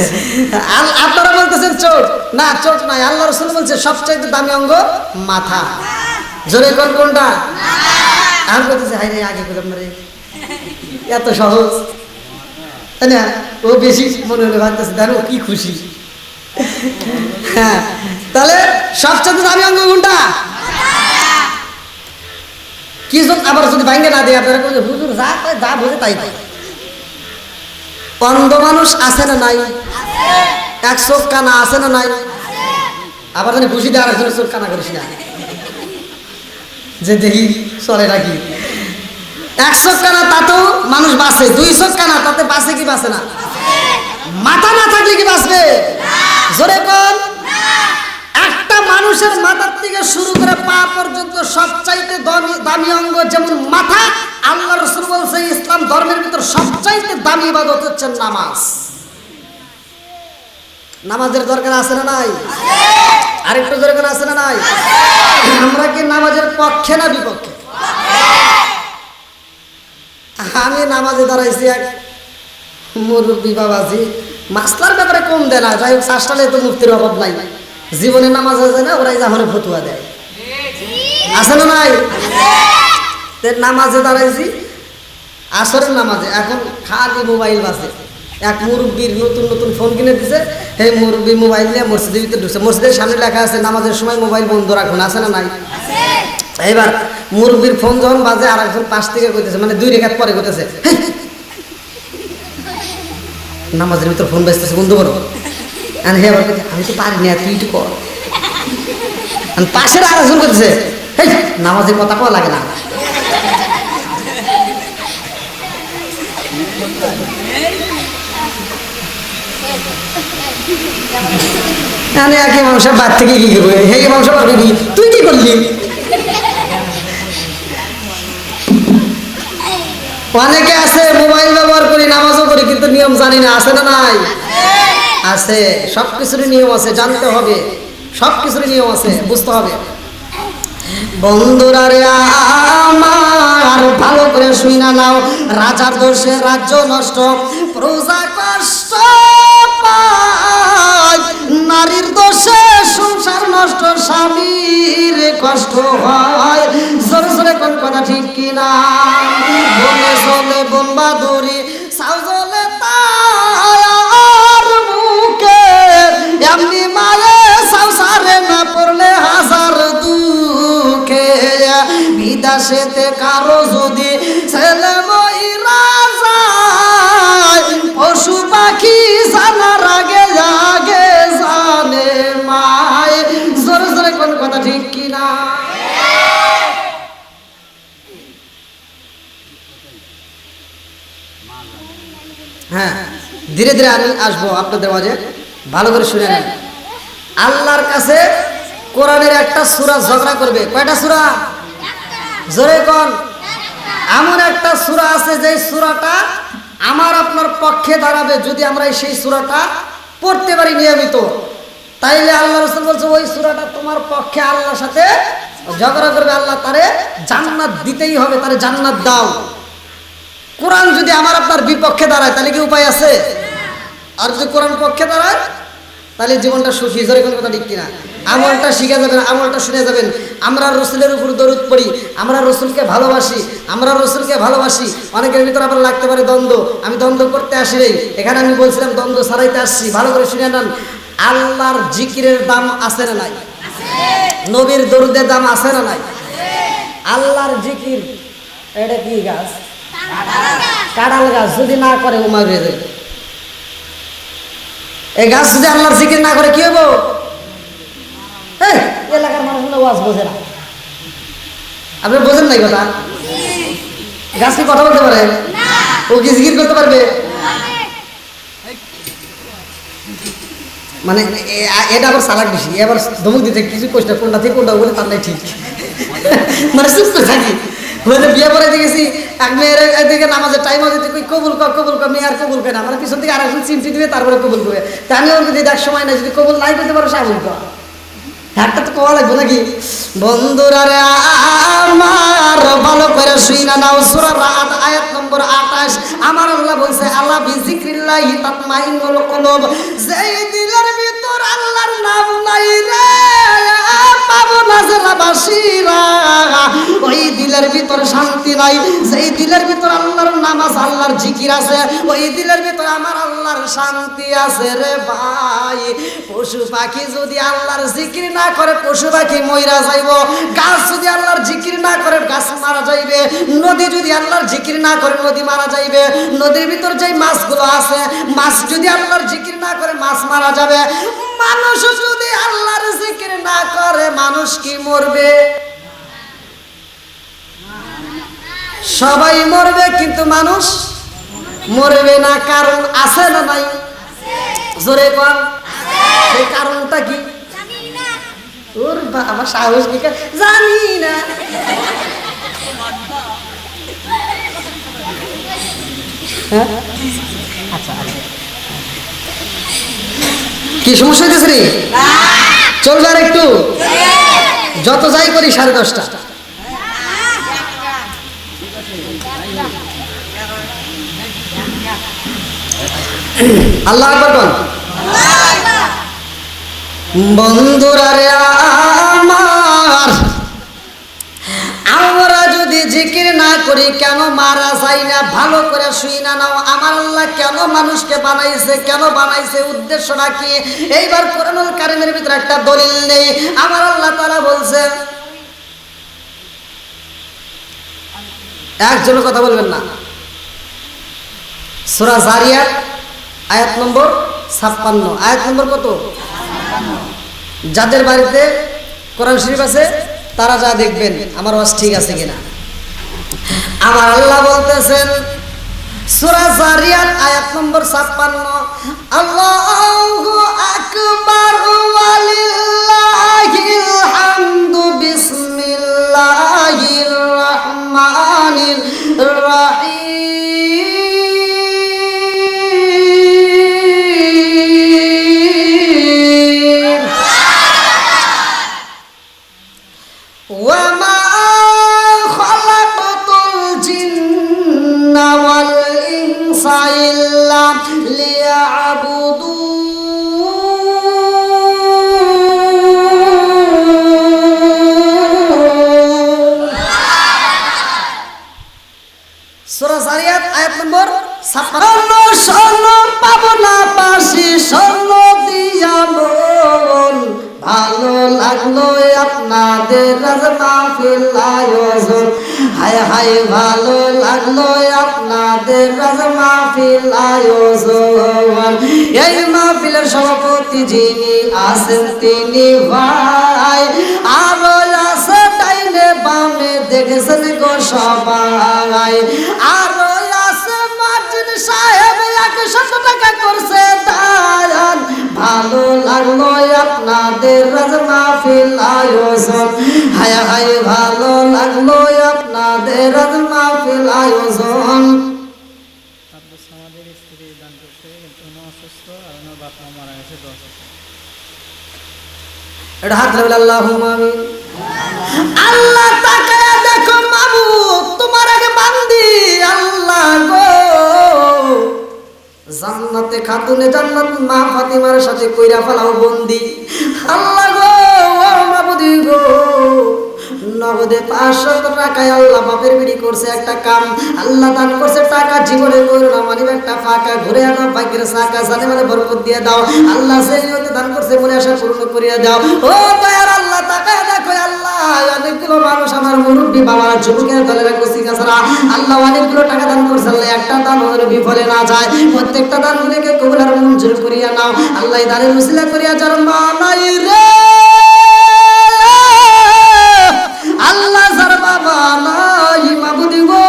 আপনারা বলতেছেন চোখ, না চোখ নাই। আল্লাহর রাসূল বলছে সবচাইতে দামি অঙ্গ মাথা। জোরে কোন কোনটা? আর বলতেছে হাই রে আগে বললাম রে, এত সহজ তাই না? ও বেশি মনে হলে ভাবতেছে দেখো কি খুশি। হ্যাঁ তাহলে সবচেয়ে দামি অঙ্গ কোনটা? কি আবার যদি ভাঙ্গে না দেয়, আপনারা হুজুর যা পায় যা বোঝে তাই পায়। অন্ধ মানুষ আছে না নাই? এক চোখ কানা আছে না নাই? আবার জানি খুশি দেওয়ার একজনের চোখ কানা করিস না, যে দেখি চলে নাকি। এক চোখ কানা তাতেও মানুষ বাঁচে, 2 চোখ কানা তাতে বাঁচে কি বাঁচে না? মাথা না থাকলে কি বাঁচবে? জোরে কোন? একটা মানুষের মাথার থেকে শুরু করে পা পর্যন্ত সবচাইতে দামি অঙ্গ যেমন মাথা, আল্লাহ রাসূল বলছে ইসলাম ধর্মের ভিতর সবচাইতে দামি ইবাদত হচ্ছে নামাজ। নামাজের দরকার আছে না নাই? আরেকটু দরকার আছে না নাই? আমরা কি নামাজের পক্ষে না বিপক্ষে? আমি নামাজে দাঁড়াইছি, এক মুরব্বী বাবাজি মাসলার ব্যাপারে কম দেয় না, যাই হোক শাসটালে তো মুফতির অভাব নাই, জীবনে নামাজ হয়ে যায় না, ওরাই যখন ফতুয়া দেয়, আছে না নাই? নামাজে দাঁড়াইছি আসরের নামাজে, এখন খালি মোবাইল বাজে। এক মুরব্বীর নতুন নতুন ফোন কিনে দিছে, সেই মুরব্বী মোবাইল নিয়ে মসজিদের ভিতরে ঢুকছে। মসজিদের সামনে লেখা আছে নামাজের সময় মোবাইল বন্ধ রাখুন, আছে না নাই? এবার মুরব্বীর ফোন যখন বাজে, আর একজন পাশ থেকে কইতেছে, মানে 2 রেখাত পরে কইতেছে, নামাজের ভিতর ফোন বাজতেছে বন্ধ করো। হে আবার আমি তো পারি না, তুই একটু কর। পাশের আর একজন করতেছে, নামাজের কথা কওয়া লাগে না। আমি এক ইমাম সাহেব বাদ থেকে কি করবো, হে ইমাম সাহেব আপনি তুই কি করলি? অনেকে আছে মোবাইল ব্যবহার করি, নামাজও করি, কিন্তু নিয়ম জানি না। আছে না নাই? আছে। সবকিছুরই নিয়ম আছে, জানতে হবে। সবকিছুরই নিয়ম আছে, বুঝতে হবে। বন্ধুরা রে আমার, ভালো করে শুইনা নাও। রাজার দোষে রাজ্য নষ্ট, প্রজা কষ্ট পায়। নারীর দোষে সংসার নষ্ট, স্বামীর কষ্ট হয়। জোরে জোরে কোন কথা ঠিক কিনা? বনে চলে বোমবাদুরি, সাউ জ্বলে তার মুখে। এমনি মায়ে সংসারে না পড়লে হাজার দুঃখে। বিদেশেতে কারো যদি ছেলে মইরা যায়, পশু পাখি জানার আগে আগে জানে মায়। জোরে জোরে কোন কথা ঠিক কিনা? হ্যাঁ, ধীরে ধীরে আমি আসবো আপনাদের মাঝে, ভালো করে শুনে নেন। আল্লাহর কাছে কোরআনের একটা সূরা ঝগড়া করবে। কয়টা সূরা? জোরে কোন? এমন একটা সূরা আছে যে সূরাটা আমার আপনার পক্ষে দাঁড়াবে যদি আমরা সেই সূরাটা পড়তে পারি নিয়মিত। তাইলে আল্লাহ রাসূল বলছে ওই সূরাটা তোমার পক্ষে আল্লাহর সাথে ঝগড়া করবে। আল্লাহ তারে জান্নাত দিতেই হবে, তারে জান্নাত দাও। কোরআন যদি আমার আপনার বিপক্ষে দাঁড়ায় তাহলে কি উপায় আছে? আর যদি কোরআন পক্ষে দাঁড়ায় তাহলে জীবনটা সুখী। জোরে কোন কথা ঠিক কিনা? আমলটা শিখে যাবেন, আমলটা শুনে যাবেন। আমরা রসুলের উপর দরুদ পড়ি, আমরা রসুলকে ভালোবাসি, আমরা রসুলকে ভালোবাসি। অনেকের ভিতরে আবার লাগতে পারে দ্বন্দ্ব। আমি দ্বন্দ্ব করতে আসি নাই, এখানে আমি বলছিলাম দ্বন্দ্ব ছাড়াইতে আসছি। ভালো করে শুনে নেন। আল্লাহর জিকিরের দাম আছে না নাই? নবীর দরুদের দাম আছে না নাই? আল্লাহর জিকির, এটা কি গাছ? কাঁঠাল গাছ। যদি না করে উমার হয়ে যাবে। এই গাছ যদি আল্লাহর জিকির না করে কি হবো? এলাকার মানুষ ওয়াজ বোঝে না। আপনি বোঝেন নাই কথা? গাছ কি কথা বলতে পারে? ও কি জিকির করতে পারবে? মানে এটা আবার চালাক বেশি, এবার ধমক দিতে কিছু কোষ্ঠ কোনটা থেকে কোনটা বলে তার নাই ঠিক। মানে সুস্থ থাকি। বিয়ে পরে দেখেছি এক মেয়ের এদিকে নামাজের টাইম আছে, তুই কবুল কর কবুল কর, মেয়ে আর কবুল করে না। মানে পিছন থেকে আরেকজন চিমটি দিবে, তারপরে কবুল করবে। তা আমি ওর যদি দেখ সময় নাই, যদি কবুল নাই করতে পারো সাবুল কর। একটা তো কওয়া লাগবে নাকি? বন্ধুরা রে আমার, ভালো করে শুইনা নাও। সূরা রাদ আয়াত নম্বর 28। আমার আল্লাহ বলছে, আল্লাহ বিজিক্রিল্লাহি তাতমাইন্নুল কুলুব। যেই দিলের ভিতর আল্লাহর নাম নাই রে পাবো না জেলাবাসীরা, ওই দিলের ভিতর শান্তি নাই। যেই দিলের ভিতর আল্লাহর নাম আছে, আল্লাহর জিকির আছে, ওই দিলের ভিতর আমার আল্লাহর শান্তি আছে রে ভাই। পশু পাখি যদি আল্লাহর জিকির না করে পশু পাখি মইরা যাইব। গাছ যদি আল্লাহর জিকির না করে গাছ মারা যাইবে। নদী যদি আল্লাহর জিকির না করে নদী মারা যাইবে। নদীর ভিতর যে মাছগুলো আছে, মাছ যদি আল্লাহর জিকির না করে মাছ মারা যাবে। মানুষ যদি আল্লাহর জিকির না করে মানুষ কি মরবে? সবাই মরবে, কিন্তু মানুষ মরবে না। কারণ আছে না নাই? জোরে কোন? সেই কারণটা কি? ওর বাবা সাহস কি? জানি না। আচ্ছা, কি সমস্যা হইতেছে রে? চলবে আর একটু? যত যাই করি 10:30। আল্লাহ আকবার বল। বন্ধুরা রে আমার, আমরা যদি জিকির না করি কেন মারা যাই না? ভালো করে শুই না নাও। আমার আল্লাহ কেন মানুষকে বানাইছে, কেন বানাইছে, উদ্দেশ্যটা কি? এইবার কোরআনুল কারীমের ভিতরে একটা দলিল নেই। আমার আল্লাহ তাআলা বলছে, একজন কথা বলবেন না। সূরা জারিয়াত আয়াত নম্বর 56। আয়াত নম্বর কত? যাদের বাড়িতে কোরআন শরীফ আছে তারা যা দেখবেন আমার ওয়াজ ঠিক আছে কিনা। আমার আল্লাহ বলতেছেন সূরা জারিয়াত আয়াত নম্বর 56, আল্লাহু আকবার ওয়ালিল্লাহিল হামদু বিসমিল্লাহির রহমানির রহিম ওয়া মা খালাকাতুল জিন্না ওয়াল ইনসা ইল্লা লিয়াবুদুন। সূরা যারিয়াত আয়াত নম্বর 56। স্বর্ণ পাবনা পাশি স্বর্ণ দিয়া মন, ভালো লাগলো আপনাদের আজ মাহফিল আয়োজন। হায় হায় ভালো লাগলো আপনাদের আজ মাহফিল আয়োজন। এই মাহফিলের সভাপতি যিনি আছেন তিনি ভাই, আরো আছে ডাইনে বামে দেখেছেন গো সবাই, আরো আছে মার্জিন সাহেব 100 টাকা করছে দান। ভালো লাগলো আপনাদের আজ মাহফিল আয়োজন। হায় হায় ভালো লাগলো আপনাদের আজ মাহফিল আয়োজন। আমাদের স্ত্রী দান করছে, কিন্তু উনি অসুস্থ আর ওনার বাপ মা মারা গেছে 10 বছর। এটা হাত লাগলে আল্লাহুম্মা আমিন। আল্লাহ তাকায়া দেখো মাবুদ তোমার আগে বান্দি আল্লাহ গো, জান্নাতে খাতুনে জান্নাত মা ফাতিমার সাথে কইরা ফেলাও বন্দি। আল্লাহ গো মাবুদি গো, নগদে 500 টাকায় আল্লাহ বাপের বিড়ি করছে একটা কাম, আল্লাহ দান করছে টাকা জীবনে করো না, মানে একটা ফাঁকা ঘুরে আনো ভাগ্যের চাকা জানে মানে বরকত দিয়ে দাও। আল্লাহ সেই নিয়তে দান করছে মনে আশা পূর্ণ করিয়া দাও। ও দয়ার আল্লাহ তাকায় দেখো আল্লাহ অনেকগুলো মানুষ আমার মুরব্বী বাবার যুবকের দলের কচি কাছাড়া আল্লাহ অনেকগুলো টাকা দান করছে। আল্লাহ একটা দান ওদের বিফলে না যায়, প্রত্যেকটা দানগুলিকে কবুল আর মঞ্জুর করিয়া নাও। আল্লাহ দানের উসিলা করিয়া যার মা নাই রে আল্লাহ যার বাবা নাই মাবুদি গো,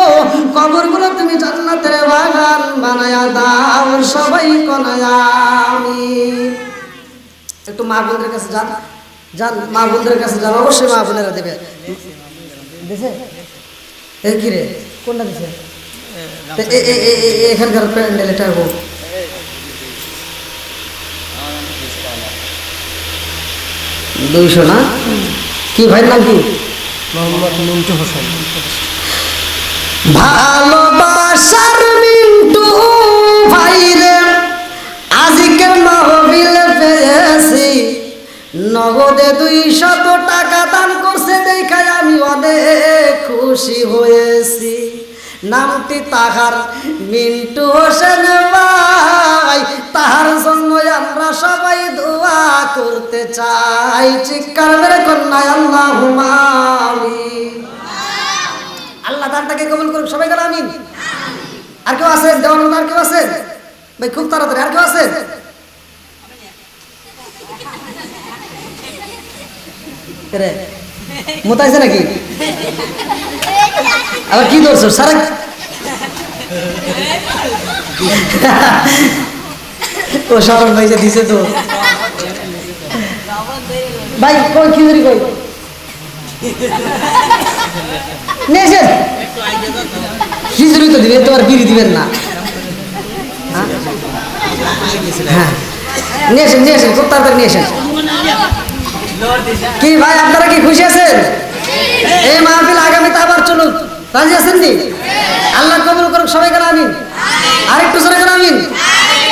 কবরগুলো তুমি জান্নাতের বাগান বানায়া দাও সবাই কনায়া আমিন। একটু মা বোনদের কাছে যান, যান মা বোনদের কাছে যান, অবশ্যই মা বোনেরা দেবে। দিছে এই কি রে কোনটা দিছে? এখানকার প্যান্ডেল এটা হোক 200 না? কি ভাই নাম কি? মোহাম্মদ মিন্টু হোসেন। ভালোবাসার মিন্টু ভাইরে আজকের মাহফিল পেয়েছি, নগদে 200 টাকা দান করছে দেখায় আমি অনেক খুশি হয়েছি। নামটি তাহার মিন্টু হোসেন ভাই, তাহার জন্য আমরা সবাই দোয়া করতে চাই। চিৎকার মেরে কন্যায় আল্লাহুম্মা আমিন। আল্লাহ দানটাকে কবুল করুন সবাই বলেন আমিন। আর কেউ আছেন দেওয়ার মতো? আর কেউ আছেন ভাই? খুব তাড়াতাড়ি আর কেউ আছেন? রে মোতাইছে নাকি? আবার কি ধরছো সারা? ও সারণ ভাই যে দিছে তো ভাই কই খিচুড়ি কই নিয়েছেন? খিচুড়ি তো দিবে, তো আর বিড়ি দিবেন না। হ্যাঁ নিয়েছেন নিয়েছেন, খুব তাড়াতাড়ি নিয়েছেন। কি ভাই আপনারা কি খুশি আছেন? এই মাহফিল আগামীতে আবার চলুন, রাজি আছেন নি? আল্লাহ কবুল করুক সবাই কেন আমিন। আরেকটু জোরে কেন আমিন।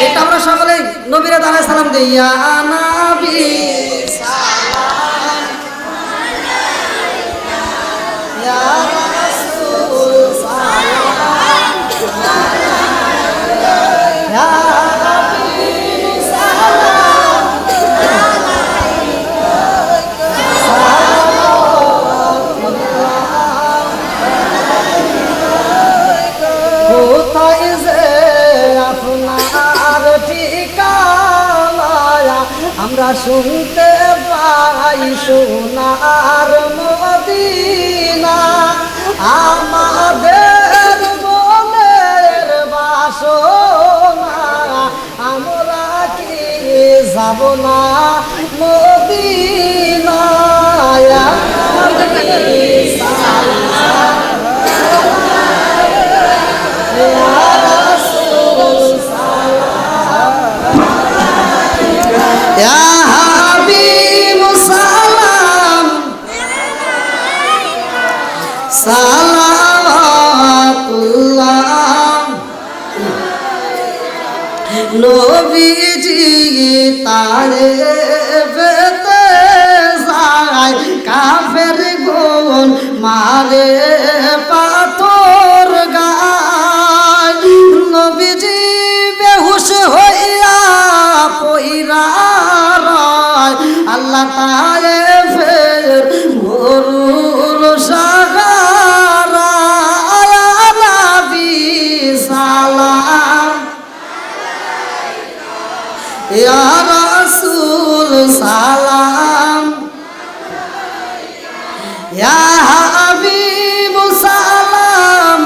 একটু আমরা সকলে নবীরা দাঁড়ায় সালাম দিই, ইয়া নবী সালাম ইয়া রাসূল সালাম ইয়া আমরা শুনতে পাই সোনার মদিনা, আমাদের মনের বাসনা আমরা কি যাব না মদিনায় ইয়া নবী সালাম ইয়া রাসূল সালাম ইয়া হাবিব সালাম সালাওয়াতুল্লাহ নবীজি তারে পেতে যায় কাফের গুণ মারে পাথর গায় নবীজি বেহুশ হইয়া পইরা রয় আল্লাহ তারে ফের মরুর সাগারা ইয়া নবী সালাম ইয়া রাসূল সালাম ইয়া হাবিব সালাম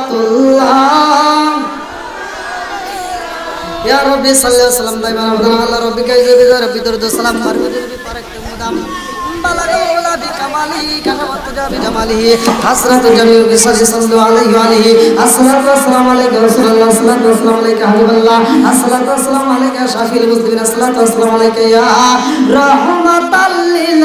সালাওয়াতুল্লাহ ইয়া রাব্বি সাল্লাল্লাহু আলাইহি ওয়াসাল্লাম দাইমান আল্লাহ রাব্বি কাইজে বিদা রাব্বি দরুদ সালাম মারবে পারাকতে মুদাম বালাগা ওলা বিকামালিহি কানামাতু জাবি জামালিহি হাসরাতু জামিউ বিসাল্লি সাল্লাল্লাহু আলাইহি ওয়া আলিহি আসসালাতু ওয়াসসালামু আলাইকা রাসূলুল্লাহ সাল্লাল্লাহু আলাইহি ওয়াসাল্লাম আলাইকা হাবিবাল্লাহ আসসালাতু ওয়াসসালামু আলাইকা শাফিউল মুসলিমিন আসসালাতু ওয়াসসালামু আলাইকা ইয়া রাহমাতাল লিল